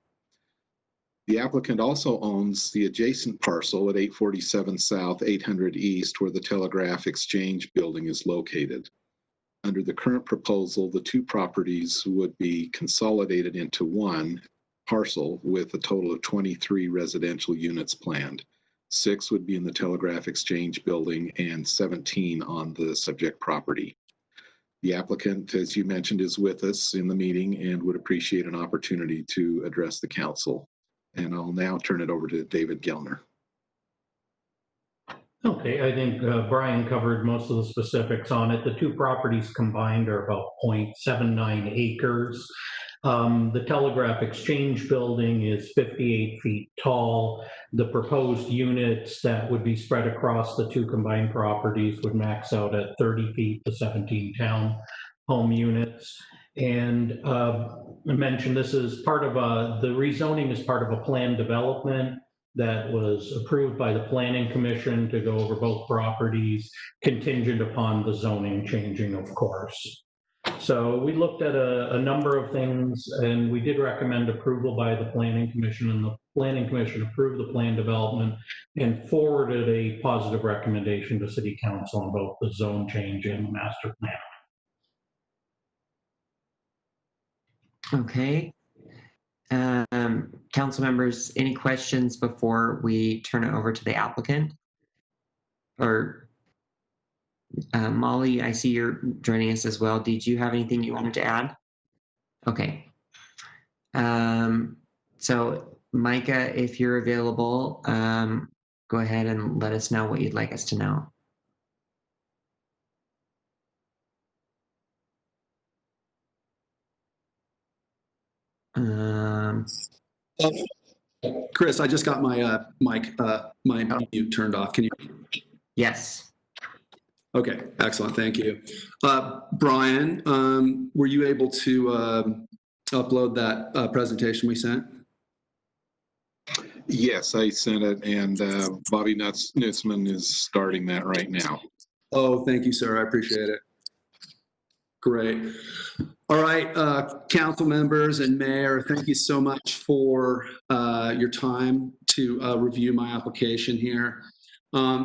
The applicant also owns the adjacent parcel at 847 South, 800 East, where the Telegraph Exchange building is located. Under the current proposal, the two properties would be consolidated into one parcel with a total of 23 residential units planned. 6 would be in the Telegraph Exchange building and 17 on the subject property. The applicant, as you mentioned, is with us in the meeting and would appreciate an opportunity to address the council. And I'll now turn it over to David Gellner. Okay, I think Brian covered most of the specifics on it. The two properties combined are about 0.79 acres. The Telegraph Exchange building is 58 feet tall. The proposed units that would be spread across the two combined properties would max out at 30 feet to 17 town home units. And I mentioned this is part of the rezoning is part of a planned development that was approved by the Planning Commission to go over both properties, contingent upon the zoning changing, of course. So we looked at a number of things, and we did recommend approval by the Planning Commission, and the Planning Commission approved the plan development and forwarded a positive recommendation to City Council on both the zone change and the master plan. Okay. Council members, any questions before we turn it over to the applicant? Or Molly, I see you're joining us as well. Did you have anything you wanted to add? Okay. So Micah, if you're available, go ahead and let us know what you'd like us to know. Chris, I just got my mic, my mute turned off. Can you? Yes. Okay, excellent. Thank you. Brian, were you able to upload that presentation we sent? Yes, I sent it, and Bobby Nutzman is starting that right now. Oh, thank you, sir. I appreciate it. Great. All right, council members and mayor, thank you so much for your time to review my application here.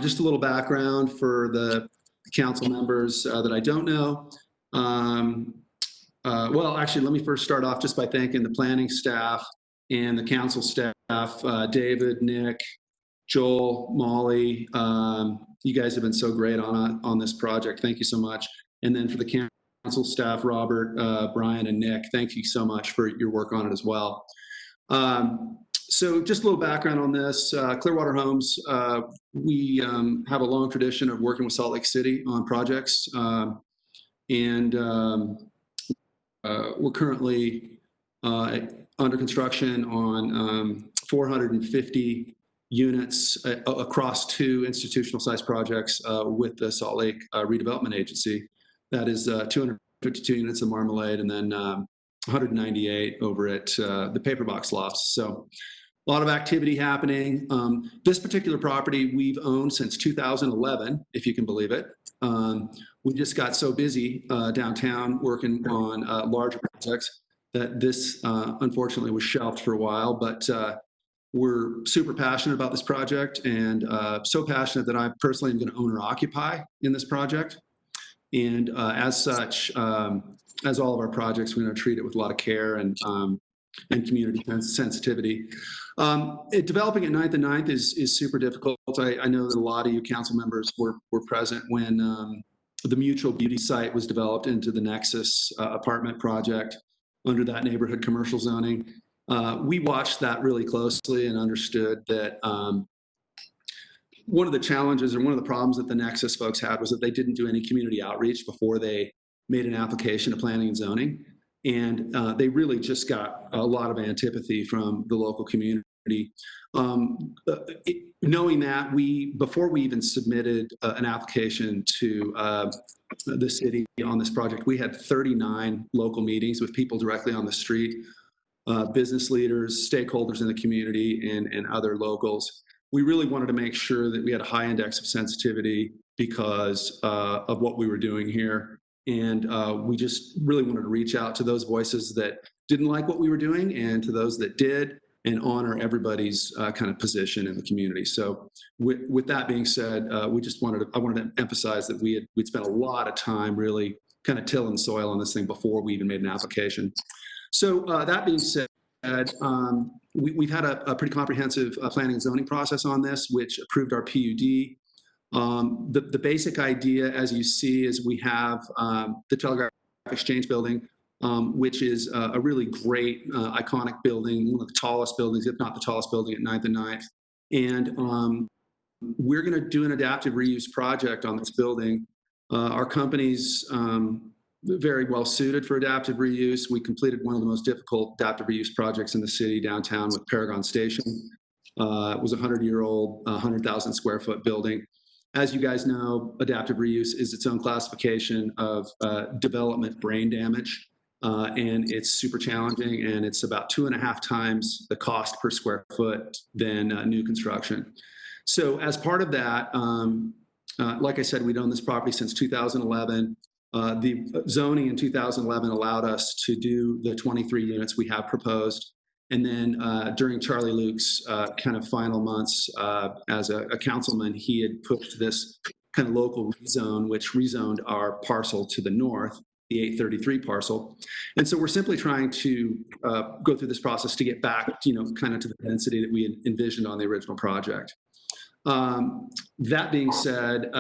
Just a little background for the council members that I don't know. Well, actually, let me first start off just by thanking the planning staff and the council staff, David, Nick, Joel, Molly. You guys have been so great on this project. Thank you so much. And then for the council staff, Robert, Brian, and Nick, thank you so much for your work on it as well. So just a little background on this. Clearwater Homes, we have a long tradition of working with Salt Lake City on projects. And we're currently under construction on 450 units across 2 institutional sized projects with the Salt Lake Redevelopment Agency. That is 252 units of Marmalade and then 198 over at the Paper Box Lofts. So a lot of activity happening. This particular property we've owned since 2011, if you can believe it. We just got so busy downtown working on larger projects that this unfortunately was shelved for a while, but we're super passionate about this project, and so passionate that I personally am going to own or occupy in this project. And as such, as all of our projects, we're going to treat it with a lot of care and community sensitivity. Developing at 9th and 9th is super difficult. I know that a lot of you council members were present when the Mutual Beauty site was developed into the Nexus apartment project under that neighborhood commercial zoning. We watched that really closely and understood that one of the challenges or one of the problems that the Nexus folks had was that they didn't do any community outreach before they made an application to planning and zoning. And they really just got a lot of antipathy from the local community. Knowing that, before we even submitted an application to the city on this project, we had 39 local meetings with people directly on the street, business leaders, stakeholders in the community, and other locals. We really wanted to make sure that we had a high index of sensitivity because of what we were doing here. And we just really wanted to reach out to those voices that didn't like what we were doing and to those that did, and honor everybody's kind of position in the community. So with that being said, I wanted to emphasize that we'd spent a lot of time really kind of tilling soil on this thing before we even made an application. So that being said, we've had a pretty comprehensive planning and zoning process on this, which approved our PUD. The basic idea, as you see, is we have the Telegraph Exchange building, which is a really great, iconic building, one of the tallest buildings, if not the tallest building at 9th and 9th. And we're going to do an adaptive reuse project on this building. Our company's very well suited for adaptive reuse. We completed one of the most difficult adaptive reuse projects in the city downtown with Paragon Station. It was a 100-year-old, 100,000 square foot building. As you guys know, adaptive reuse is its own classification of development brain damage, and it's super challenging, and it's about 2.5 times the cost per square foot than new construction. So as part of that, like I said, we'd owned this property since 2011. The zoning in 2011 allowed us to do the 23 units we have proposed. And then during Charlie Luke's kind of final months as a councilman, he had pushed this kind of local rezone, which rezoned our parcel to the north, the 833 parcel. And so we're simply trying to go through this process to get back, kind of to the density that we had envisioned on the original project. That being said,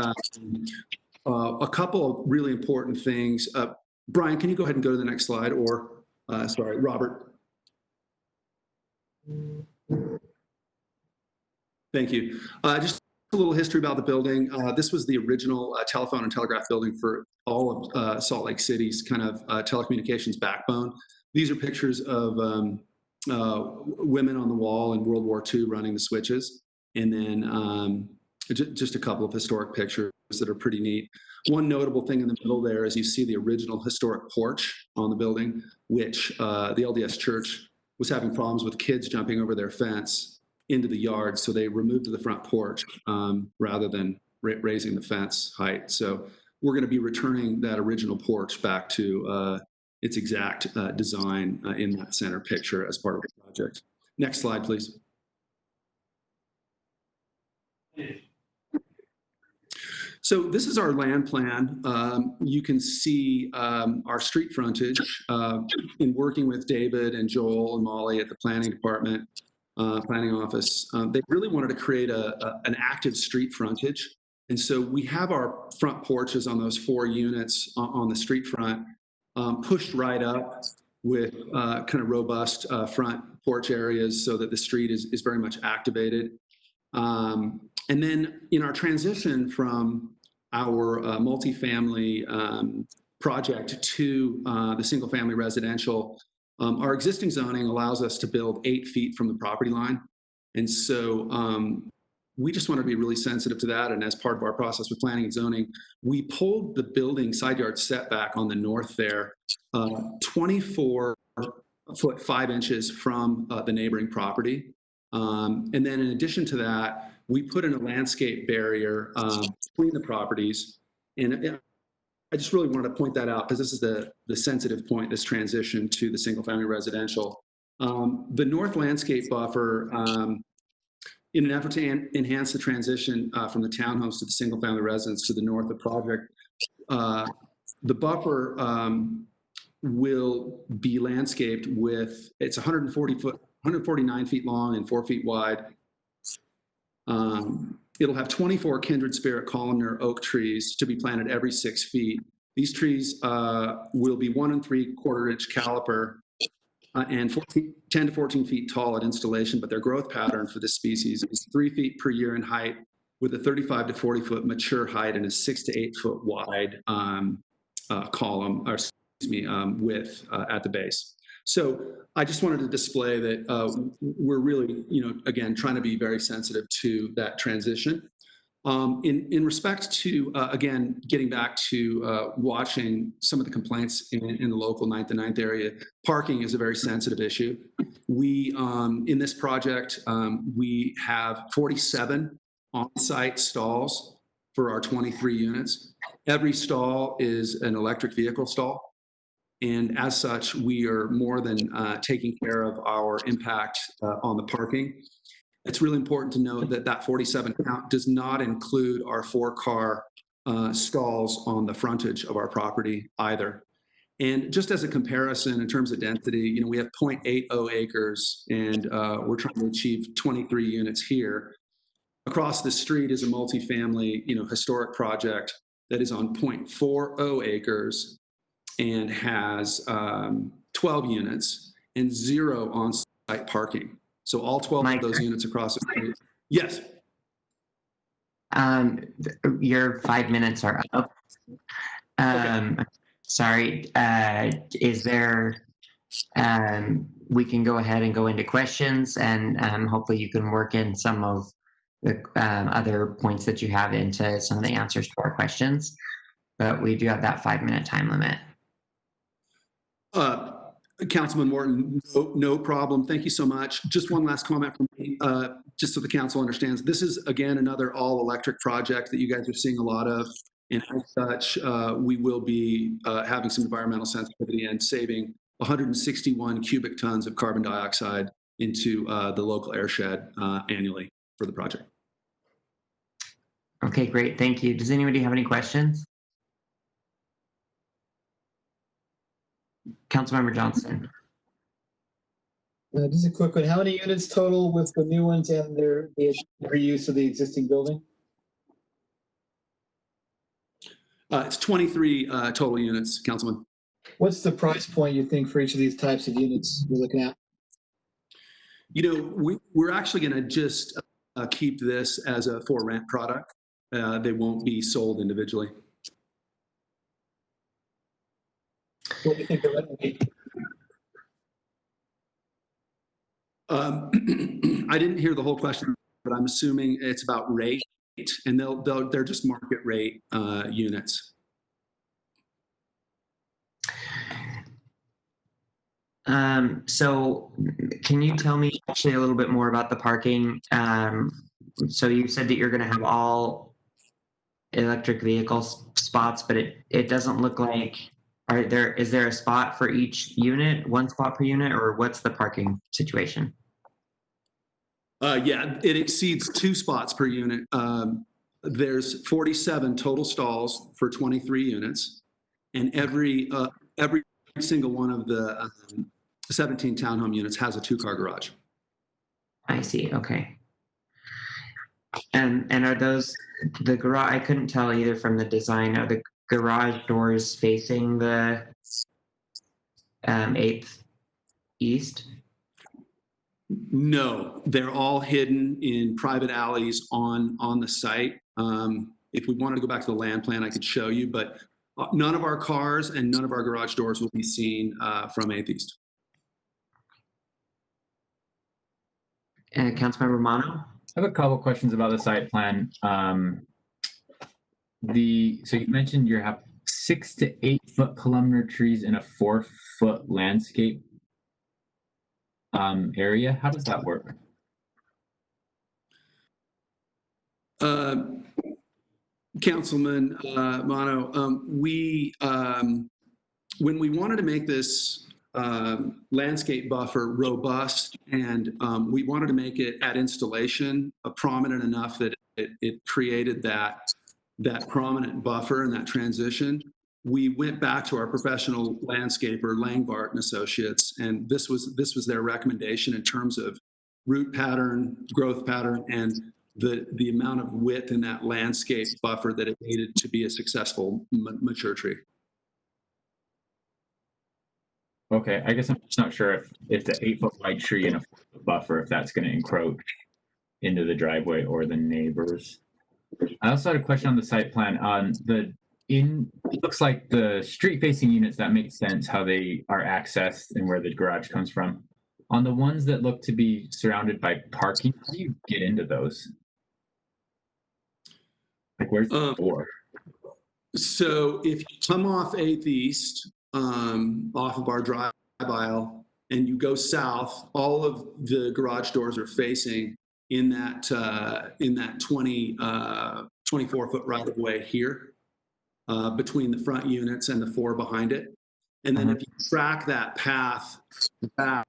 a couple of really important things. Brian, can you go ahead and go to the next slide? Or, sorry, Robert. Thank you. Just a little history about the building. This was the original telephone and telegraph building for all of Salt Lake City's kind of telecommunications backbone. These are pictures of women on the wall in World War II running the switches. And then just a couple of historic pictures that are pretty neat. One notable thing in the middle there is you see the original historic porch on the building, which the LDS Church was having problems with kids jumping over their fence into the yard. So they removed the front porch rather than raising the fence height. So we're going to be returning that original porch back to its exact design in that center picture as part of the project. Next slide, please. So this is our land plan. You can see our street frontage in working with David and Joel and Molly at the planning department, planning office. They really wanted to create an active street frontage. And so we have our front porches on those 4 units on the street front pushed right up with kind of robust front porch areas so that the street is very much activated. And then in our transition from our multifamily project to the single family residential, our existing zoning allows us to build 8 feet from the property line. And so we just want to be really sensitive to that. And as part of our process with planning and zoning, we pulled the building side yard setback on the north there 24 foot 5 inches from the neighboring property. And then in addition to that, we put in a landscape barrier between the properties. And I just really wanted to point that out because this is the sensitive point, this transition to the single family residential. The north landscape buffer, in an effort to enhance the transition from the townhomes to the single family residence to the north of the project, the buffer will be landscaped with, it's 149 feet long and 4 feet wide. It'll have 24 kindred spirit columnar oak trees to be planted every 6 feet. These trees will be 1 3/4 inch caliper and 10 to 14 feet tall at installation, but their growth pattern for this species is 3 feet per year in height with a 35 to 40 foot mature height and a 6 to 8 foot wide column, or excuse me, width at the base. So I just wanted to display that we're really, again, trying to be very sensitive to that transition. In respect to, again, getting back to watching some of the complaints in the local 9th and 9th area, parking is a very sensitive issue. We, in this project, we have 47 on-site stalls for our 23 units. Every stall is an electric vehicle stall. And as such, we are more than taking care of our impact on the parking. It's really important to note that that 47 count does not include our 4-car stalls on the frontage of our property either. And just as a comparison in terms of density, we have 0.80 acres and we're trying to achieve 23 units here. Across the street is a multifamily, historic project that is on 0.40 acres and has 12 units and 0 on-site parking. So all 12 of those units across the street. Yes. Your 5 minutes are up. Sorry. Is there? We can go ahead and go into questions, and hopefully you can work in some of the other points that you have into some of the answers to our questions. But we do have that 5-minute time limit. Councilman Morton, no problem. Thank you so much. Just one last comment from me, just so the council understands. This is, again, another all-electric project that you guys are seeing a lot of. And as such, we will be having some environmental sensitivity and saving 161 cubic tons of carbon dioxide into the local airshed annually for the project. Okay, great. Thank you. Does anybody have any questions? Councilmember Johnson. Just a quick one. How many units total with the new ones and the reuse of the existing building? It's 23 total units, Councilman. What's the price point you think for each of these types of units you're looking at? We're actually going to just keep this as a for rent product. They won't be sold individually. What do you think the rent would be? I didn't hear the whole question, but I'm assuming it's about rate, and they're just market rate units. So can you tell me actually a little bit more about the parking? So you said that you're going to have all electric vehicle spots, but it doesn't look like, is there a spot for each unit, 1 spot per unit, or what's the parking situation? Yeah, it exceeds 2 spots per unit. There's 47 total stalls for 23 units, and every single one of the 17 townhome units has a 2-car garage. I see. Okay. And are those the garage? I couldn't tell either from the design. Are the garage doors facing the 8th East? No, they're all hidden in private alleys on the site. If we wanted to go back to the land plan, I could show you, but none of our cars and none of our garage doors will be seen from 8th East. Councilmember Mono? I have a couple questions about the site plan. So you mentioned you have 6 to 8 foot columnar trees in a 4 foot landscape area. How does that work? Councilman Mono, when we wanted to make this landscape buffer robust, and we wanted to make it at installation prominent enough that it created that prominent buffer and that transition, we went back to our professional landscaper, Langbart and Associates, and this was their recommendation in terms of root pattern, growth pattern, and the amount of width in that landscape buffer that it needed to be a successful mature tree. Okay, I guess I'm just not sure if the 8-foot wide tree and a 4-foot buffer, if that's going to encroach into the driveway or the neighbors. I also had a question on the site plan. It looks like the street facing units, that makes sense how they are accessed and where the garage comes from. On the ones that look to be surrounded by parking, how do you get into those? Like, where's the door? So if you come off 8th East, off of our drive aisle, and you go south, all of the garage doors are facing in that 24-foot right of way here, between the front units and the 4 behind it. And then if you track that path back,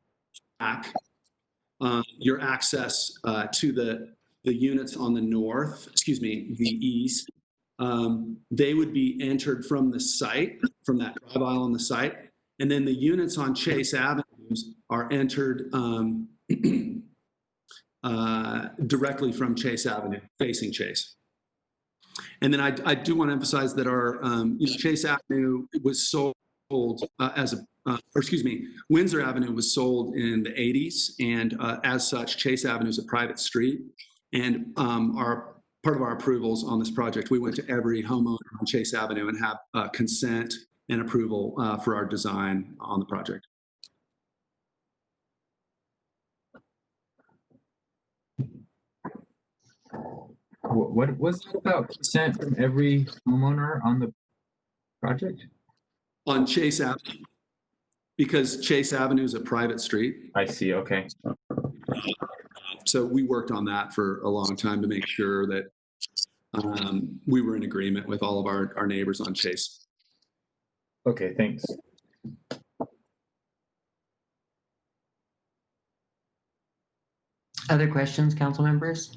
your access to the units on the the east, they would be entered from the site, from that drive aisle on the site. And then the units on Chase Avenues are entered directly from Chase Avenue, facing Chase. And then I do want to emphasize that our Chase Avenue was sold Windsor Avenue was sold in the 80s, and as such, Chase Avenue is a private street. And part of our approvals on this project, we went to every homeowner on Chase Avenue and have consent and approval for our design on the project. What was it about consent from every homeowner on the project? On Chase Avenue, because Chase Avenue is a private street. I see, okay. So we worked on that for a long time to make sure that we were in agreement with all of our neighbors on Chase. Okay, thanks. Other questions, council members?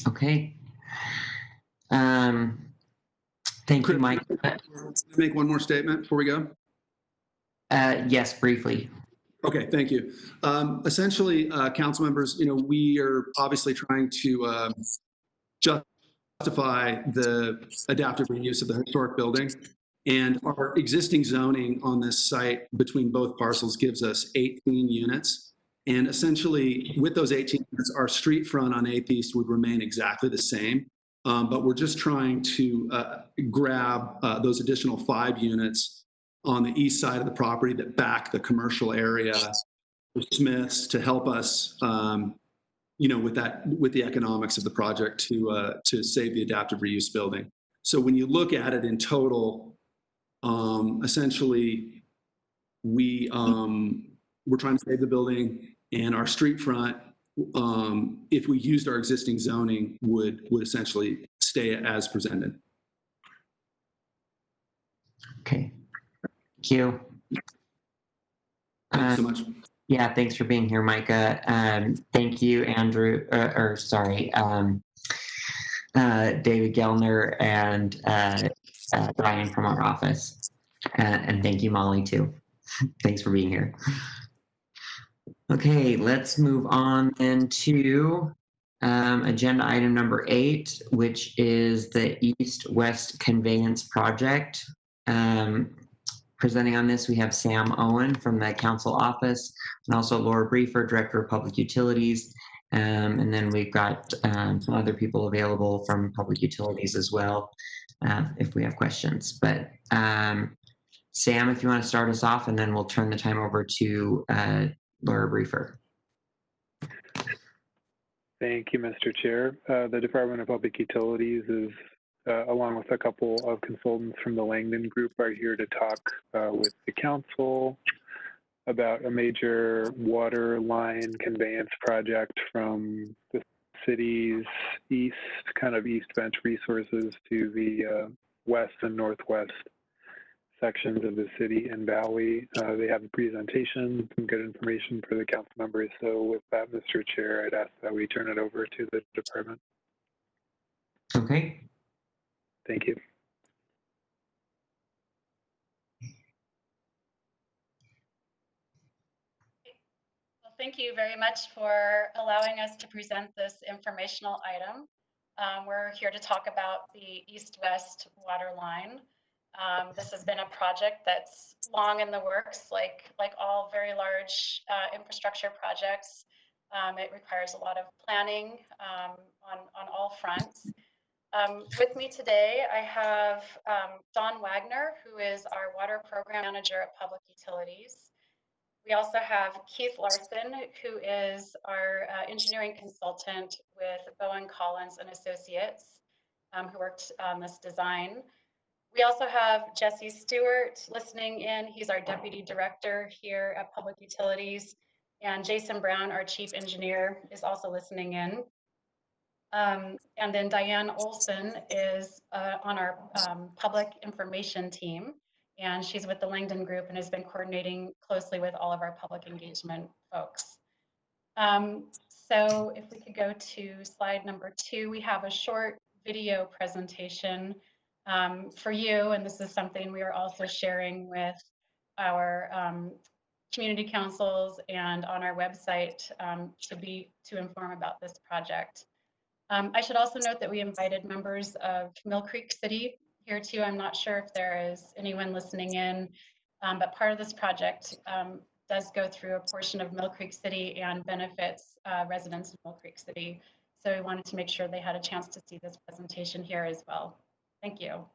Okay. Thank you, Mike. Make one more statement before we go? Yes, briefly. Okay, thank you. Essentially, council members, we are obviously trying to justify the adaptive reuse of the historic building. And our existing zoning on this site between both parcels gives us 18 units. And essentially, with those 18 units, our street front on 8th East would remain exactly the same. But we're just trying to grab those additional 5 units on the east side of the property that back the commercial area with Smiths to help us, with the economics of the project to save the adaptive reuse building. So when you look at it in total, essentially, we're trying to save the building, and our street front, if we used our existing zoning, would essentially stay as presented. Okay. Thank you. Thanks so much. Yeah, thanks for being here, Micah. Thank you, Andrew, David Gellner and Brian from our office. And thank you, Molly, too. Thanks for being here. Okay, let's move on then to agenda item number 8, which is the East-West Conveyance Project. Presenting on this, we have Sam Owen from the council office, and also Laura Briefer, Director of Public Utilities. And then we've got some other people available from Public Utilities as well, if we have questions. But Sam, if you want to start us off, and then we'll turn the time over to Laura Briefer. Thank you, Mr. Chair. The Department of Public Utilities is, along with a couple of consultants from the Langdon Group, are here to talk with the council about a major water line conveyance project from the city's east, kind of East Bench Resources to the west and northwest sections of the city and valley. They have a presentation, some good information for the council members. So with that, Mr. Chair, I'd ask that we turn it over to the department. Okay. Thank you. Well, thank you very much for allowing us to present this informational item. We're here to talk about the east-west water line. This has been a project that's long in the works, like all very large infrastructure projects. It requires a lot of planning on all fronts. With me today, I have Don Wagner, who is our Water Program Manager at Public Utilities. We also have Keith Larson, who is our engineering consultant with Bowen Collins and Associates, who worked on this design. We also have Jesse Stewart listening in. He's our Deputy Director here at Public Utilities. And Jason Brown, our Chief Engineer, is also listening in. And then Diane Olson is on our public information team. And she's with the Langdon Group and has been coordinating closely with all of our public engagement folks. So if we could go to slide number 2, we have a short video presentation for you, and this is something we are also sharing with our community councils and on our website to inform about this project. I should also note that we invited members of Mill Creek City here too. I'm not sure if there is anyone listening in, but part of this project does go through a portion of Mill Creek City and benefits residents of Mill Creek City. So we wanted to make sure they had a chance to see this presentation here as well. Thank you.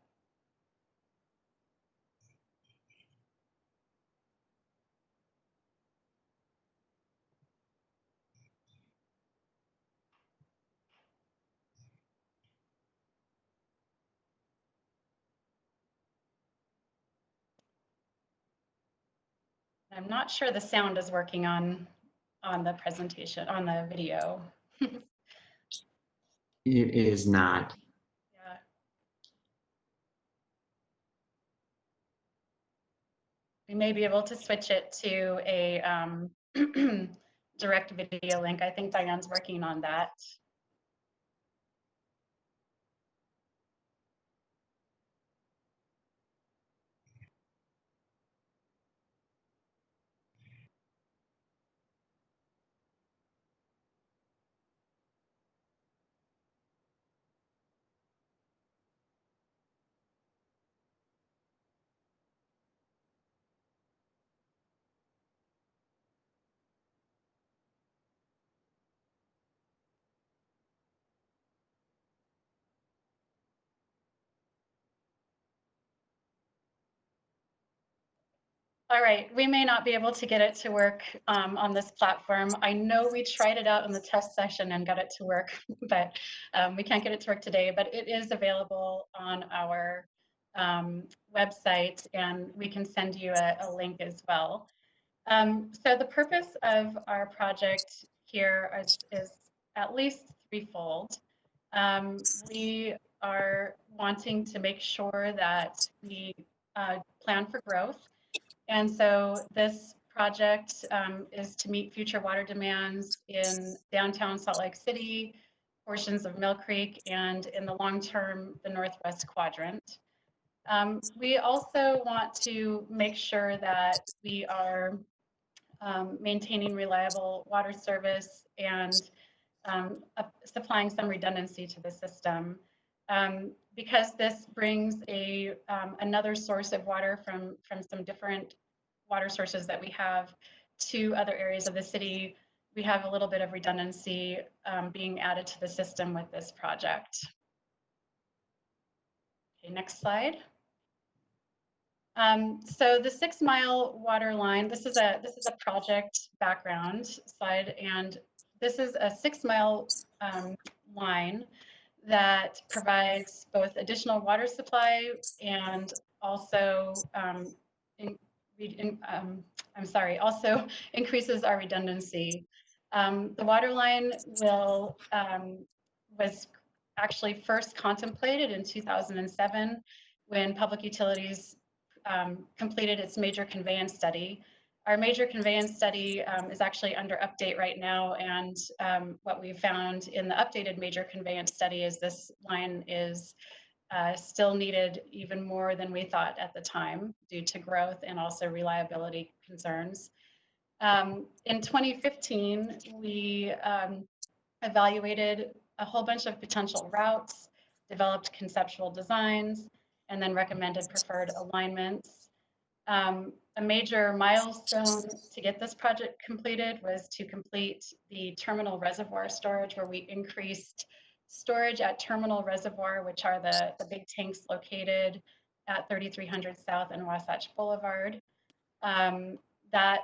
I'm not sure the sound is working on the presentation, on the video. It is not. Yeah. We may be able to switch it to a direct video link. I think Diane's working on that. All right, we may not be able to get it to work on this platform. I know we tried it out in the test session and got it to work, but we can't get it to work today, but it is available on our website and we can send you a link as well. So the purpose of our project here is at least threefold. We are wanting to make sure that we plan for growth. And so this project is to meet future water demands in downtown Salt Lake City, portions of Mill Creek, and in the long term, the Northwest Quadrant. We also want to make sure that we are maintaining reliable water service and supplying some redundancy to the system. Because this brings another source of water from some different water sources that we have to other areas of the city, we have a little bit of redundancy being added to the system with this project. Okay, next slide. So the 6 Mile water line, this is a project background slide, and this is a 6 Mile line that provides both additional water supply and also also increases our redundancy. The water line was actually first contemplated in 2007 when Public Utilities completed its major conveyance study. Our major conveyance study is actually under update right now, and what we found in the updated major conveyance study is this line is still needed even more than we thought at the time due to growth and also reliability concerns. In 2015, we evaluated a whole bunch of potential routes, developed conceptual designs, and then recommended preferred alignments. A major milestone to get this project completed was to complete the terminal reservoir storage, where we increased storage at terminal reservoir, which are the big tanks located at 3300 South and Wasatch Boulevard. That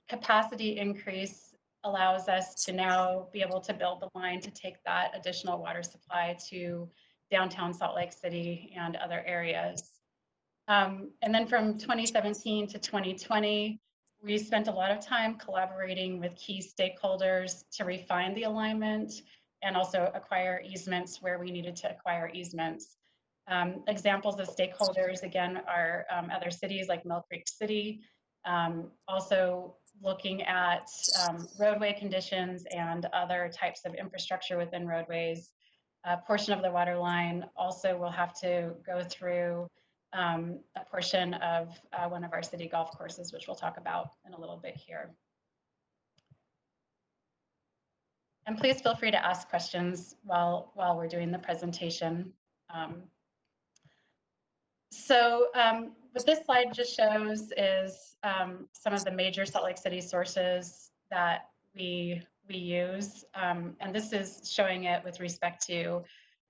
capacity increase allows us to now be able to build the line to take that additional water supply to downtown Salt Lake City and other areas. And then from 2017 to 2020, we spent a lot of time collaborating with key stakeholders to refine the alignment and also acquire easements where we needed to acquire easements. Examples of stakeholders, again, are other cities like Mill Creek City, also looking at roadway conditions and other types of infrastructure within roadways. A portion of the water line also will have to go through a portion of one of our city golf courses, which we'll talk about in a little bit here. And please feel free to ask questions while we're doing the presentation. What this slide just shows is some of the major Salt Lake City sources that we use. And this is showing it with respect to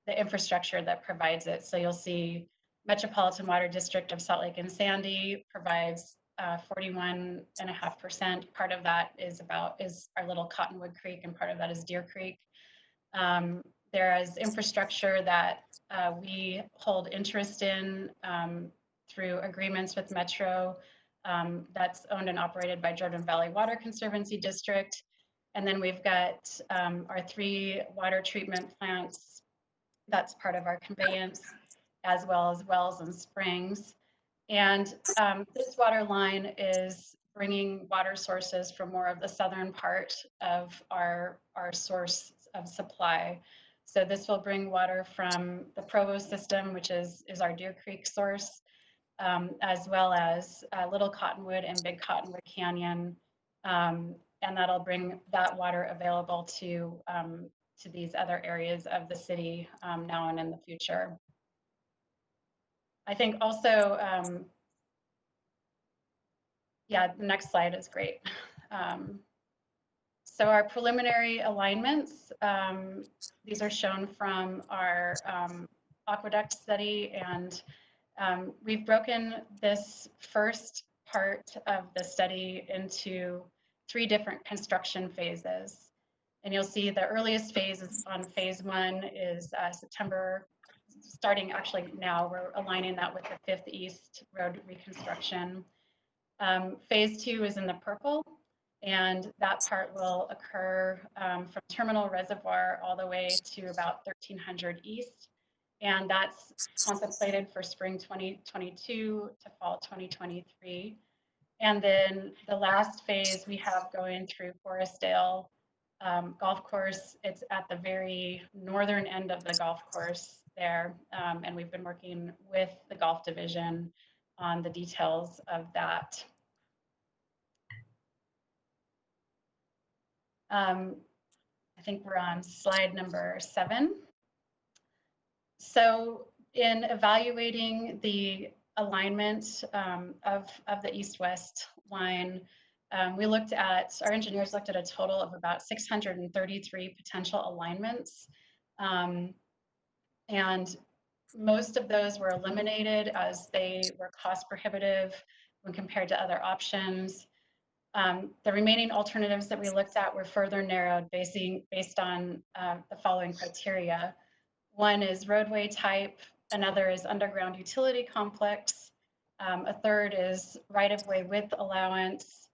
the infrastructure that provides it. So you'll see Metropolitan Water District of Salt Lake and Sandy provides 41.5%. Part of that is our little Cottonwood Creek, and part of that is Deer Creek. There is infrastructure that we hold interest in through agreements with Metro that's owned and operated by Jordan Valley Water Conservancy District. And then we've got our 3 water treatment plants. That's part of our conveyance, as well as wells and springs. And this water line is bringing water sources from more of the southern part of our source of supply. So this will bring water from the Provo system, which is our Deer Creek source, as well as Little Cottonwood and Big Cottonwood Canyon. And that'll bring that water available to these other areas of the city now and in the future. I think also, yeah, the next slide is great. So our preliminary alignments, these are shown from our aqueduct study, and we've broken this first part of the study into 3 different construction phases. And you'll see the earliest phase is on phase 1 is September. Starting actually now, we're aligning that with the 5th East Road reconstruction. Phase 2 is in the purple, and that part will occur from Terminal Reservoir all the way to about 1300 East. And that's contemplated for spring 2022 to fall 2023. And then the last phase we have going through Forestdale Golf Course. It's at the very northern end of the golf course there, and we've been working with the golf division on the details of that. I think we're on slide number 7. So in evaluating the alignment of the east-west line, our engineers looked at a total of about 633 potential alignments. And most of those were eliminated as they were cost prohibitive when compared to other options. The remaining alternatives that we looked at were further narrowed based on the following criteria. One is roadway type, another is underground utility complex, A third is right-of-way width allowance.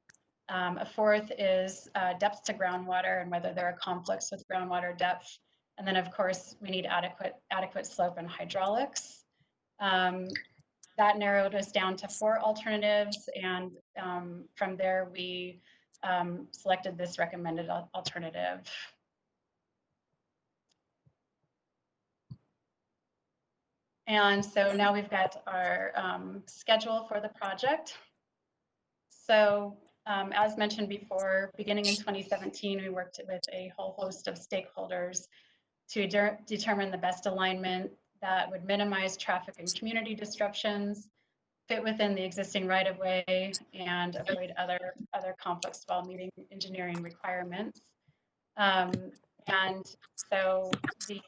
A fourth is depth to groundwater and whether there are conflicts with groundwater depth. And then, of course, we need adequate slope and hydraulics. That narrowed us down to 4 alternatives, and from there we selected this recommended alternative. And so now we've got our schedule for the project. So as mentioned before, beginning in 2017, we worked with a whole host of stakeholders to determine the best alignment that would minimize traffic and community disruptions, fit within the existing right-of-way, and avoid other conflicts while meeting engineering requirements. And so the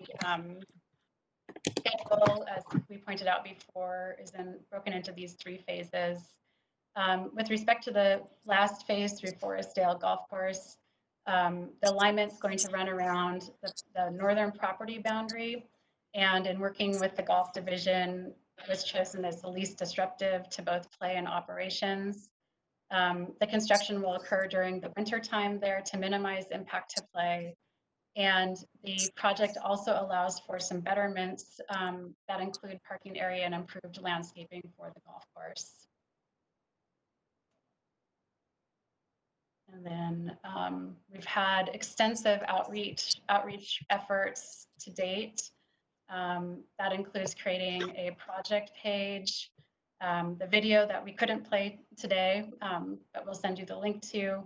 schedule, as we pointed out before, is then broken into these 3 phases. With respect to the last phase through Forestdale Golf Course, the alignment's going to run around the northern property boundary, and in working with the golf division, was chosen as the least disruptive to both play and operations. The construction will occur during the winter time there to minimize impact to play. And the project also allows for some betterments that include parking area and improved landscaping for the golf course. And then we've had extensive outreach efforts to date. That includes creating a project page, the video that we couldn't play today, but we'll send you the link to.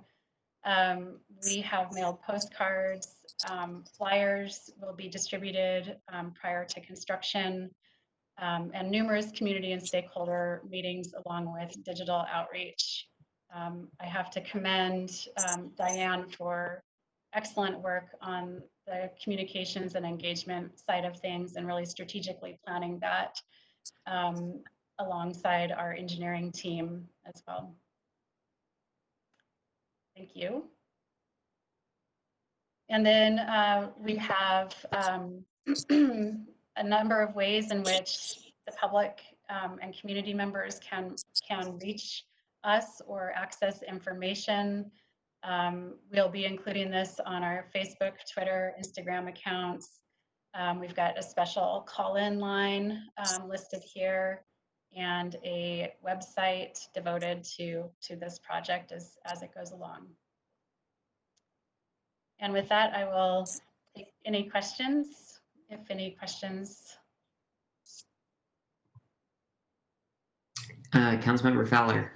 We have mailed postcards, flyers will be distributed prior to construction, and numerous community and stakeholder meetings along with digital outreach. I have to commend Diane for excellent work on the communications and engagement side of things and really strategically planning that alongside our engineering team as well. Thank you. And then we have a number of ways in which the public and community members can reach us or access information. We'll be including this on our Facebook, Twitter, Instagram accounts. We've got a special call-in line listed here and a website devoted to this project as it goes along. And with that, I will take any questions, if any questions. Councilmember Fowler.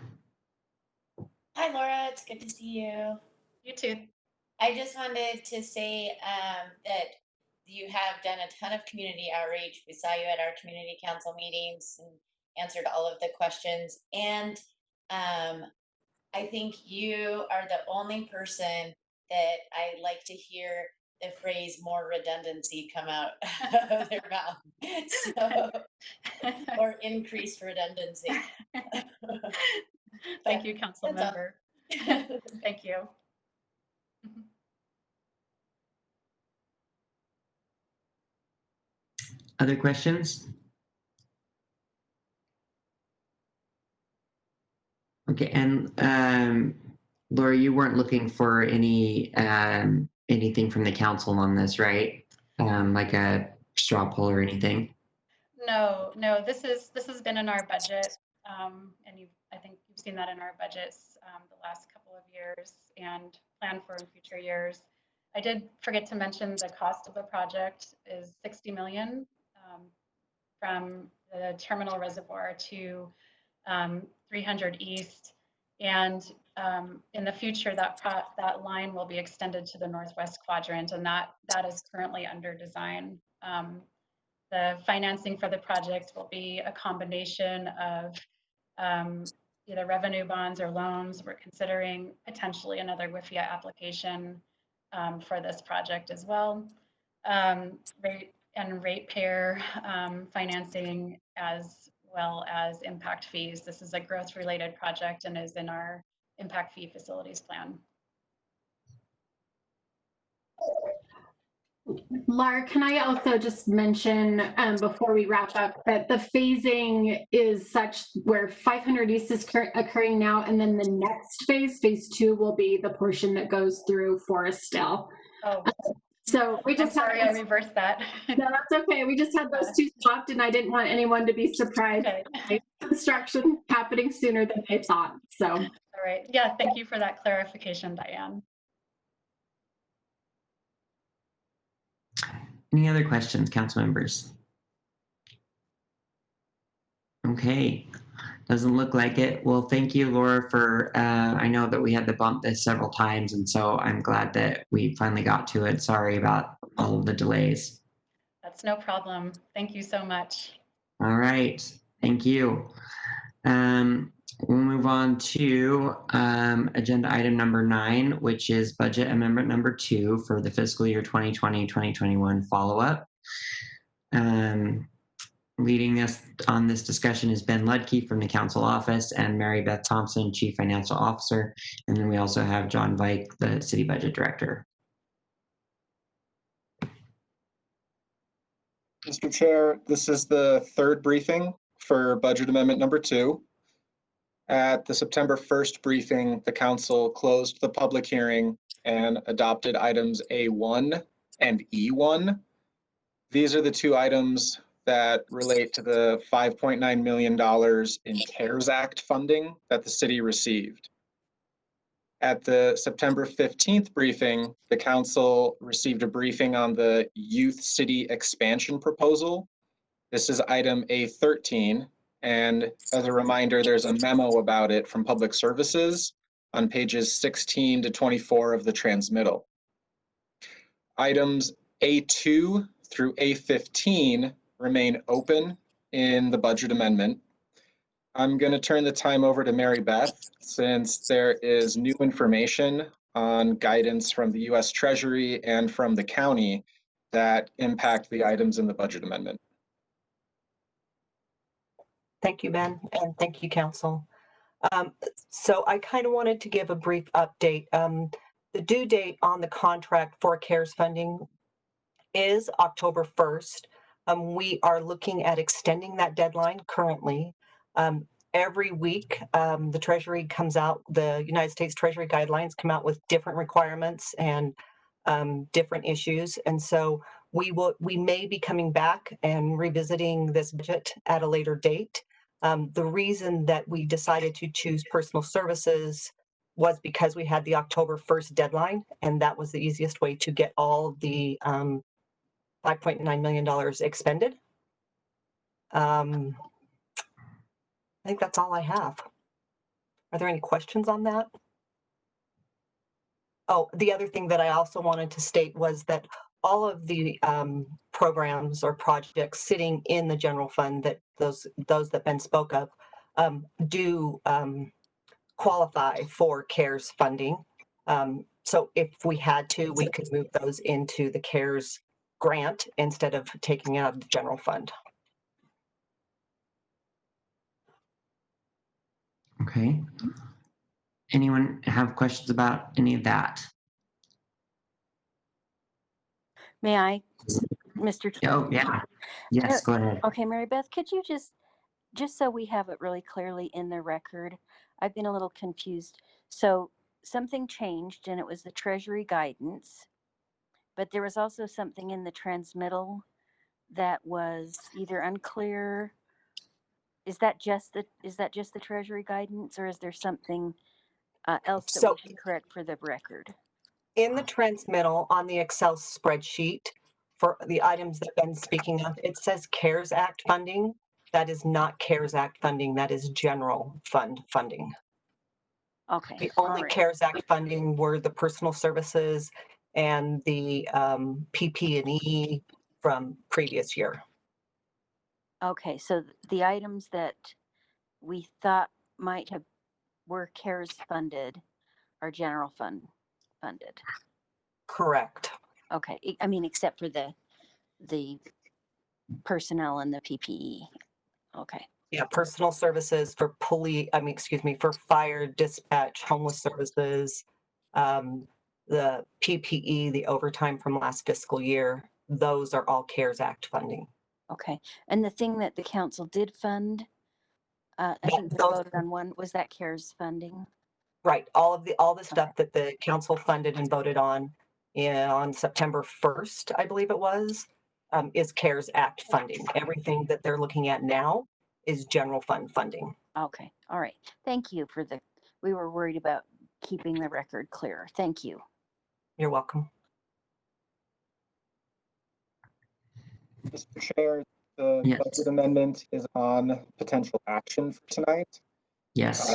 Hi, Laura. It's good to see you. You too. I just wanted to say that you have done a ton of community outreach. We saw you at our community council meetings and answered all of the questions. And I think you are the only person that I like to hear the phrase "more redundancy" come out of their mouth. So, or increased redundancy. Thank you, council member. Thank you. Other questions? Okay, and Laura, you weren't looking for any anything from the council on this, right? Like a straw poll or anything? No, this has been in our budget, and I think you've seen that in our budgets the last couple of years and planned for in future years. I did forget to mention the cost of the project is $60 million from the terminal reservoir to 300 East, and in the future that line will be extended to the northwest quadrant, and that is currently under design. The financing for the project will be a combination of either revenue bonds or loans. We're considering potentially another WIFIA application for this project as well. Ratepayer financing as well as impact fees. This is a growth-related project and is in our impact fee facilities plan. Laura, can I also just mention before we wrap up that the phasing is such where 500 East is occurring now, and then the next phase 2, will be the portion that goes through Forestdale. Oh, so we just sorry, I reversed that. No, that's okay. We just had those two swapped, and I didn't want anyone to be surprised by construction happening sooner than they thought. So, all right. Yeah, thank you for that clarification, Diane. Any other questions, council members? Okay, doesn't look like it. Well, thank you, Laura, for, I know that we had to bump this several times, and so I'm glad that we finally got to it. Sorry about all of the delays. That's no problem. Thank you so much. All right, thank you. We'll move on to agenda item number 9, which is budget amendment number 2 for the fiscal year 2020-2021 follow-up. Leading us on this discussion is Ben Ludke from the council office and Mary Beth Thompson, Chief Financial Officer. And then we also have John Vike, the City Budget Director. Mr. Chair, this is the third briefing for budget amendment number 2. At the September 1st briefing, the council closed the public hearing and adopted items A1 and E1. These are the two items that relate to the $5.9 million in CARES Act funding that the city received. At the September 15th briefing, the council received a briefing on the Youth City Expansion Proposal. This is item A13, and as a reminder, there's a memo about it from Public Services on pages 16 to 24 of the transmittal. Items A2 through A15 remain open in the budget amendment. I'm going to turn the time over to Mary Beth since there is new information on guidance from the U.S. Treasury and from the county that impact the items in the budget amendment. Thank you, Ben, and thank you, Council. So I kind of wanted to give a brief update. The due date on the contract for CARES funding is October 1st. We are looking at extending that deadline currently. Every week, the Treasury comes out, the United States Treasury guidelines come out with different requirements and different issues. And so we may be coming back and revisiting this budget at a later date. The reason that we decided to choose personal services was because we had the October 1st deadline, and that was the easiest way to get all the $5.9 million expended. I think that's all I have. Are there any questions on that? Oh, the other thing that I also wanted to state was that all of the programs or projects sitting in the general fund, that those that Ben spoke of, do qualify for CARES funding. So if we had to, we could move those into the CARES grant instead of taking out of the general fund. Okay. Anyone have questions about any of that? May I, Mr. Chair? Oh, yeah. Yes, go ahead. Okay, Mary Beth, could you just so we have it really clearly in the record, I've been a little confused. So something changed and it was the Treasury guidance, but there was also something in the transmittal that was either unclear. Is that just the Treasury guidance, or is there something else that we should correct for the record? In the transmittal on the Excel spreadsheet for the items that Ben's speaking of, it says CARES Act funding. That is not CARES Act funding. That is general fund funding. Okay. The only CARES Act funding were the personal services and the PP&E from previous year. Okay, so the items that we thought were CARES funded are general fund funded. Correct. Okay, I mean, except for the personnel and the PPE. Okay. Yeah, personal services for for fire, dispatch, homeless services, the PPE, the overtime from last fiscal year, those are all CARES Act funding. Okay. And the thing that the council did fund, I think they those- voted on one, was that CARES funding? Right, all the stuff that the council funded and voted on September 1st, I believe it was, is CARES Act funding. Everything that they're looking at now is general fund funding. Okay. All right. Thank you for we were worried about keeping the record clear. Thank you. You're welcome. Mr. Chair, the budget amendment is on potential action for tonight. Yes.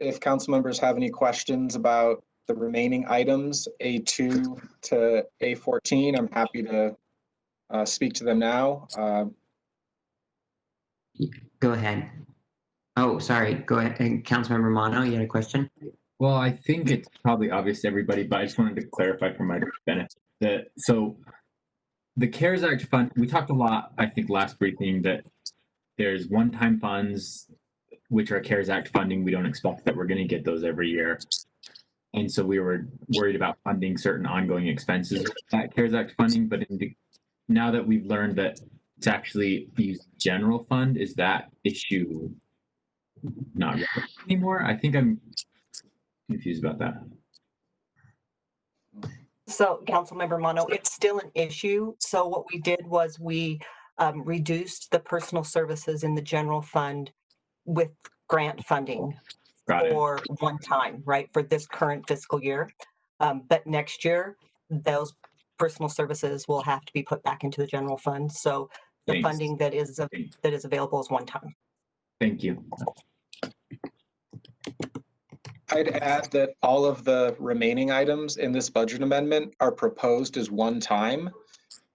If council members have any questions about the remaining items, A2 to A14, I'm happy to speak to them now. Go ahead. Oh, sorry. Go ahead. And Councilmember Mono, you had a question? Well, I think it's probably obvious to everybody, but I just wanted to clarify for my benefit that the CARES Act fund, we talked a lot, I think, last briefing that there's one-time funds, which are CARES Act funding. We don't expect that we're going to get those every year. And so we were worried about funding certain ongoing expenses with that CARES Act funding. But now that we've learned that to actually use general fund, is that issue not relevant anymore? I think I'm confused about that. So, Councilmember Mono, it's still an issue. So what we did was we reduced the personal services in the general fund with grant funding for one time, right, for this current fiscal year. But next year, those personal services will have to be put back into the general fund. So the funding that is available is one time. Thank you. I'd add that all of the remaining items in this budget amendment are proposed as one time,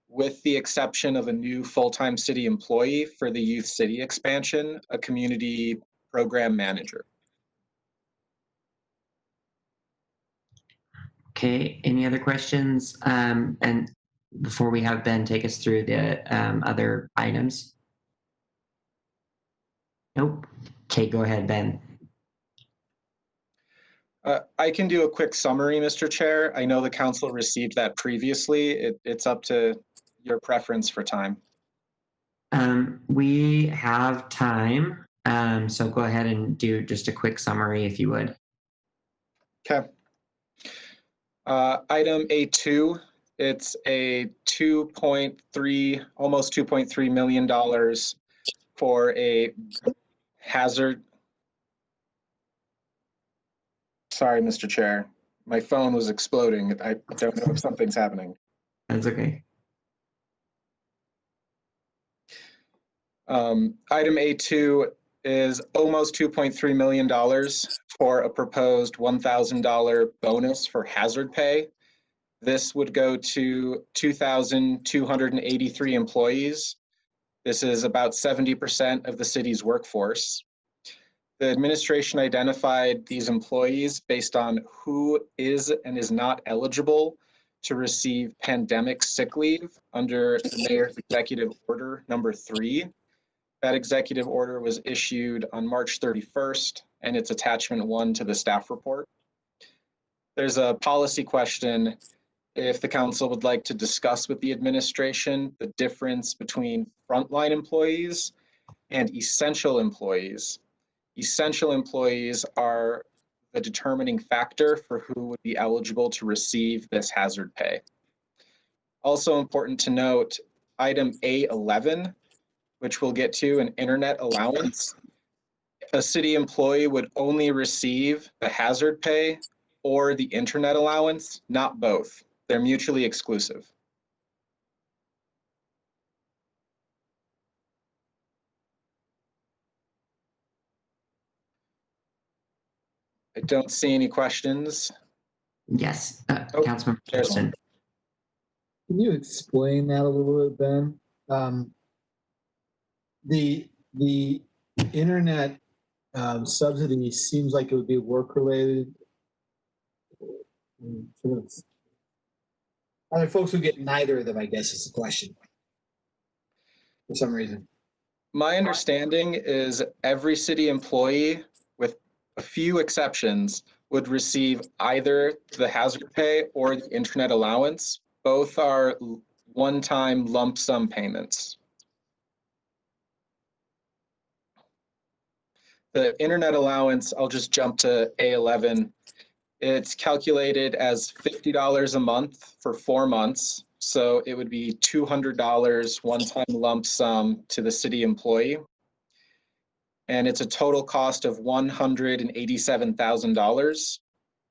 with the exception of a new full-time city employee for the Youth City expansion, a community program manager. Okay, any other questions? And before we have Ben take us through the other items? Nope. Okay, go ahead, Ben. I can do a quick summary, Mr. Chair. I know the council received that previously. It's up to your preference for time. We have time, so go ahead and do just a quick summary if you would. Okay. Item A2, it's a almost $2.3 million for a hazard. Sorry, Mr. Chair. My phone was exploding. I don't know if something's happening. That's okay. Item A2 is almost $2.3 million for a proposed $1,000 bonus for hazard pay. This would go to 2,283 employees. This is about 70% of the city's workforce. The administration identified these employees based on who is and is not eligible to receive pandemic sick leave under the Mayor's Executive Order number 3. That executive order was issued on March 31st, and it's attachment 1 to the staff report. There's a policy question if the council would like to discuss with the administration the difference between frontline employees and essential employees. Essential employees are the determining factor for who would be eligible to receive this hazard pay. Also important to note, item A11, which we'll get to, an internet allowance. A city employee would only receive the hazard pay or the internet allowance, not both. They're mutually exclusive. I don't see any questions. Yes, Councilmember Pearson. Can you explain that a little bit, Ben? The internet subsidy seems like it would be work related. Are there folks who get neither of them, I guess is the question, for some reason? My understanding is every city employee, with a few exceptions, would receive either the hazard pay or the internet allowance. Both are one-time lump sum payments. The internet allowance, I'll just jump to A11. It's calculated as $50 a month for 4 months. So it would be $200 one-time lump sum to the city employee. And it's a total cost of $187,000.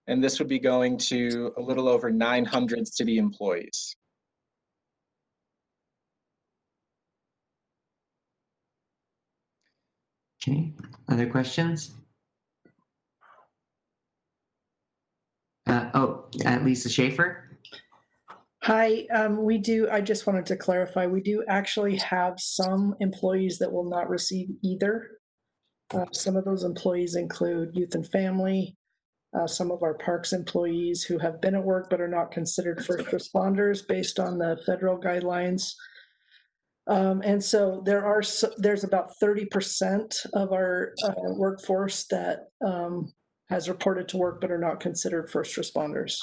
And this would be going to a little over 900 city employees. Okay, other questions? Lisa Schaefer. Hi, I just wanted to clarify, we do actually have some employees that will not receive either. Some of those employees include youth and family, some of our parks employees who have been at work but are not considered first responders based on the federal guidelines. And so there's about 30% of our workforce that has reported to work but are not considered first responders.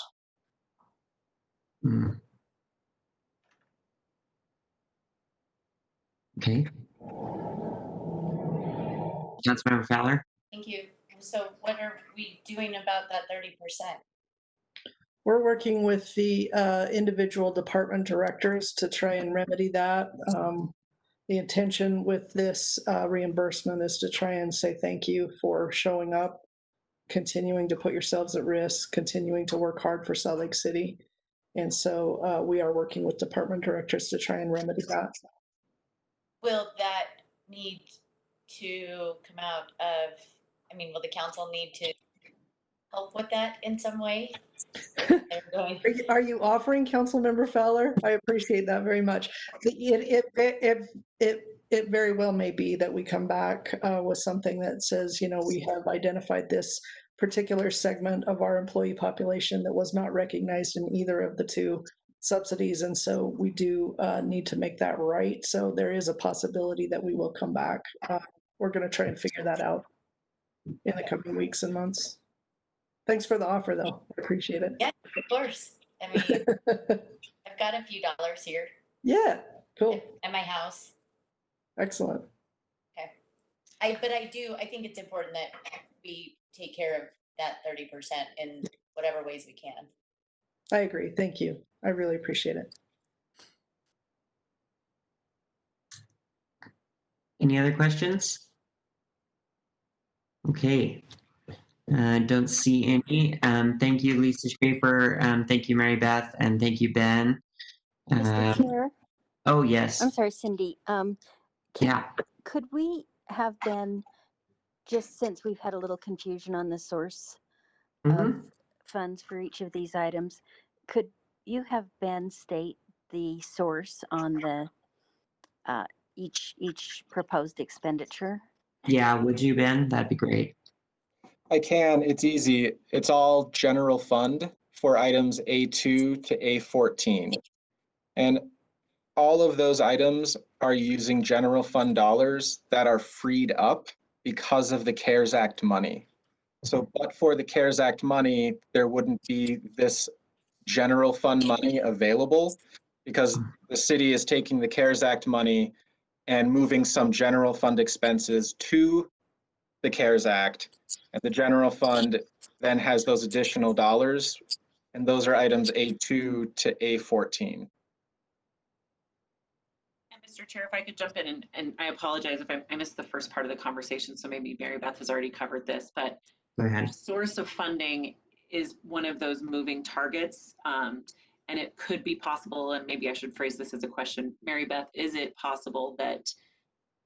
Okay. Councilmember Fowler. Thank you. So what are we doing about that 30%? We're working with the individual department directors to try and remedy that. The intention with this reimbursement is to try and say thank you for showing up, continuing to put yourselves at risk, continuing to work hard for Salt Lake City. And so we are working with department directors to try and remedy that. Will that need to come out of, will the council need to help with that in some way? Are you offering, Councilmember Fowler? I appreciate that very much. It very well may be that we come back with something that says, we have identified this particular segment of our employee population that was not recognized in either of the two subsidies. And so we do need to make that right. So there is a possibility that we will come back. We're going to try and figure that out in the coming weeks and months. Thanks for the offer, though. I appreciate it. Yeah, of course. I've got a few dollars here. Yeah, cool. At my house. Excellent. Okay. I think it's important that we take care of that 30% in whatever ways we can. I agree. Thank you. I really appreciate it. Any other questions? Okay. Don't see any. Thank you, Lisa Schaefer. Thank you, Mary Beth, and thank you, Ben. Mr. Chair? Oh, yes. I'm sorry, Cindy. Yeah. Could we have Ben, just since we've had a little confusion on the source of funds for each of these items, could you have Ben state the source on the each proposed expenditure? Yeah, would you, Ben? That'd be great. I can. It's easy. It's all general fund for items A2 to A14. And all of those items are using general fund dollars that are freed up because of the CARES Act money. So, but for the CARES Act money, there wouldn't be this general fund money available because the city is taking the CARES Act money and moving some general fund expenses to the CARES Act. And the general fund then has those additional dollars. And those are items A2 to A14. Mr. Chair, if I could jump in, and I apologize if I missed the first part of the conversation, so maybe Mary Beth has already covered this, but the source of funding is one of those moving targets, and it could be possible, and maybe I should phrase this as a question, Mary Beth, is it possible that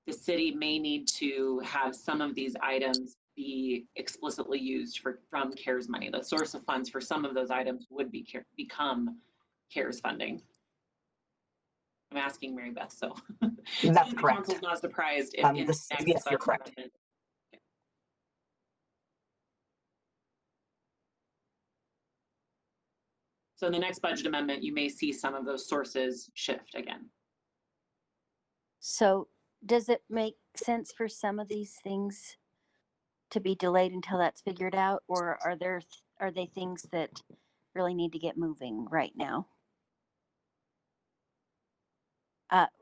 the city may need to have some of these items be explicitly used from CARES money? The source of funds for some of those items would become CARES funding. I'm asking Mary Beth, so that's the correct. council's not surprised if in yes, the next you're budget correct. amendment. So in the next budget amendment, you may see some of those sources shift again. So does it make sense for some of these things to be delayed until that's figured out, or are they things that really need to get moving right now?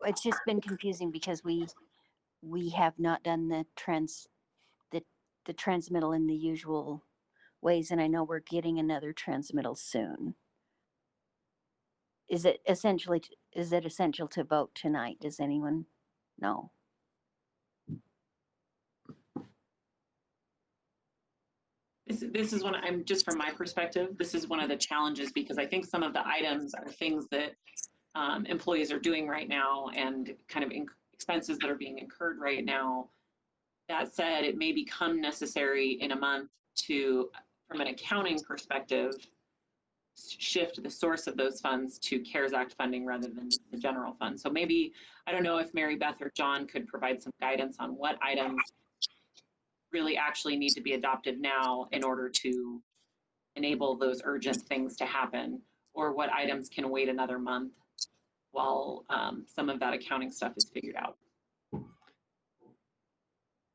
It's just been confusing because we have not done the transmittal in the usual ways, and I know we're getting another transmittal soon. Is it essential to vote tonight? Does anyone know? This is I'm just from my perspective, this is one of the challenges because I think some of the items are things that employees are doing right now and kind of expenses that are being incurred right now. That said, it may become necessary in a month to, from an accounting perspective, shift the source of those funds to CARES Act funding rather than the general fund. So maybe, I don't know if Mary Beth or John could provide some guidance on what items really actually need to be adopted now in order to enable those urgent things to happen, or what items can wait another month while some of that accounting stuff is figured out.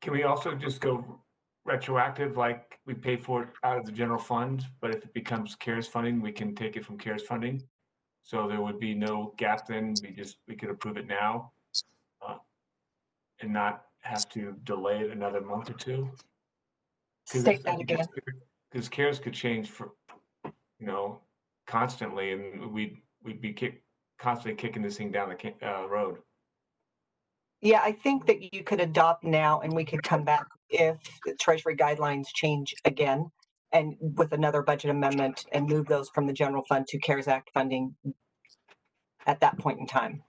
Can we also just go retroactive, like we pay for it out of the general fund, but if it becomes CARES funding, we can take it from CARES funding? So there would be no gap then, we could approve it now and not have to delay it another month or two? State that again. Because CARES could change for, constantly, and we'd be constantly kicking this thing down the road. Yeah, I think that you could adopt now and we could come back if the Treasury guidelines change again and with another budget amendment and move those from the general fund to CARES Act funding at that point in time.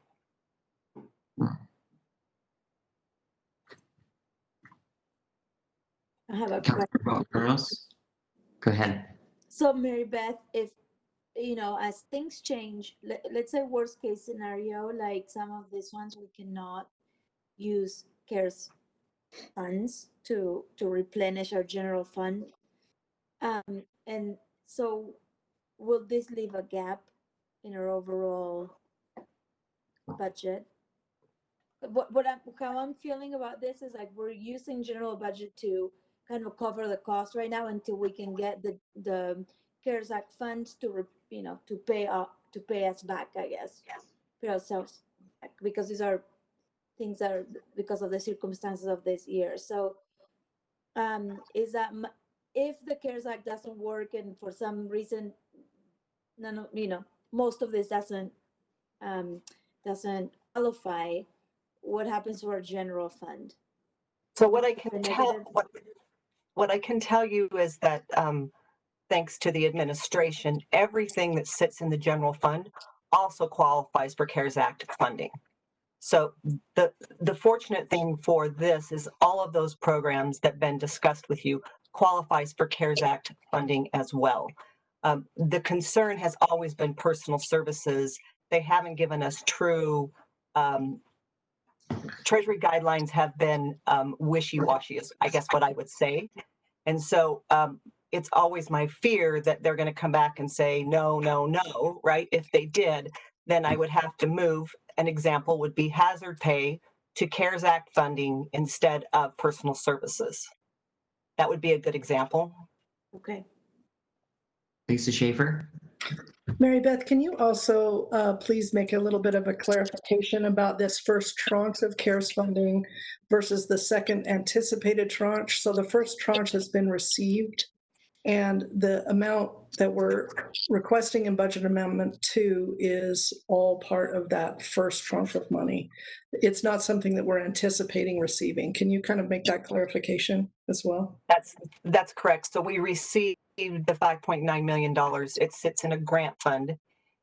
I have a question. Go ahead. So Mary Beth, if, as things change, let's say worst case scenario, like some of these ones, we cannot use CARES funds to replenish our general fund. And so will this leave a gap in our overall budget? How I'm feeling about this is like we're using general budget to kind of cover the cost right now until we can get the CARES Act funds to pay us back, I guess, pay ourselves back, because these are things that are because of the circumstances of this year. So is that if the CARES Act doesn't work and for some reason most of this doesn't qualify, what happens to our general fund? So what I can tell you is that thanks to the administration, everything that sits in the general fund also qualifies for CARES Act funding. So the fortunate thing for this is all of those programs that Ben discussed with you qualifies for CARES Act funding as well. The concern has always been personal services. They haven't given us true, Treasury guidelines have been wishy-washy is I guess what I would say. And so it's always my fear that they're going to come back and say, no, no, no, right? If they did, then I would have to move. An example would be hazard pay to CARES Act funding instead of personal services. That would be a good example. Okay. Lisa Schaefer. Mary Beth, can you also please make a little bit of a clarification about this first tranche of CARES funding versus the second anticipated tranche? So the first tranche has been received, and the amount that we're requesting in Budget Amendment 2 is all part of that first tranche of money. It's not something that we're anticipating receiving. Can you kind of make that clarification as well? That's correct. So we received the $5.9 million. It sits in a grant fund.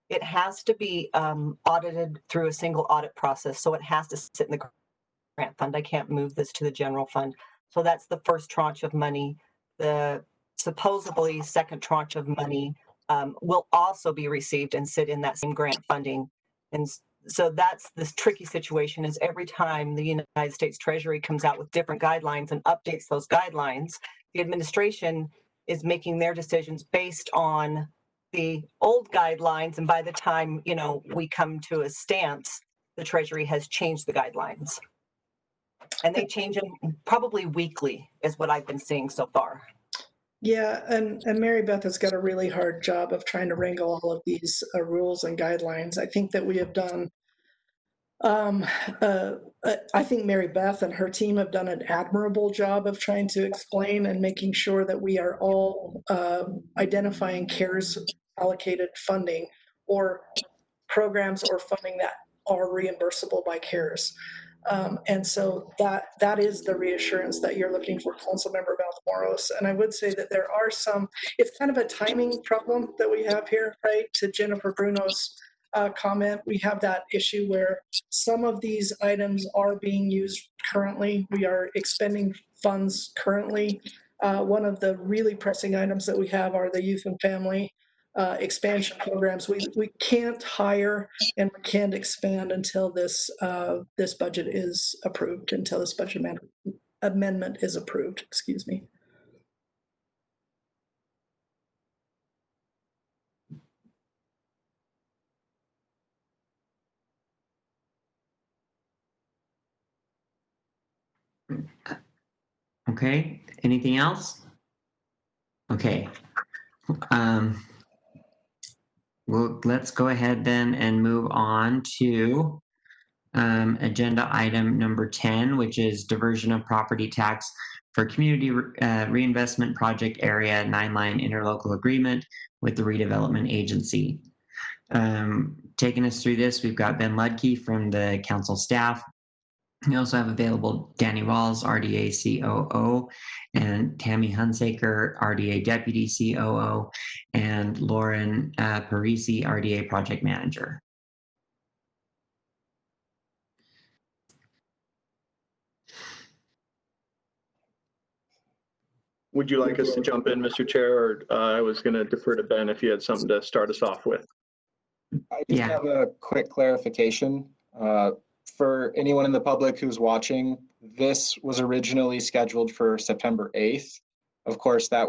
It has to be audited through a single audit process. So it has to sit in the grant fund. I can't move this to the general fund. So that's the first tranche of money. The supposedly second tranche of money will also be received and sit in that same grant funding. And so that's this tricky situation is every time the United States Treasury comes out with different guidelines and updates those guidelines, the administration is making their decisions based on the old guidelines. And by the time, we come to a stance, the Treasury has changed the guidelines. And they change them probably weekly is what I've been seeing so far. Yeah, and Mary Beth has got a really hard job of trying to wrangle all of these rules and guidelines. I think that we have done, I think Mary Beth and her team have done an admirable job of trying to explain and making sure that we are all identifying CARES allocated funding or programs or funding that are reimbursable by CARES. And so that is the reassurance that you're looking for, Councilmember Valdez. And I would say that there are some, it's kind of a timing problem that we have here, right? To Jennifer Bruno's comment, we have that issue where some of these items are being used currently. We are expending funds currently. One of the really pressing items that we have are the youth and family expansion programs. We can't hire and we can't expand until this budget is approved, until this budget amendment is approved, excuse me. Okay, anything else? Okay. Well, let's go ahead then and move on to agenda item number 10, which is diversion of property tax for community reinvestment project area 9-line interlocal agreement with the redevelopment agency. Taking us through this, we've got Ben Ludke from the council staff. We also have available Danny Walls, RDA COO, and Tammy Hunsaker, RDA Deputy COO, and Lauren Parisi, RDA Project Manager. Would you like us to jump in, Mr. Chair, or I was going to defer to Ben if you had something to start us off with? I just have a quick clarification. For anyone in the public who's watching, this was originally scheduled for September 8th. Of course, that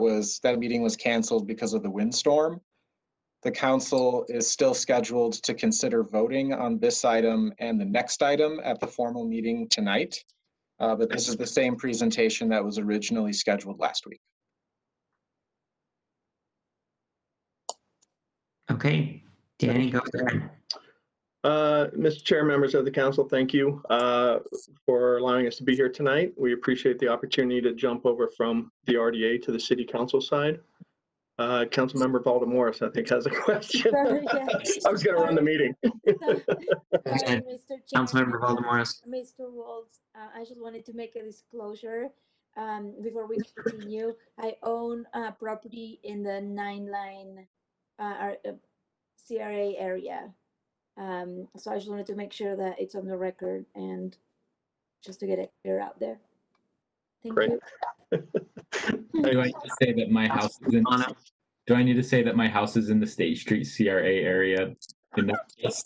meeting was canceled because of the windstorm. The council is still scheduled to consider voting on this item and the next item at the formal meeting tonight. But this is the same presentation that was originally scheduled last week. Okay, Danny, go ahead. Mr. Chair, members of the council, thank you for allowing us to be here tonight. We appreciate the opportunity to jump over from the RDA to the city council side. Councilmember Valdez, I think, has a question. I was going to run the meeting. Councilmember Valdez. Mr. Waltz, I just wanted to make a disclosure before we continue. I own property in the 9-line CRA area. So I just wanted to make sure that it's on the record and just to get it clear out there. Thank you. Do I need to say that my house is in? Do I need to say that my house is in the State Street CRA area? In that case?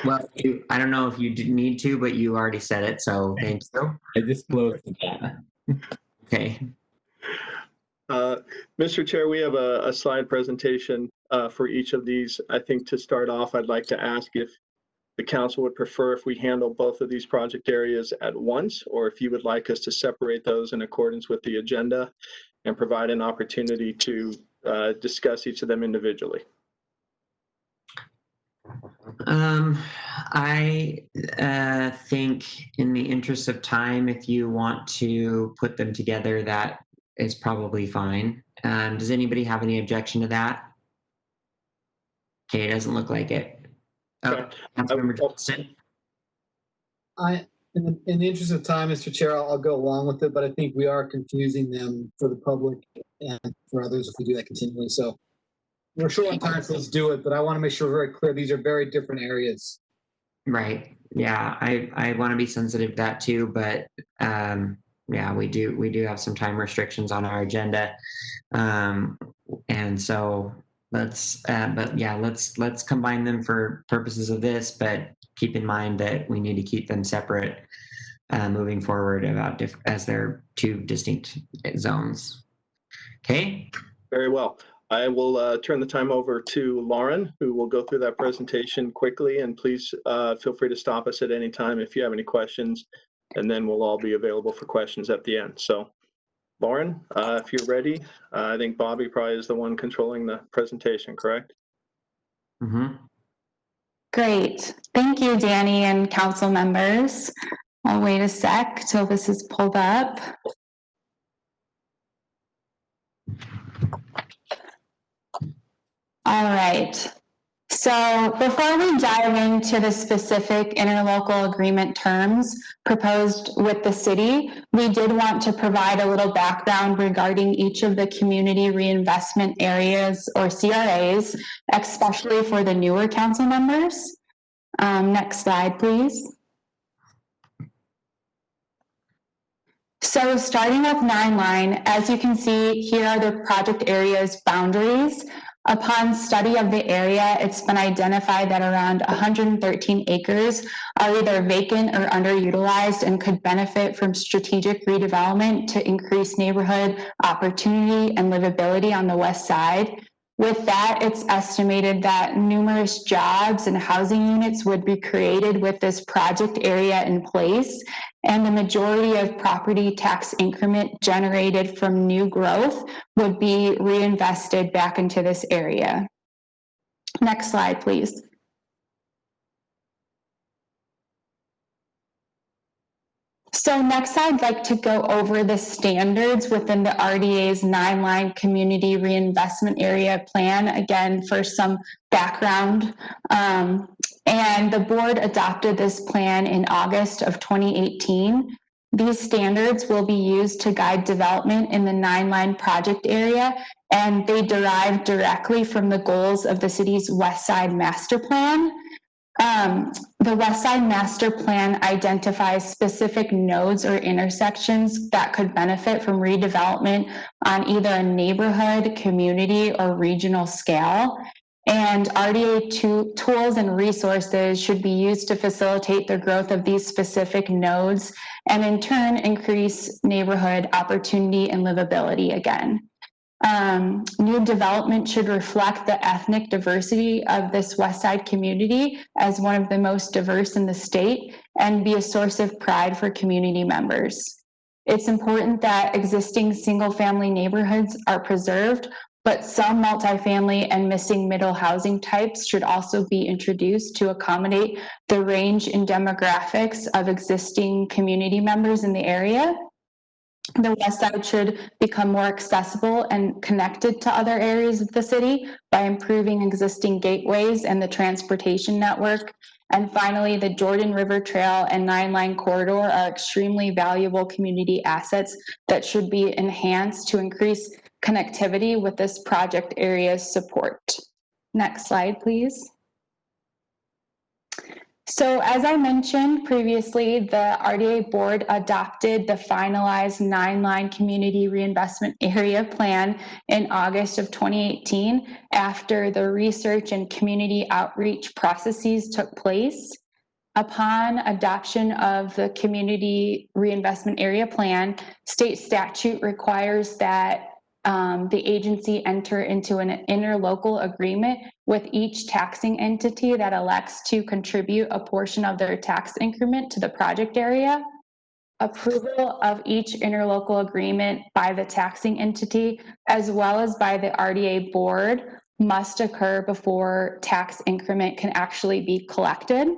Well, I don't know if you need to, but you already said it, so thank you. I disclosed that. Okay. Mr. Chair, we have a slide presentation for each of these. I think to start off, I'd like to ask if the council would prefer if we handle both of these project areas at once, or if you would like us to separate those in accordance with the agenda and provide an opportunity to discuss each of them individually. I think in the interest of time, if you want to put them together, that is probably fine. Does anybody have any objection to that? Okay, it doesn't look like it. Oh, Councilmember Johnston. In the interest of time, Mr. Chair, I'll go along with it, but I think we are confusing them for the public and for others if we do that continually. So we're short on time, so let's do it. But I want to make sure we're very clear. These are very different areas. Right. Yeah, I want to be sensitive to that too, but yeah, we do have some time restrictions on our agenda, and so let's combine them for purposes of this, but keep in mind that we need to keep them separate moving forward as they're two distinct zones. Okay. Very well. I will turn the time over to Lauren, who will go through that presentation quickly, and please feel free to stop us at any time if you have any questions. and then we'll all be available for questions at the end. So Lauren, if you're ready, I think Bobby probably is the one controlling the presentation, correct? Mm-hmm. Great. Thank you, Danny and council members. I'll wait a sec till this is pulled up. All right. So before we dive into the specific interlocal agreement terms proposed with the city, we did want to provide a little background regarding each of the community reinvestment areas or CRAs, especially for the newer council members. Next slide, please. So starting with 9 Line, as you can see, here are the project area's boundaries. Upon study of the area, it's been identified that around 113 acres are either vacant or underutilized and could benefit from strategic redevelopment to increase neighborhood opportunity and livability on the west side. With that, it's estimated that numerous jobs and housing units would be created with this project area in place, and the majority of property tax increment generated from new growth would be reinvested back into this area. Next slide, please. So next, I'd like to go over the standards within the RDA's 9 Line Community Reinvestment Area Plan, again, for some background. And the board adopted this plan in August of 2018. These standards will be used to guide development in the 9 Line project area, and they derive directly from the goals of the city's West Side Master Plan. The West Side Master Plan identifies specific nodes or intersections that could benefit from redevelopment on either a neighborhood, community, or regional scale. And RDA tools and resources should be used to facilitate the growth of these specific nodes and in turn increase neighborhood opportunity and livability again. New development should reflect the ethnic diversity of this West Side community as one of the most diverse in the state and be a source of pride for community members. It's important that existing single-family neighborhoods are preserved, but some multifamily and missing middle housing types should also be introduced to accommodate the range in demographics of existing community members in the area. The West Side should become more accessible and connected to other areas of the city by improving existing gateways and the transportation network. And finally, the Jordan River Trail and 9 Line Corridor are extremely valuable community assets that should be enhanced to increase connectivity with this project area's support. Next slide, please. So as I mentioned previously, the RDA board adopted the finalized 9 Line Community Reinvestment Area Plan in August of 2018 after the research and community outreach processes took place. Upon adoption of the Community Reinvestment Area Plan, state statute requires that the agency enter into an interlocal agreement with each taxing entity that elects to contribute a portion of their tax increment to the project area. Approval of each interlocal agreement by the taxing entity, as well as by the RDA board, must occur before tax increment can actually be collected.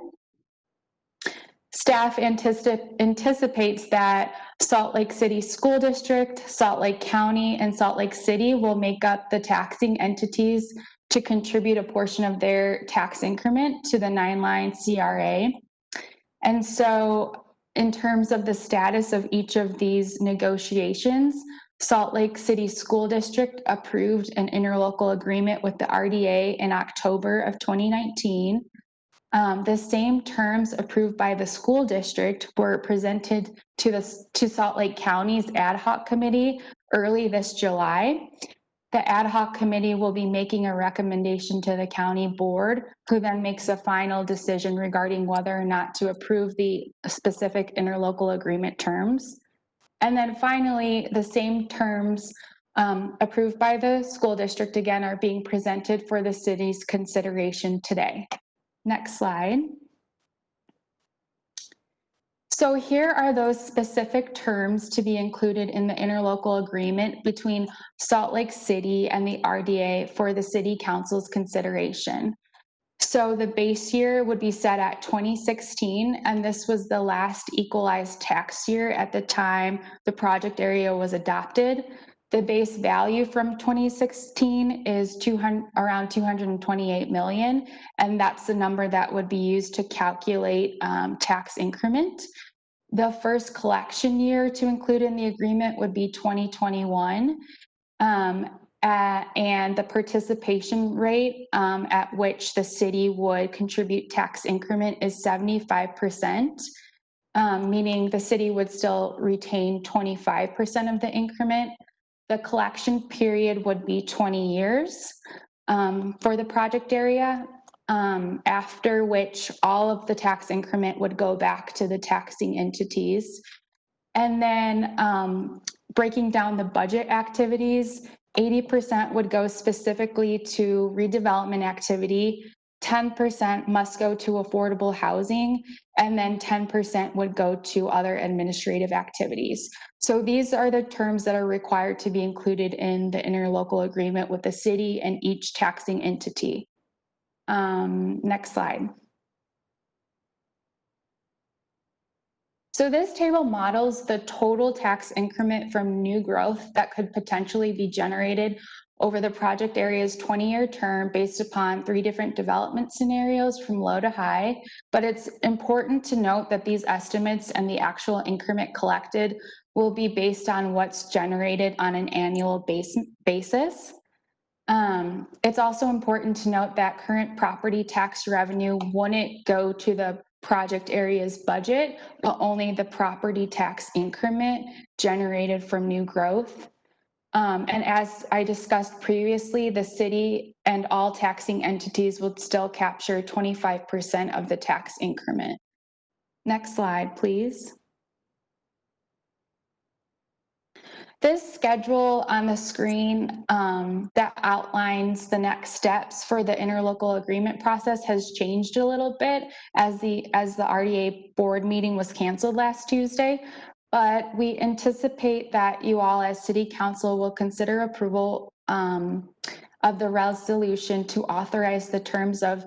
Staff anticipates that Salt Lake City School District, Salt Lake County, and Salt Lake City will make up the taxing entities to contribute a portion of their tax increment to the 9 Line CRA. And so in terms of the status of each of these negotiations, Salt Lake City School District approved an interlocal agreement with the RDA in October of 2019. The same terms approved by the school district were presented to Salt Lake County's ad hoc committee early this July. The ad hoc committee will be making a recommendation to the county board, who then makes a final decision regarding whether or not to approve the specific interlocal agreement terms. And then finally, the same terms approved by the school district again are being presented for the city's consideration today. Next slide. So here are those specific terms to be included in the interlocal agreement between Salt Lake City and the RDA for the City Council's consideration. So the base year would be set at 2016, and this was the last equalized tax year at the time the project area was adopted. The base value from 2016 is around 228 million, and that's the number that would be used to calculate tax increment. The first collection year to include in the agreement would be 2021. And the participation rate at which the city would contribute tax increment is 75%, meaning the city would still retain 25% of the increment. The collection period would be 20 years for the project area, after which all of the tax increment would go back to the taxing entities. And then breaking down the budget activities, 80% would go specifically to redevelopment activity, 10% must go to affordable housing, and then 10% would go to other administrative activities. So these are the terms that are required to be included in the interlocal agreement with the city and each taxing entity. Next slide. So this table models the total tax increment from new growth that could potentially be generated over the project area's 20-year term based upon 3 different development scenarios from low to high. But it's important to note that these estimates and the actual increment collected will be based on what's generated on an annual basis. It's also important to note that current property tax revenue wouldn't go to the project area's budget, but only the property tax increment generated from new growth. And as I discussed previously, the city and all taxing entities would still capture 25% of the tax increment. Next slide, please. This schedule on the screen that outlines the next steps for the interlocal agreement process has changed a little bit as the RDA board meeting was canceled last Tuesday. But we anticipate that you all as City Council will consider approval of the resolution to authorize the terms of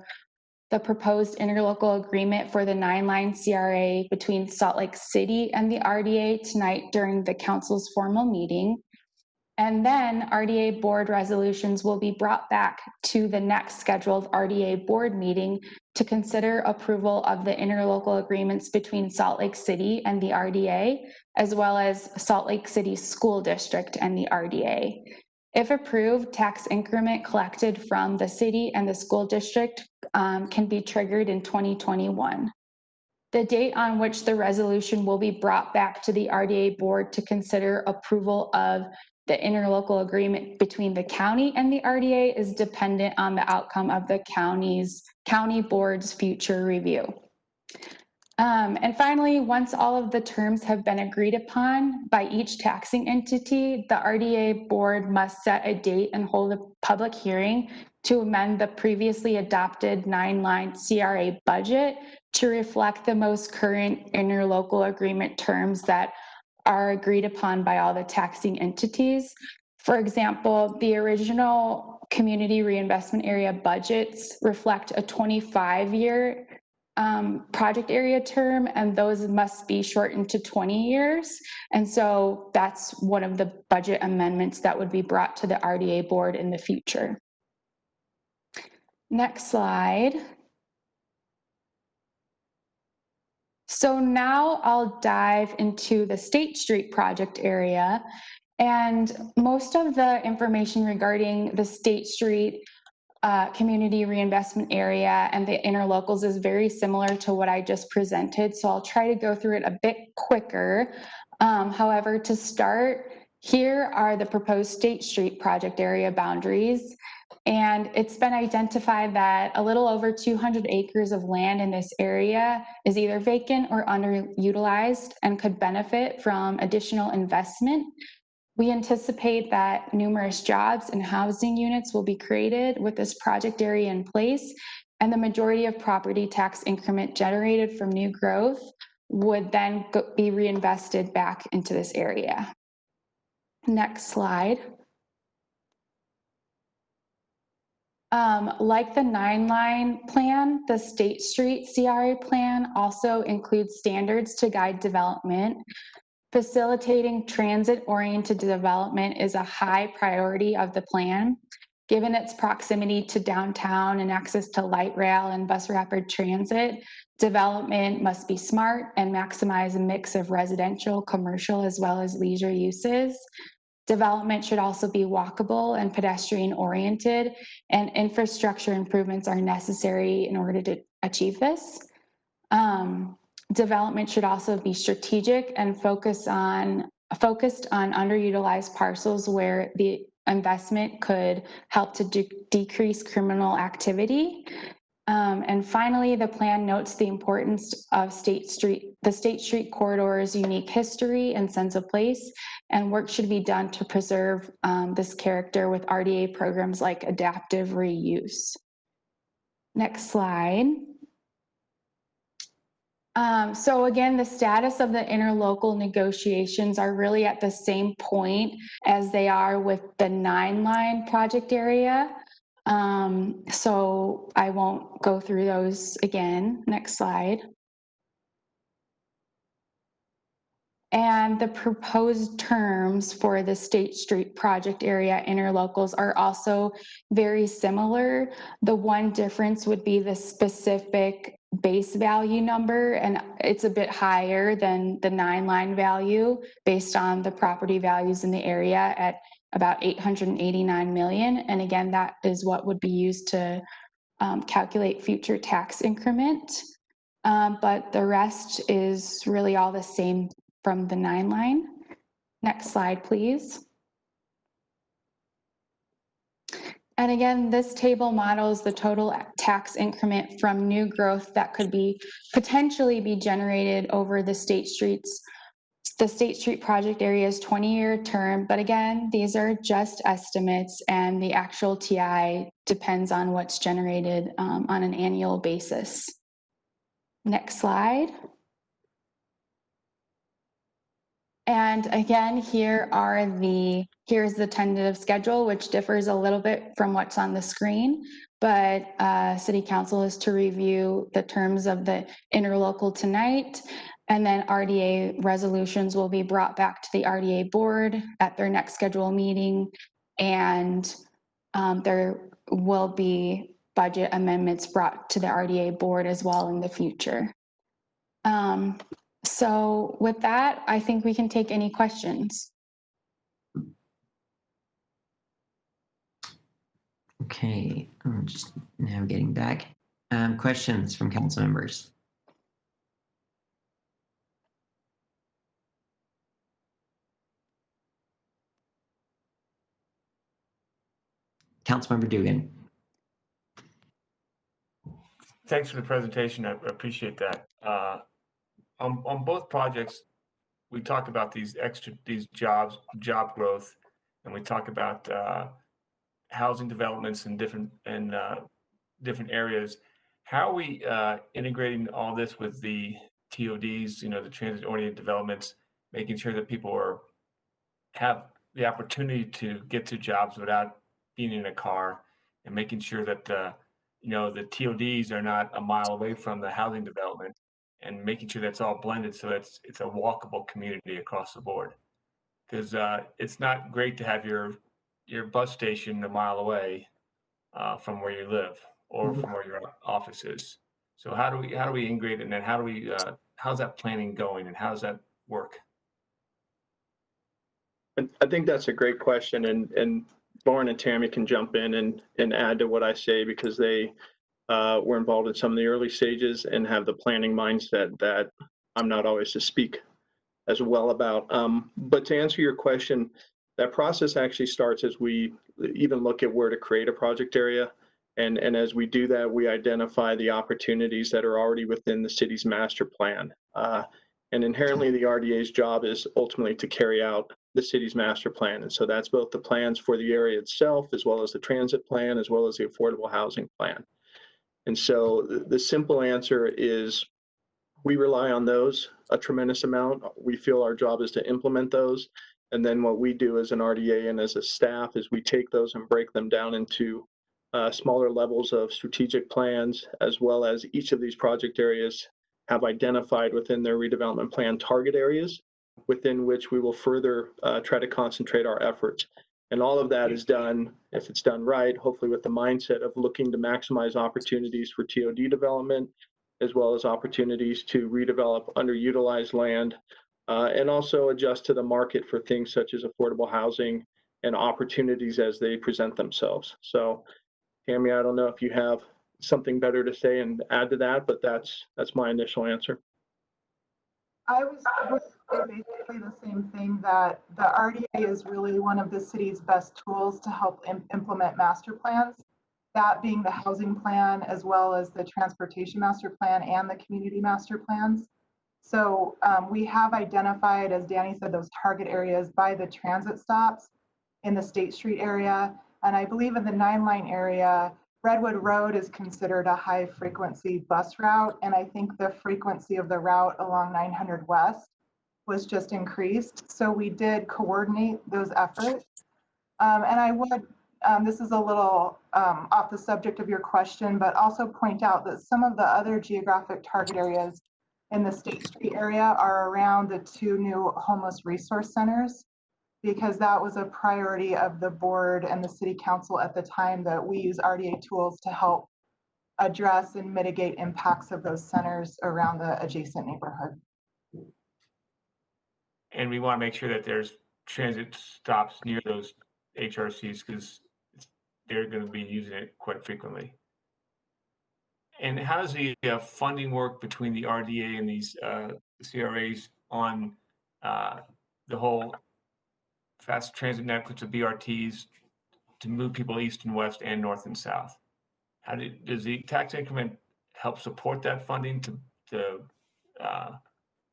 the proposed interlocal agreement for the 9-line CRA between Salt Lake City and the RDA tonight during the council's formal meeting. And then RDA board resolutions will be brought back to the next scheduled RDA board meeting to consider approval of the interlocal agreements between Salt Lake City and the RDA, as well as Salt Lake City School District and the RDA. If approved, tax increment collected from the city and the school district can be triggered in 2021. The date on which the resolution will be brought back to the RDA board to consider approval of the interlocal agreement between the county and the RDA is dependent on the outcome of the county board's future review. And finally, once all of the terms have been agreed upon by each taxing entity, the RDA board must set a date and hold a public hearing to amend the previously adopted 9-line CRA budget to reflect the most current interlocal agreement terms that are agreed upon by all the taxing entities. For example, the original community reinvestment area budgets reflect a 25-year project area term, and those must be shortened to 20 years. And so that's one of the budget amendments that would be brought to the RDA board in the future. Next slide. So now I'll dive into the State Street project area, and most of the information regarding the State Street community reinvestment area and the interlocals is very similar to what I just presented, so I'll try to go through it a bit quicker. However, to start, here are the proposed State Street project area boundaries. And it's been identified that a little over 200 acres of land in this area is either vacant or underutilized and could benefit from additional investment. We anticipate that numerous jobs and housing units will be created with this project area in place, and the majority of property tax increment generated from new growth would then be reinvested back into this area. Next slide. Like the 9-line plan, the State Street CRA plan also includes standards to guide development. Facilitating transit-oriented development is a high priority of the plan. Given its proximity to downtown and access to light rail and bus rapid transit, development must be smart and maximize a mix of residential, commercial, as well as leisure uses. Development should also be walkable and pedestrian-oriented, and infrastructure improvements are necessary in order to achieve this. Development should also be strategic and focused on underutilized parcels where the investment could help to decrease criminal activity. And finally, the plan notes the importance of the State Street corridor's unique history and sense of place, and work should be done to preserve this character with RDA programs like adaptive reuse. Next slide. So again, the status of the interlocal negotiations are really at the same point as they are with the 9-line project area. So I won't go through those again. Next slide. And the proposed terms for the State Street project area interlocals are also very similar. The one difference would be the specific base value number, and it's a bit higher than the 9-line value based on the property values in the area at about 889 million. And again, that is what would be used to calculate future tax increment. But the rest is really all the same from the 9-line. Next slide, please. And again, this table models the total tax increment from new growth that could potentially be generated over the State Street project area's 20-year term. But again, these are just estimates, and the actual TI depends on what's generated on an annual basis. Next slide. And again, here's the tentative schedule, which differs a little bit from what's on the screen, but City Council is to review the terms of the interlocal tonight, and then RDA resolutions will be brought back to the RDA board at their next scheduled meeting, and there will be budget amendments brought to the RDA board as well in the future. So with that, I think we can take any questions. Okay, I'm just now getting back. Questions from council members? Councilmember Dugan. Thanks for the presentation. I appreciate that. On both projects, we talk about these job growth, and we talk about housing developments in different areas. How are we integrating all this with the TODs, the transit-oriented developments, making sure that people have the opportunity to get to jobs without being in a car, and making sure that the TODs are not a mile away from the housing development, and making sure that's all blended so it's a walkable community across the board. Because it's not great to have your bus station a mile away from where you live or from where your office is. So how do we integrate it, and then how's that planning going, and how does that work? I think that's a great question, and Lauren and Tammy can jump in and add to what I say, because they were involved in some of the early stages and have the planning mindset that I'm not always to speak as well about. But to answer your question, that process actually starts as we even look at where to create a project area. And as we do that, we identify the opportunities that are already within the city's master plan. And inherently, the RDA's job is ultimately to carry out the city's master plan. And so that's both the plans for the area itself, as well as the transit plan, as well as the affordable housing plan. And so the simple answer is we rely on those a tremendous amount. We feel our job is to implement those. And then what we do as an RDA and as a staff is we take those and break them down into smaller levels of strategic plans, as well as each of these project areas have identified within their redevelopment plan target areas within which we will further try to concentrate our efforts. And all of that is done, if it's done right, hopefully with the mindset of looking to maximize opportunities for TOD development, as well as opportunities to redevelop underutilized land, and also adjust to the market for things such as affordable housing and opportunities as they present themselves. So, Tammy, I don't know if you have something better to say and add to that, but that's my initial answer. I was going to say basically the same thing, that the RDA is really one of the city's best tools to help implement master plans, that being the housing plan, as well as the transportation master plan and the community master plans. So we have identified, as Danny said, those target areas by the transit stops in the State Street area. And I believe in the 9-line area, Redwood Road is considered a high frequency bus route. And I think the frequency of the route along 900 West was just increased. So we did coordinate those efforts. And I would, this is a little off the subject of your question, but also point out that some of the other geographic target areas in the State Street area are around the 2 new homeless resource centers, because that was a priority of the board and the city council at the time, that we use RDA tools to help address and mitigate impacts of those centers around the adjacent neighborhood. And we want to make sure that there's transit stops near those HRCs because they're going to be using it quite frequently. And how does the funding work between the RDA and these CRAs on the whole fast transit networks of BRTs to move people east and west and north and south? Does the tax increment help support that funding to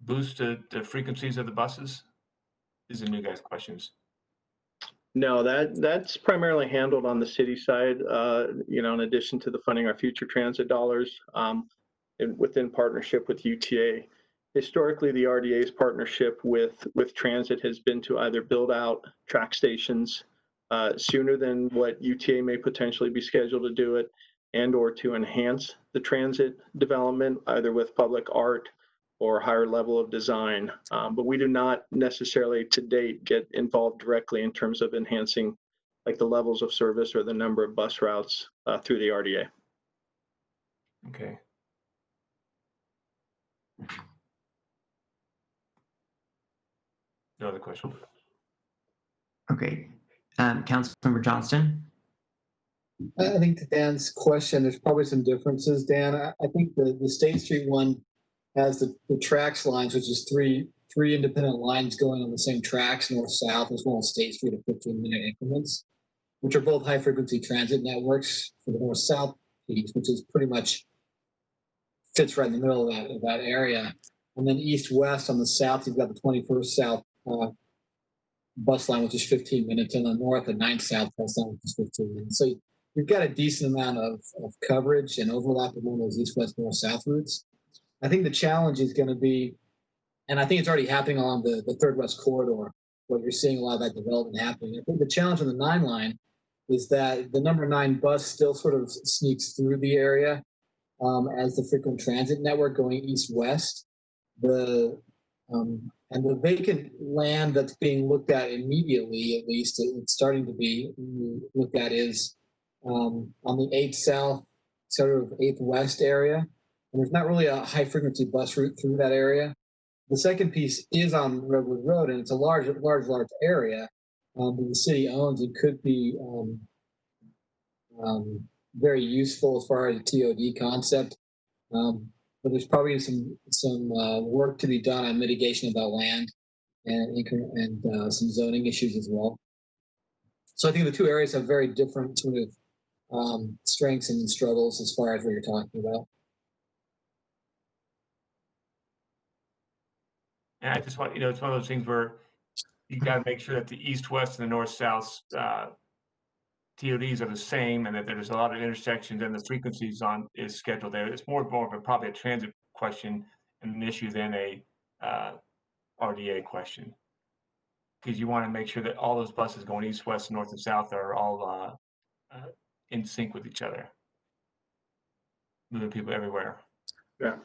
boost the frequencies of the buses? These are new guys' questions. No, that's primarily handled on the city side, in addition to the funding our future transit dollars within partnership with UTA. Historically, the RDA's partnership with transit has been to either build out track stations sooner than what UTA may potentially be scheduled to do it, and or to enhance the transit development, either with public art or higher level of design. But we do not necessarily to date get involved directly in terms of enhancing like the levels of service or the number of bus routes through the RDA. Okay. No other question. Okay. Councilmember Johnston? I think to Dan's question, there's probably some differences, Dan. I think the State Street one has the tracks lines, which is three independent lines going on the same tracks, north-south, as well as State Street at 15-minute increments, which are both high-frequency transit networks for the north-south piece, which is pretty much fits right in the middle of that area. And then east-west on the south, you've got the 21st South bus line, which is 15 minutes, and the north and 9th South bus line, which is 15 minutes. So you've got a decent amount of coverage and overlap among those east-west, north-south routes. I think the challenge is going to be, and I think it's already happening along the Third West Corridor, where you're seeing a lot of that development happening. I think the challenge on the 9 line is that the number 9 bus still sort of sneaks through the area as the frequent transit network going east-west. And the vacant land that's being looked at immediately, at least it's starting to be looked at, is on the 8th South, sort of 8th West area. And there's not really a high frequency bus route through that area. The second piece is on Redwood Road, and it's a large area that the city owns. It could be very useful as far as a TOD concept. But there's probably some work to be done on mitigation of that land and some zoning issues as well. So I think the two areas have very different sort of strengths and struggles as far as what you're talking about. And I just want, it's one of those things where you got to make sure that the east-west and the north-south TODs are the same, and that there's a lot of intersections and the frequencies is scheduled there. It's more of probably a transit question an issue than a RDA question. Because you want to make sure that all those buses going east, west, north, and south are all in sync with each other, moving people everywhere. Yeah.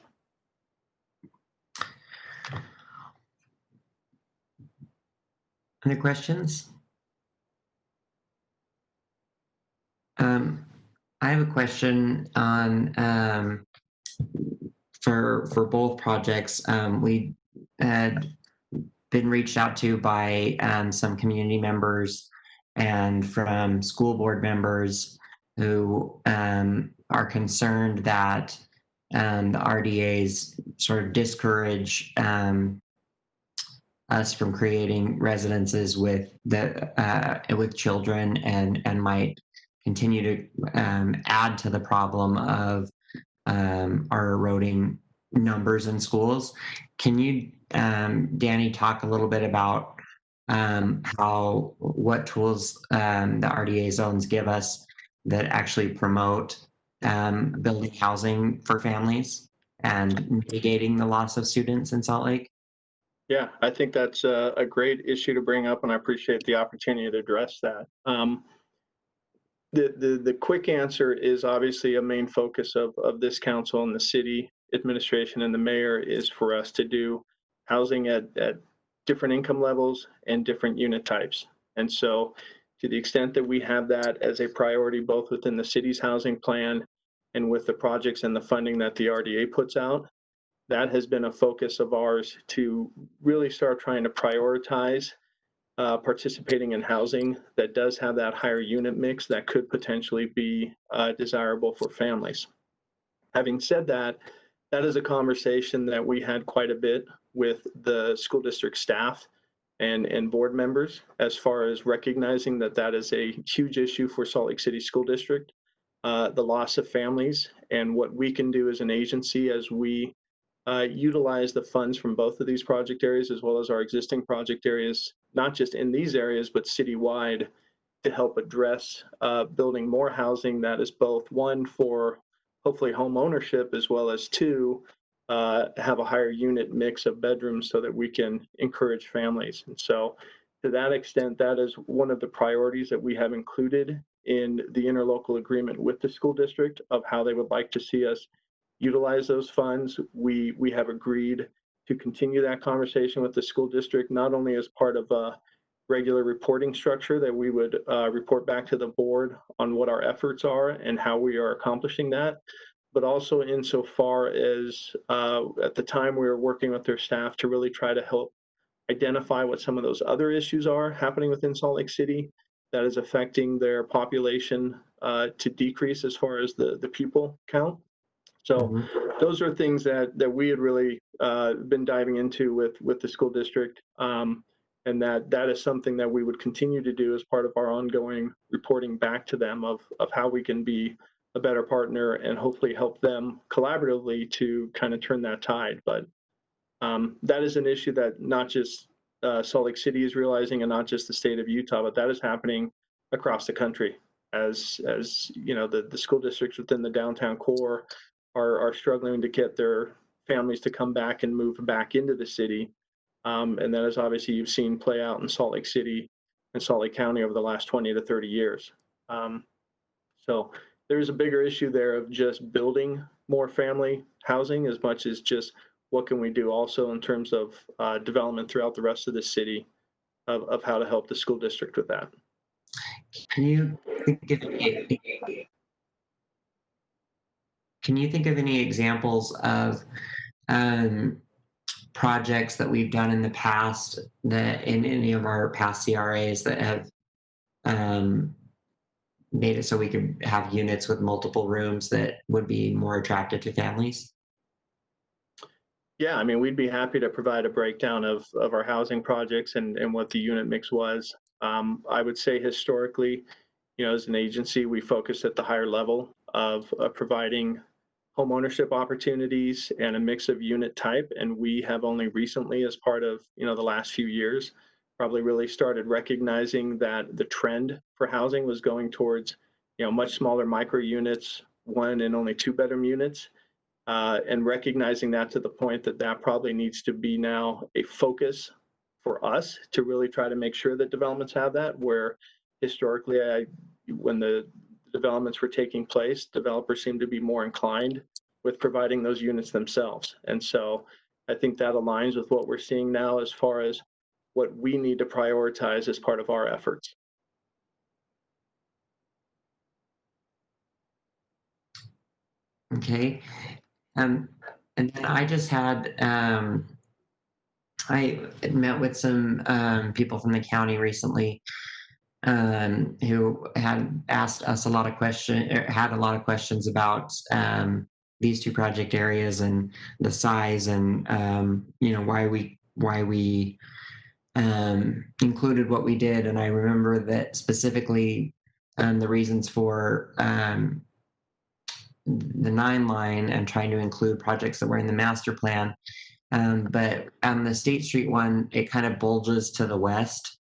Other questions? I have a question on for both projects. We had been reached out to by some community members and from school board members who are concerned that the RDAs sort of discourage us from creating residences with children and might continue to add to the problem of our eroding numbers in schools. Can you, Danny, talk a little bit about what tools the RDA zones give us that actually promote building housing for families and mitigating the loss of students in Salt Lake? Yeah, I think that's a great issue to bring up, and I appreciate the opportunity to address that. The quick answer is obviously a main focus of this council and the city administration and the mayor is for us to do housing at different income levels and different unit types. And so to the extent that we have that as a priority, both within the city's housing plan and with the projects and the funding that the RDA puts out, that has been a focus of ours to really start trying to prioritize participating in housing that does have that higher unit mix that could potentially be desirable for families. Having said that, that is a conversation that we had quite a bit with the school district staff and board members as far as recognizing that that is a huge issue for Salt Lake City School District, the loss of families, and what we can do as an agency as we utilize the funds from both of these project areas as well as our existing project areas, not just in these areas, but citywide, to help address building more housing that is both one for hopefully home ownership as well as two, have a higher unit mix of bedrooms so that we can encourage families. And so to that extent, that is one of the priorities that we have included in the interlocal agreement with the school district of how they would like to see us utilize those funds. We have agreed to continue that conversation with the school district, not only as part of a regular reporting structure that we would report back to the board on what our efforts are and how we are accomplishing that, but also insofar as at the time we were working with their staff to really try to help identify what some of those other issues are happening within Salt Lake City that is affecting their population to decrease as far as the pupil count. So those are things that we had really been diving into with the school district, and that is something that we would continue to do as part of our ongoing reporting back to them of how we can be a better partner and hopefully help them collaboratively to kind of turn that tide. But that is an issue that not just Salt Lake City is realizing and not just the state of Utah, but that is happening across the country as you know, the school districts within the downtown core are struggling to get their families to come back and move back into the city. And that is obviously you've seen play out in Salt Lake City and Salt Lake County over the last 20 to 30 years. So there's a bigger issue there of just building more family housing as much as just what can we do also in terms of development throughout the rest of the city of how to help the school district with that. Can you think of any examples of projects that we've done in the past that in any of our past CRAs that have made it so we could have units with multiple rooms that would be more attractive to families? Yeah, I mean, we'd be happy to provide a breakdown of our housing projects and what the unit mix was. I would say historically, you know, as an agency, we focus at the higher level of providing home ownership opportunities and a mix of unit type. And we have only recently, as part of, you know, the last few years, probably really started recognizing that the trend for housing was going towards, you know, much smaller micro units, 1 and only 2 bedroom units. and recognizing that to the point that that probably needs to be now a focus for us to really try to make sure that developments have that, where historically, when the developments were taking place, developers seem to be more inclined with providing those units themselves. And so I think that aligns with what we're seeing now as far as what we need to prioritize as part of our efforts. Okay. And then I just had, I met with some people from the county recently who had asked us a lot of questions about these two project areas and the size and why we included what we did. And I remember that specifically the reasons for the 9 line and trying to include projects that were in the master plan. But on the State Street one, it kind of bulges to the west.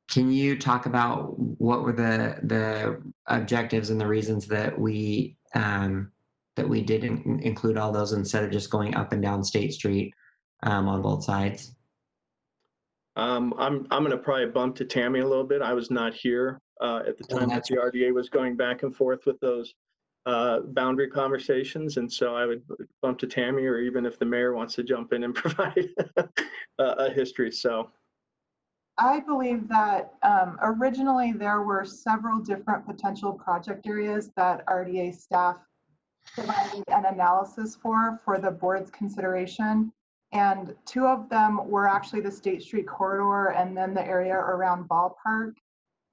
Can you talk about what were the objectives and the reasons that we did include all those instead of just going up and down State Street on both sides? I'm going to probably bump to Tammy a little bit. I was not here at the time that the RDA was going back and forth with those boundary conversations, and so I would bump to Tammy, or even if the mayor wants to jump in and provide a history. So I believe that originally there were several different potential project areas that RDA staff provided an analysis for the board's consideration. And 2 of them were actually the State Street corridor and then the area around Ballpark.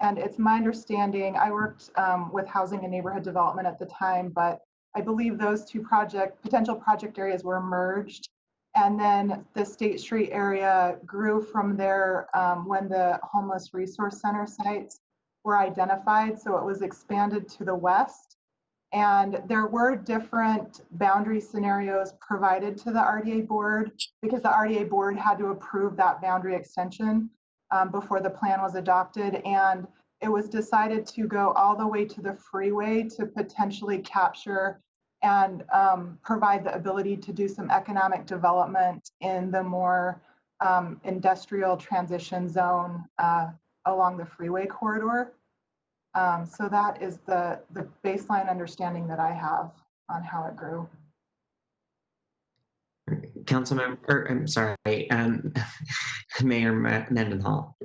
And it's my understanding, I worked with housing and neighborhood development at the time, but I believe those 2 potential project areas were merged. And then the State Street area grew from there when the homeless resource center sites were identified. So it was expanded to the west. And there were different boundary scenarios provided to the RDA board because the RDA board had to approve that boundary extension before the plan was adopted. And it was decided to go all the way to the freeway to potentially capture and provide the ability to do some economic development in the more industrial transition zone along the freeway corridor. So that is the baseline understanding that I have on how it grew. Councilmember, I'm sorry, Mayor Mendenhall.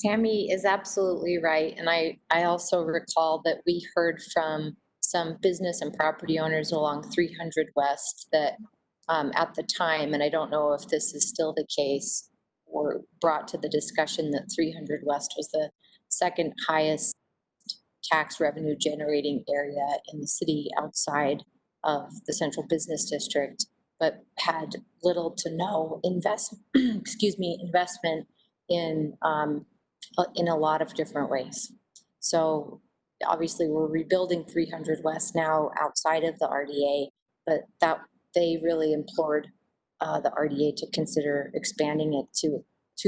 Tammy is absolutely right. And I also recall that we heard from some business and property owners along 300 West that at the time, and I don't know if this is still the case, were brought to the discussion that 300 West was the 2nd highest tax revenue generating area in the city outside of the central business district, but had little to no investment in a lot of different ways. So obviously we're rebuilding 300 West now outside of the RDA, but that they really implored the RDA to consider expanding it to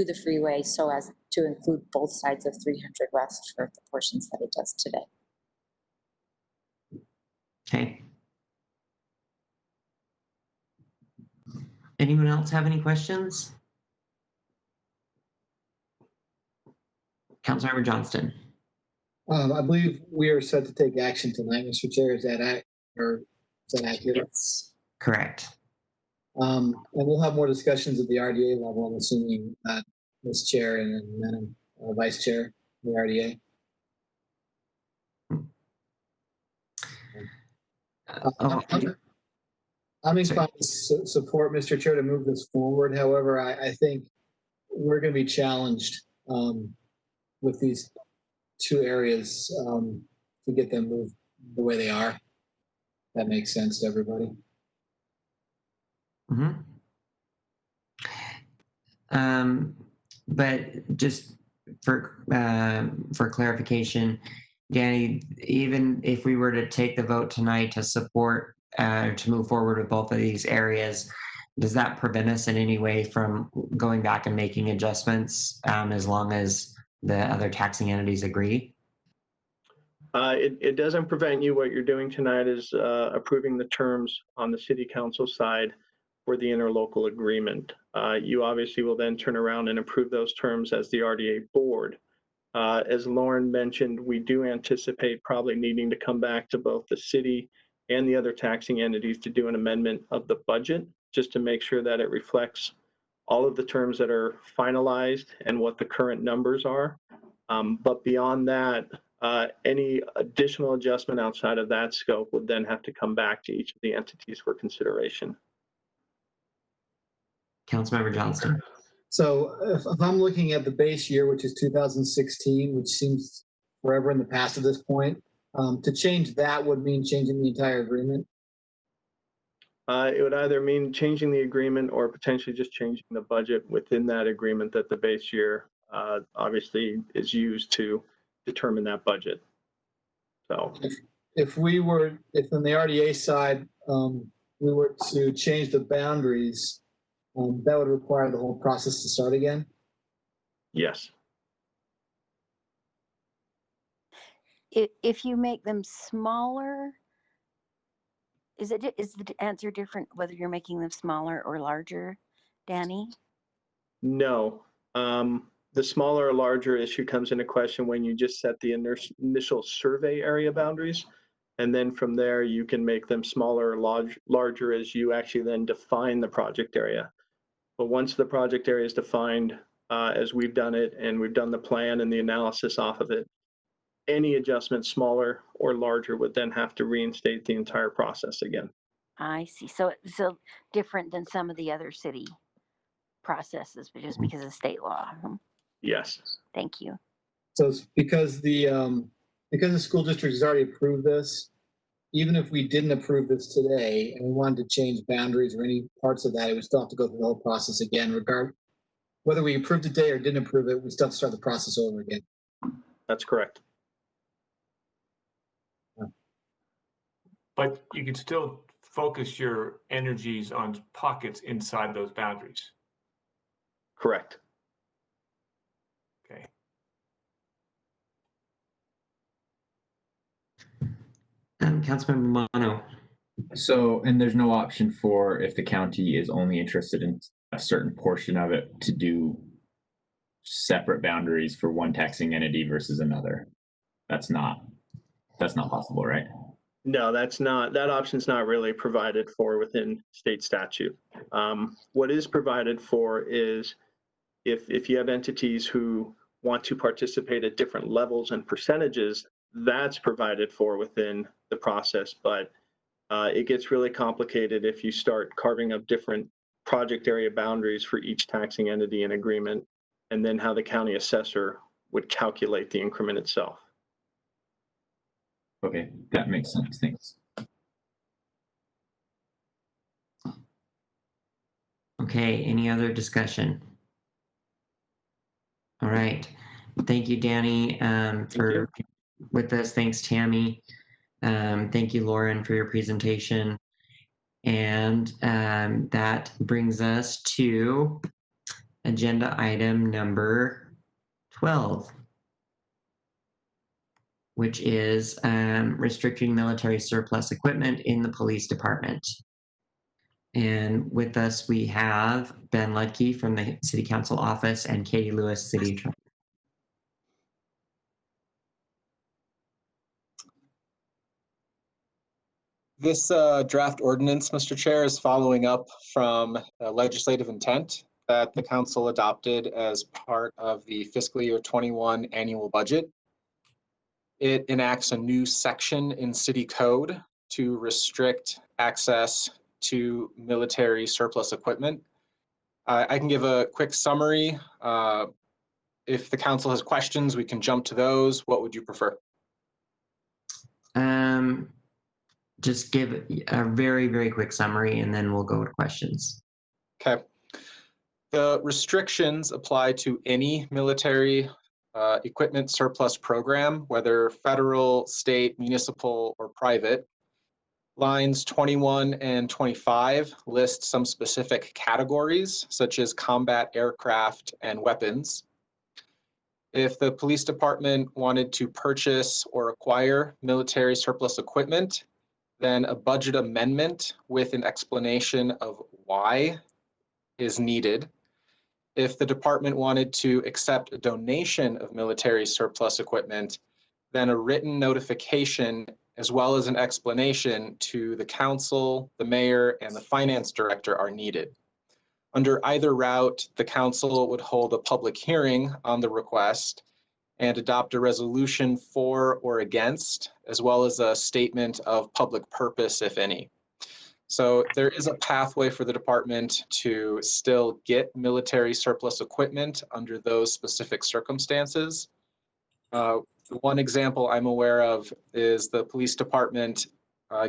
the freeway so as to include both sides of 300 West for the portions that it does today. Okay. Anyone else have any questions? Councilmember Johnston. I believe we are set to take action tonight, Mr. Chair. Is that accurate? Yes, correct. And we'll have more discussions at the RDA level, I'm assuming, Ms. Chair and then Vice Chair, the RDA. I'm inclined to support Mr. Chair to move this forward. However, I think we're going to be challenged with these 2 areas to get them moved the way they are. That makes sense to everybody. But just for clarification, Danny, even if we were to take the vote tonight to support to move forward with both of these areas, does that prevent us in any way from going back and making adjustments as long as the other taxing entities agree? It doesn't prevent you. What you're doing tonight is approving the terms on the city council side for the interlocal agreement. You obviously will then turn around and approve those terms as the RDA board. As Lauren mentioned, we do anticipate probably needing to come back to both the city and the other taxing entities to do an amendment of the budget, just to make sure that it reflects all of the terms that are finalized and what the current numbers are. But beyond that, any additional adjustment outside of that scope would then have to come back to each of the entities for consideration. Councilmember Johnston. So if I'm looking at the base year, which is 2016, which seems forever in the past at this point, to change that would mean changing the entire agreement? It would either mean changing the agreement or potentially just changing the budget within that agreement that the base year obviously is used to determine that budget. So if on the RDA side, we were to change the boundaries, that would require the whole process to start again? Yes. If you make them smaller, is the answer different whether you're making them smaller or larger, Danny? No. The smaller or larger issue comes into question when you just set the initial survey area boundaries. And then from there, you can make them smaller or larger as you actually then define the project area. But once the project area is defined, as we've done it, and we've done the plan and the analysis off of it, any adjustment smaller or larger would then have to reinstate the entire process again. I see. So different than some of the other city processes, but just because of state law. Yes. Thank you. So it's because the school district has already approved this, even if we didn't approve this today and we wanted to change boundaries or any parts of that, it would still have to go through the whole process again, whether we approved it today or didn't approve it, we still have to start the process over again. That's correct. But you can still focus your energies on pockets inside those boundaries. Correct. Okay. Councilmember Mono. So, and there's no option for, if the county is only interested in a certain portion of it, to do separate boundaries for one taxing entity versus another. That's not possible, right? No, that option's not really provided for within state statute. What is provided for is if you have entities who want to participate at different levels and percentages, that's provided for within the process, but it gets really complicated if you start carving up different project area boundaries for each taxing entity and agreement, and then how the county assessor would calculate the increment itself. Okay, that makes sense. Thanks. Okay, any other discussion? All right. Thank you, Danny, for with us. Thanks, Tammy. Thank you, Lauren, for your presentation. And that brings us to agenda item number 12, which is restricting military surplus equipment in the police department. And with us, we have Ben Ludke from the City Council office and Katie Lewis, City Attorney. This draft ordinance, Mr. Chair, is following up from legislative intent that the council adopted as part of the fiscal year 21 annual budget. It enacts a new section in city code to restrict access to military surplus equipment. I can give a quick summary. If the council has questions, we can jump to those. What would you prefer? Just give a very, very quick summary and then we'll go to questions. Okay. The restrictions apply to any military equipment surplus program, whether federal, state, municipal, or private. Lines 21 and 25 list some specific categories, such as combat aircraft and weapons. If the police department wanted to purchase or acquire military surplus equipment, then a budget amendment with an explanation of why is needed. If the department wanted to accept a donation of military surplus equipment, then a written notification as well as an explanation to the council, the mayor, and the finance director are needed. Under either route, the council would hold a public hearing on the request and adopt a resolution for or against, as well as a statement of public purpose, if any. So there is a pathway for the department to still get military surplus equipment under those specific circumstances. One example I'm aware of is the police department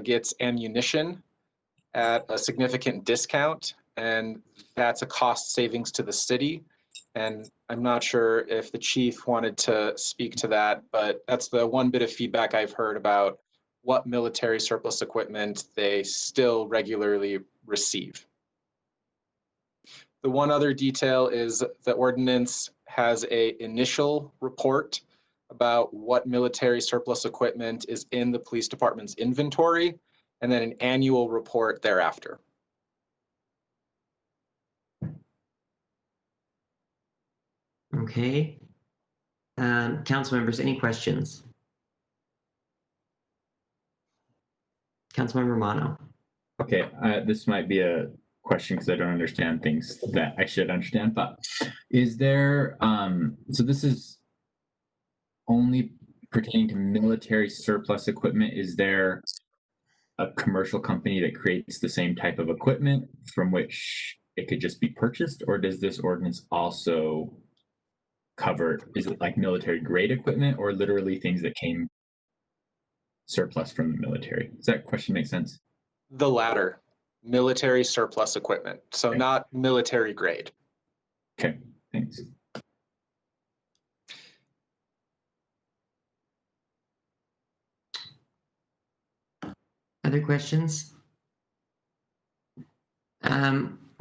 gets ammunition at a significant discount, and that's a cost savings to the city. And I'm not sure if the chief wanted to speak to that, but that's the one bit of feedback I've heard about what military surplus equipment they still regularly receive. The one other detail is the ordinance has an initial report about what military surplus equipment is in the police department's inventory, and then an annual report thereafter. Okay. Council members, any questions? Councilmember Mono. Okay, this might be a question because I don't understand things that I should understand, but is there, so this is only pertaining to military surplus equipment. Is there a commercial company that creates the same type of equipment from which it could just be purchased, or does this ordinance also cover, is it like military grade equipment or literally things that came surplus from the military? Does that question make sense? The latter, military surplus equipment, so not military grade. Okay, thanks. Other questions?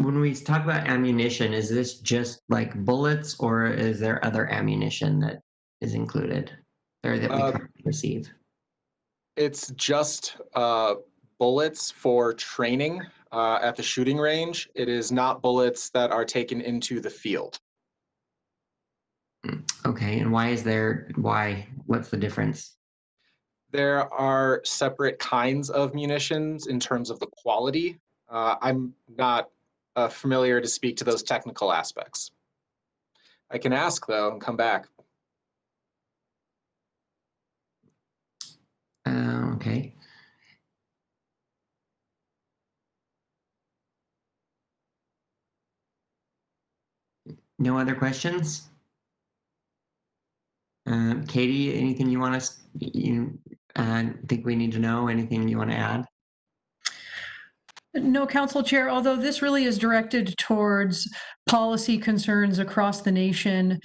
When we talk about ammunition, is this just like bullets, or is there other ammunition that is included or that we currently receive? It's just bullets for training at the shooting range. It is not bullets that are taken into the field. Okay, and what's the difference? There are separate kinds of munitions in terms of the quality. I'm not familiar to speak to those technical aspects. I can ask though and come back. Okay. No other questions? Katie, anything you want us, you think we need to know? Anything you want to add? No, Council Chair, although this really is directed towards policy concerns across the nation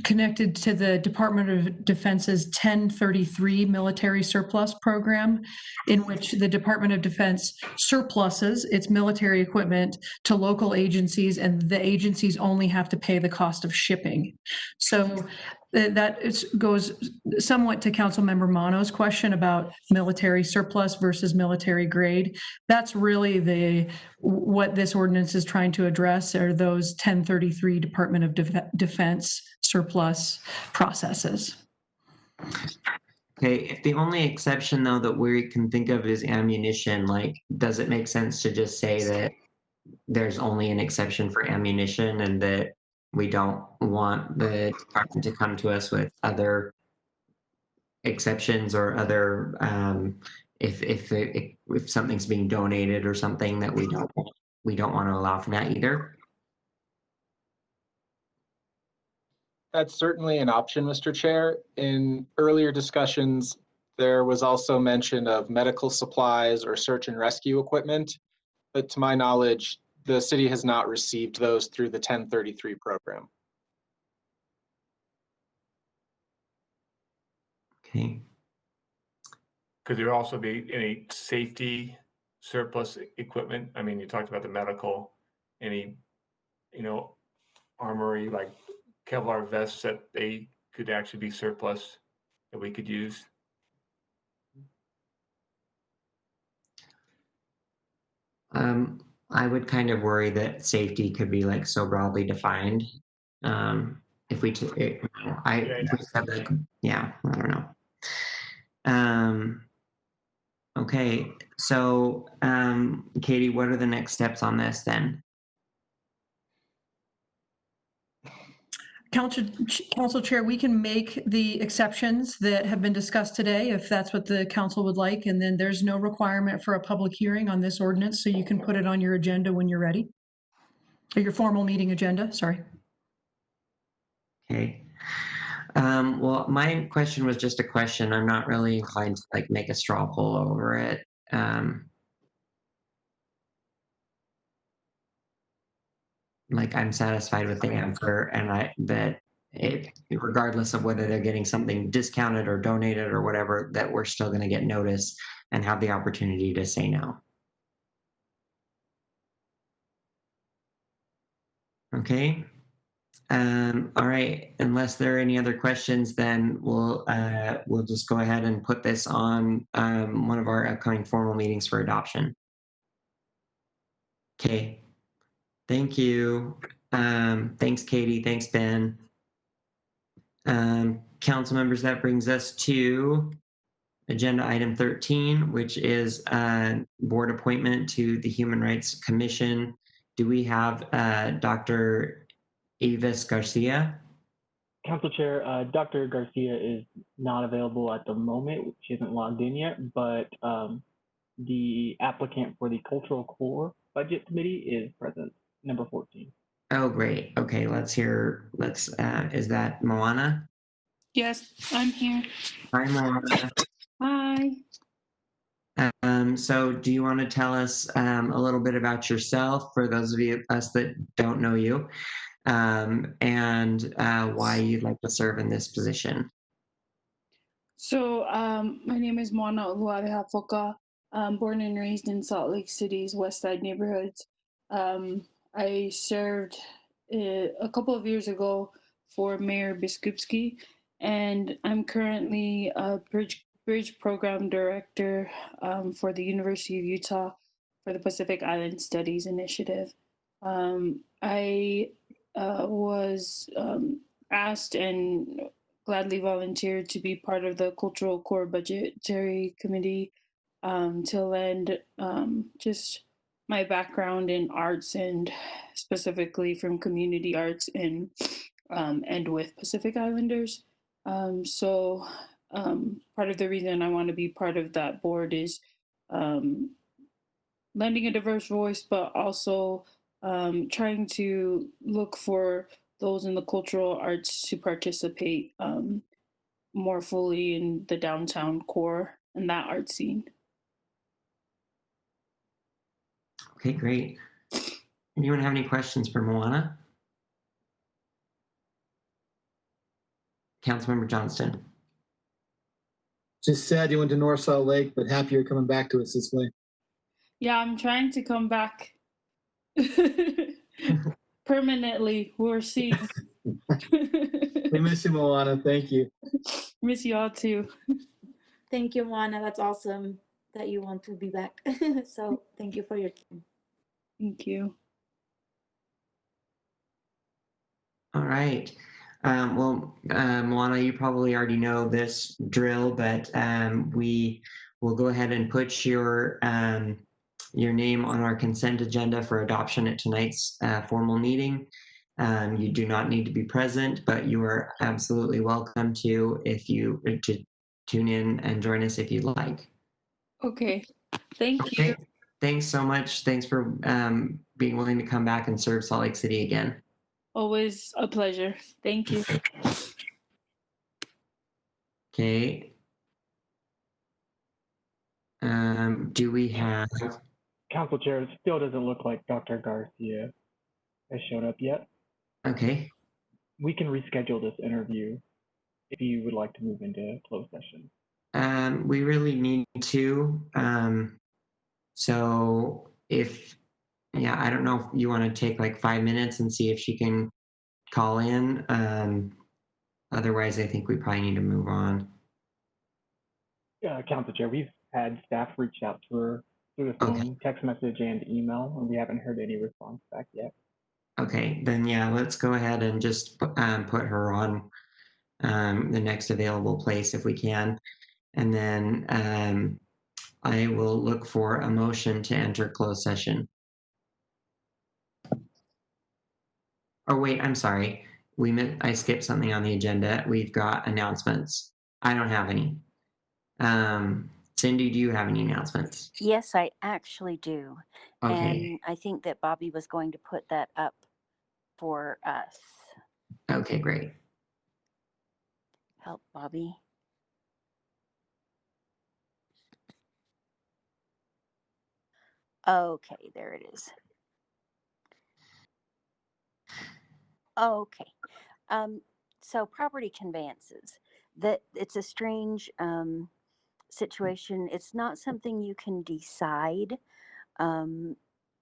connected to the Department of Defense's 1033 military surplus program, in which the Department of Defense surpluses its military equipment to local agencies, and the agencies only have to pay the cost of shipping. So that goes somewhat to Councilmember Mono's question about military surplus versus military grade. That's really what this ordinance is trying to address, are those 1033 Department of Defense surplus processes. Okay, if the only exception though that we can think of is ammunition, like, does it make sense to just say that there's only an exception for ammunition and that we don't want the department to come to us with other exceptions or other, if something's being donated or something that we don't want to allow for that either? That's certainly an option, Mr. Chair. In earlier discussions, there was also mention of medical supplies or search and rescue equipment, but to my knowledge, the city has not received those through the 1033 program. Okay. Could there also be any safety surplus equipment? I mean, you talked about the medical, any, armory like Kevlar vests that they could actually be surplus that we could use. I would kind of worry that safety could be like so broadly defined. If we, if we said like, yeah, I don't know. Okay, so Katie, what are the next steps on this then? Council Chair, we can make the exceptions that have been discussed today, if that's what the council would like, and then there's no requirement for a public hearing on this ordinance, so you can put it on your agenda when you're ready. Or your formal meeting agenda, sorry. Okay. Well, my question was just a question. I'm not really inclined to like make a straw poll over it. Like I'm satisfied with the answer, and regardless of whether they're getting something discounted or donated or whatever, that we're still going to get notice and have the opportunity to say no. Okay. All right. Unless there are any other questions, then we'll just go ahead and put this on one of our upcoming formal meetings for adoption. Okay. Thank you. Thanks, Katie. Thanks, Ben. Council members, that brings us to agenda item 13, which is board appointment to the Human Rights Commission. Do we have Dr. Avis Garcia? Council Chair, Dr. Garcia is not available at the moment. She hasn't logged in yet, but the applicant for the Cultural Core Budget Committee is present, number 14. Oh, great. Okay, is that Moana? Yes, I'm here. Hi, Moana. Hi. So do you want to tell us a little bit about yourself for those of us that don't know you, and why you'd like to serve in this position? So my name is Moana Oluwadehafoka. I'm born and raised in Salt Lake City's West Side neighborhoods. I served a couple of years ago for Mayor Biskupski, and I'm currently a Bridge Program Director for the University of Utah for the Pacific Island Studies Initiative. I was asked and gladly volunteered to be part of the Cultural Core Budgetary Committee to lend just my background in arts, and specifically from community arts and with Pacific Islanders. So part of the reason I want to be part of that board is lending a diverse voice, but also trying to look for those in the cultural arts to participate more fully in the downtown core and that art scene. Okay, great. Anyone have any questions for Moana? Councilmember Johnston. Just sad you went to North Salt Lake, but happy you're coming back to us this way. Yeah, I'm trying to come back permanently. We'll see. We miss you, Moana. Thank you. Miss you all too. Thank you, Moana. That's awesome that you want to be back. So thank you for your time. Thank you. All right. Well, Moana, you probably already know this drill, but we will go ahead and put your name on our consent agenda for adoption at tonight's formal meeting. You do not need to be present, but you are absolutely welcome to tune in and join us if you'd like. Okay. Thank you. Thanks so much. Thanks for being willing to come back and serve Salt Lake City again. Always a pleasure. Thank you. Okay. Do we have... Council Chair, it still doesn't look like Dr. Garcia has shown up yet. Okay. We can reschedule this interview if you would like to move into closed session. We really need to. So I don't know if you want to take like 5 minutes and see if she can call in. Otherwise, I think we probably need to move on. Council Chair, we've had staff reach out to her through the phone, text message, and email, and we haven't heard any response back yet. Okay, then yeah, let's go ahead and just put her on the next available place if we can. And then I will look for a motion to enter closed session. Oh, wait, I'm sorry. I skipped something on the agenda. We've got announcements. I don't have any. Cindy, do you have any announcements? Yes, I actually do. Okay. And I think that Bobby was going to put that up for us. Okay, great. Help, Bobby. Okay, there it is. Okay. So property conveyances. That it's a strange situation. It's not something you can decide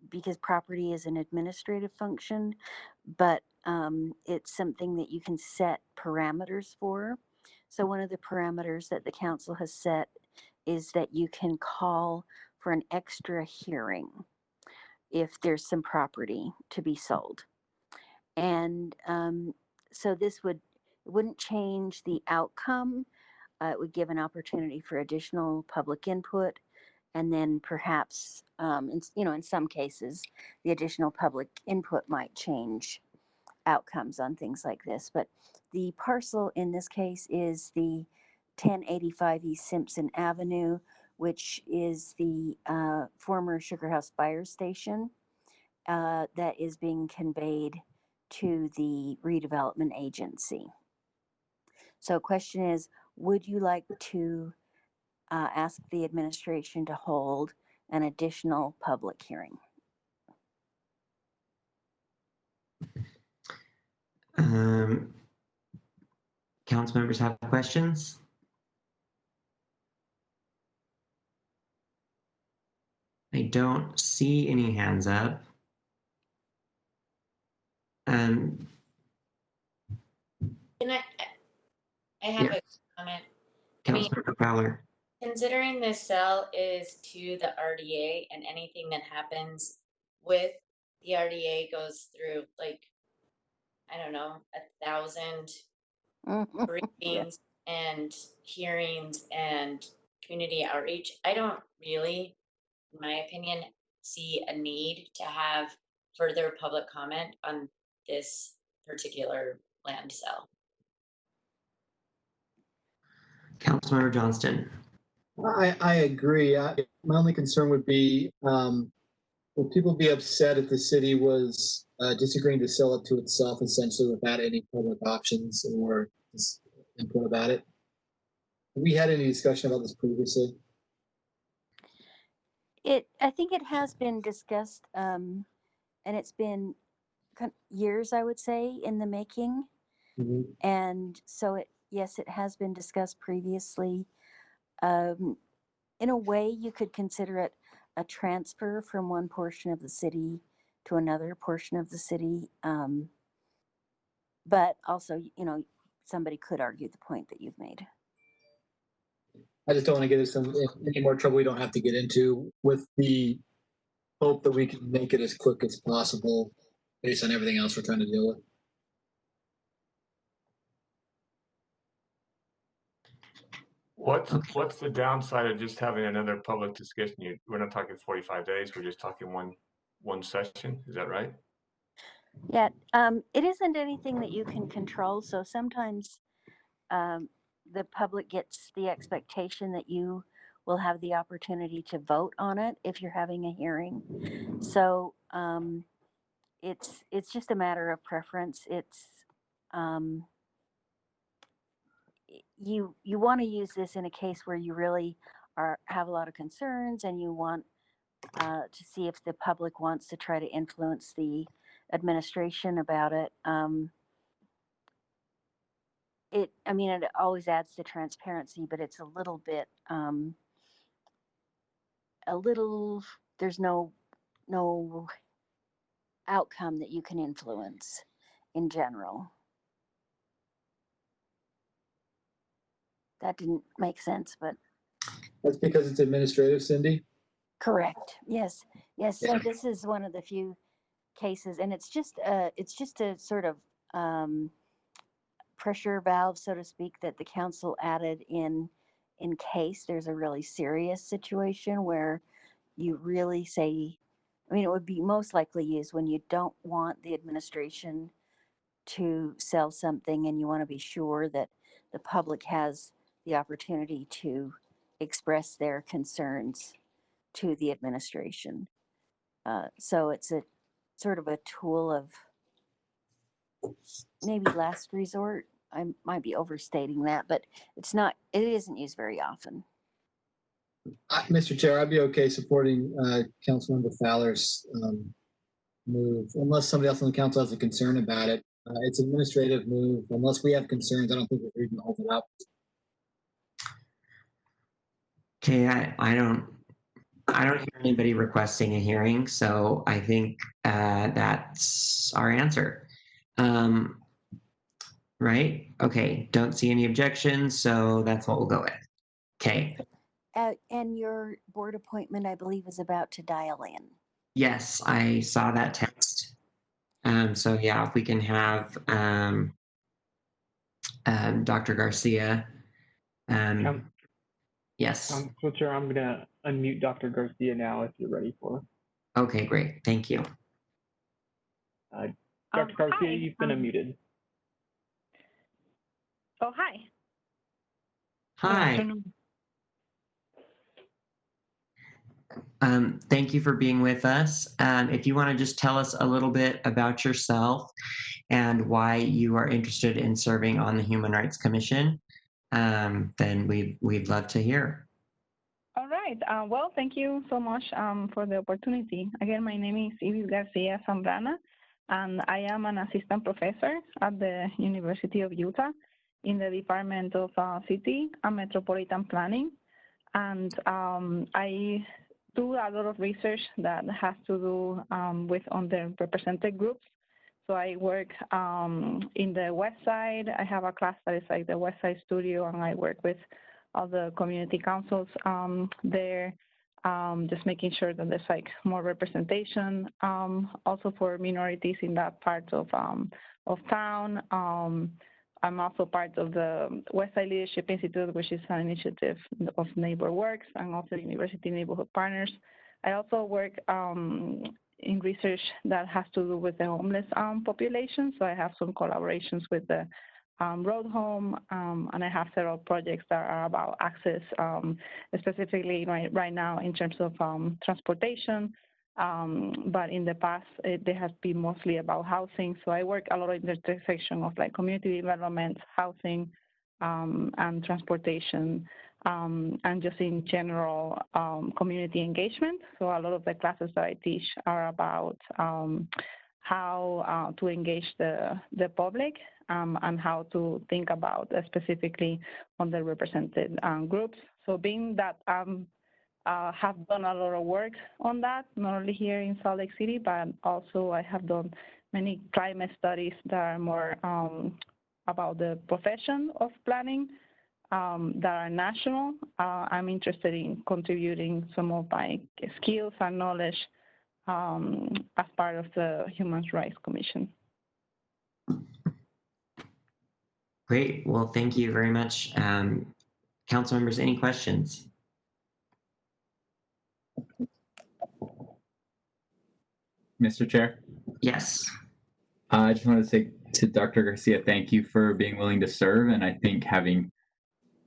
because property is an administrative function, but it's something that you can set parameters for. So one of the parameters that the council has set is that you can call for an extra hearing if there's some property to be sold. And so this wouldn't change the outcome. It would give an opportunity for additional public input, and then perhaps, in some cases, the additional public input might change outcomes on things like this. But the parcel in this case is the 1085 East Simpson Avenue, which is the former Sugar House Fire Station that is being conveyed to the redevelopment agency. So question is, would you like to ask the administration to hold an additional public hearing? Council members have questions? I don't see any hands up. Can I have Yeah. a comment? I mean, Councilmember Fowler. considering this sale is to the RDA and anything that happens with the RDA goes through like, I don't know, 1,000 briefings and hearings and community outreach. I don't really, in my opinion, see a need to have further public comment on this particular land sale. Councilmember Johnston. I agree. My only concern would be, will people be upset if the city was disagreeing to sell it to itself essentially without any public options or input about it? Have we had any discussion about this previously? I think it has been discussed, and it's been years, I would say, in the making. Mm-hmm. And so yes, it has been discussed previously. In a way, you could consider it a transfer from one portion of the city to another portion of the city. But also, somebody could argue the point that you've made. I just don't want to get us in any more trouble we don't have to get into, with the hope that we can make it as quick as possible based on everything else we're trying to deal with. What's the downside of just having another public discussion? We're not talking 45 days. We're just talking one session. Is that right? Yeah, it isn't anything that you can control. So sometimes the public gets the expectation that you will have the opportunity to vote on it if you're having a hearing. So it's just a matter of preference. It's you want to use this in a case where you really have a lot of concerns and you want to see if the public wants to try to influence the administration about it. It always adds to transparency, but it's a little bit, there's no outcome that you can influence. in general. That didn't make sense, but That's because it's administrative, Cindy? correct. Yes, yes. So this is one of the few cases, and it's just a sort of pressure valve, so to speak, that the council added in case there's a really serious situation where you really say, I mean, it would be most likely used when you don't want the administration to sell something and you want to be sure that the public has the opportunity to express their concerns to the administration. So it's a sort of a tool of maybe last resort. I might be overstating that, but it isn't used very often. Mr. Chair, I'd be okay supporting Councilmember Fowler's move, unless somebody else on the council has a concern about it. It's an administrative move. Unless we have concerns, I don't think we're even hold it up. Okay, I don't hear anybody requesting a hearing, so I think that's our answer. Right? Okay, don't see any objections, so that's what we'll go with. Okay. And your board appointment, I believe, is about to dial in. Yes, I saw that text. So yeah, if we can have Dr. Garcia. Yes. Council Chair, I'm going to unmute Dr. Garcia now if you're ready for. Okay, great. Thank you. Dr. Garcia, hi. you've been unmuted. Oh, hi. Hi. Thank you for being with us. If you want to just tell us a little bit about yourself and why you are interested in serving on the Human Rights Commission, then we'd love to hear. All right. Well, thank you so much for the opportunity. Again, my name is Ibis Garcia Zambrana, and I am an assistant professor at the University of Utah in the Department of City and Metropolitan Planning. And I do a lot of research that has to do with underrepresented groups. So I work in the West Side. I have a class that is like the West Side Studio, and I work with all the community councils there, just making sure that there's like more representation, also for minorities in that part of town. I'm also part of the Westside Leadership Institute, which is an initiative of NeighborWorks and also University Neighborhood Partners. I also work in research that has to do with the homeless population. So I have some collaborations with the Road Home, and I have several projects that are about access, specifically right now in terms of transportation. But in the past, they have been mostly about housing. So I work a lot in the intersection of like community development, housing, and transportation, and just in general, community engagement. So a lot of the classes that I teach are about how to engage the public and how to think about specifically underrepresented groups. So being that have done a lot of work on that, not only here in Salt Lake City, but also I have done many climate studies that are more about the profession of planning that are national. I'm interested in contributing some of my skills and knowledge as part of the Human Rights Commission. Great. Well, thank you very much. Council members, any questions? Mr. Chair? Yes. I just wanted to say to Dr. Garcia, thank you for being willing to serve. And I think having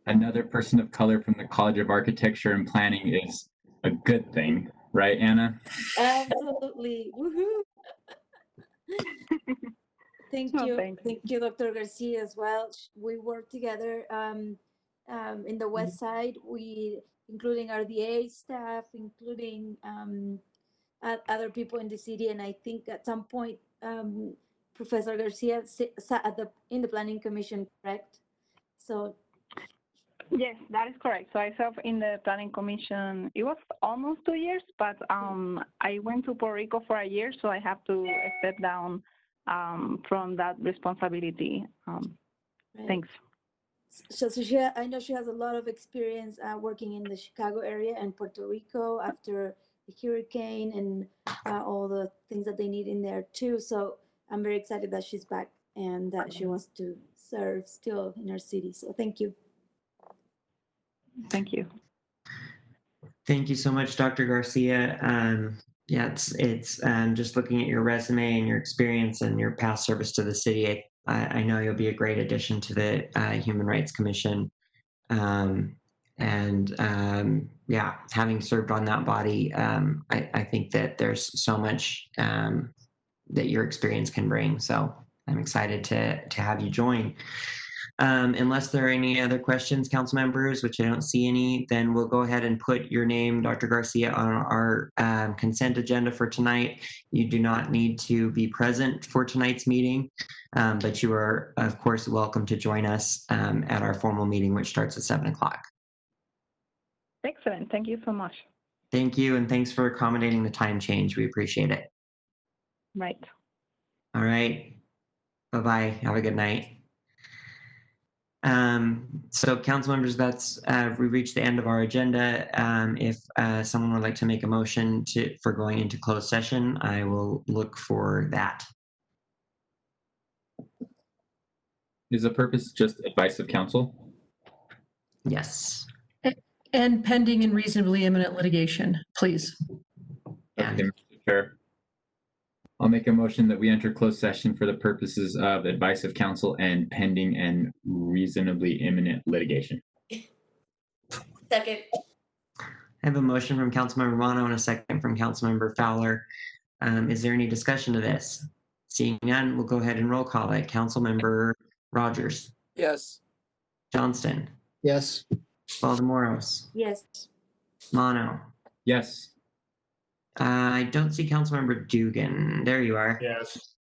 another person of color from the College of Architecture and Planning is a good thing, right, Anna? Absolutely. Woohoo. Thank you. Thank you, Dr. Garcia, as well. We work together in the West Side, including RDA staff, including other people in the city. And I think at some point, Professor Garcia sat in the Planning Commission, correct? So. Yes, that is correct. So I served in the Planning Commission. It was almost 2 years, but I went to Puerto Rico for a year, so I have to step down from that responsibility. Thanks. So I know she has a lot of experience working in the Chicago area and Puerto Rico after the hurricane and all the things that they need in there too. So I'm very excited that she's back and that she wants to serve still in our city. So thank you. Thank you. Thank you so much, Dr. Garcia. Yeah, it's just looking at your resume and your experience and your past service to the city. I know you'll be a great addition to the Human Rights Commission. Yeah, having served on that body, I think that there's so much that your experience can bring. So I'm excited to have you join. Unless there are any other questions, council members, which I don't see any, then we'll go ahead and put your name, Dr. Garcia, on our consent agenda for tonight. You do not need to be present for tonight's meeting, but you are, of course, welcome to join us at our formal meeting, which starts at 7 o'clock. Excellent. Thank you so much. Thank you, and thanks for accommodating the time change. We appreciate it. Right. All right. Bye-bye. Have a good night. So council members, that's we reached the end of our agenda. If someone would like to make a motion for going into closed session, I will look for that. Is the purpose just advice of counsel? Yes. And pending and reasonably imminent litigation, please. Okay, Mr. Chair. I'll make a motion that we enter closed session for the purposes of advice of counsel and pending and reasonably imminent litigation. Second. I have a motion from Councilmember Mono and a second from Councilmember Fowler. Is there any discussion to this? Seeing none, we'll go ahead and roll call it. Councilmember Rogers. Yes. Johnston. Yes. Valdemoros. Yes. Mono. Yes. I don't see Councilmember Dugan. There you are. Yes.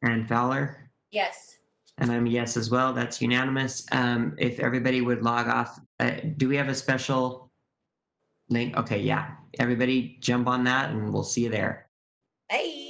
And Fowler? Yes. And I'm a yes as well. That's unanimous. If everybody would log off, do we have a special link? Okay, yeah. Everybody jump on that and we'll see you there. Bye.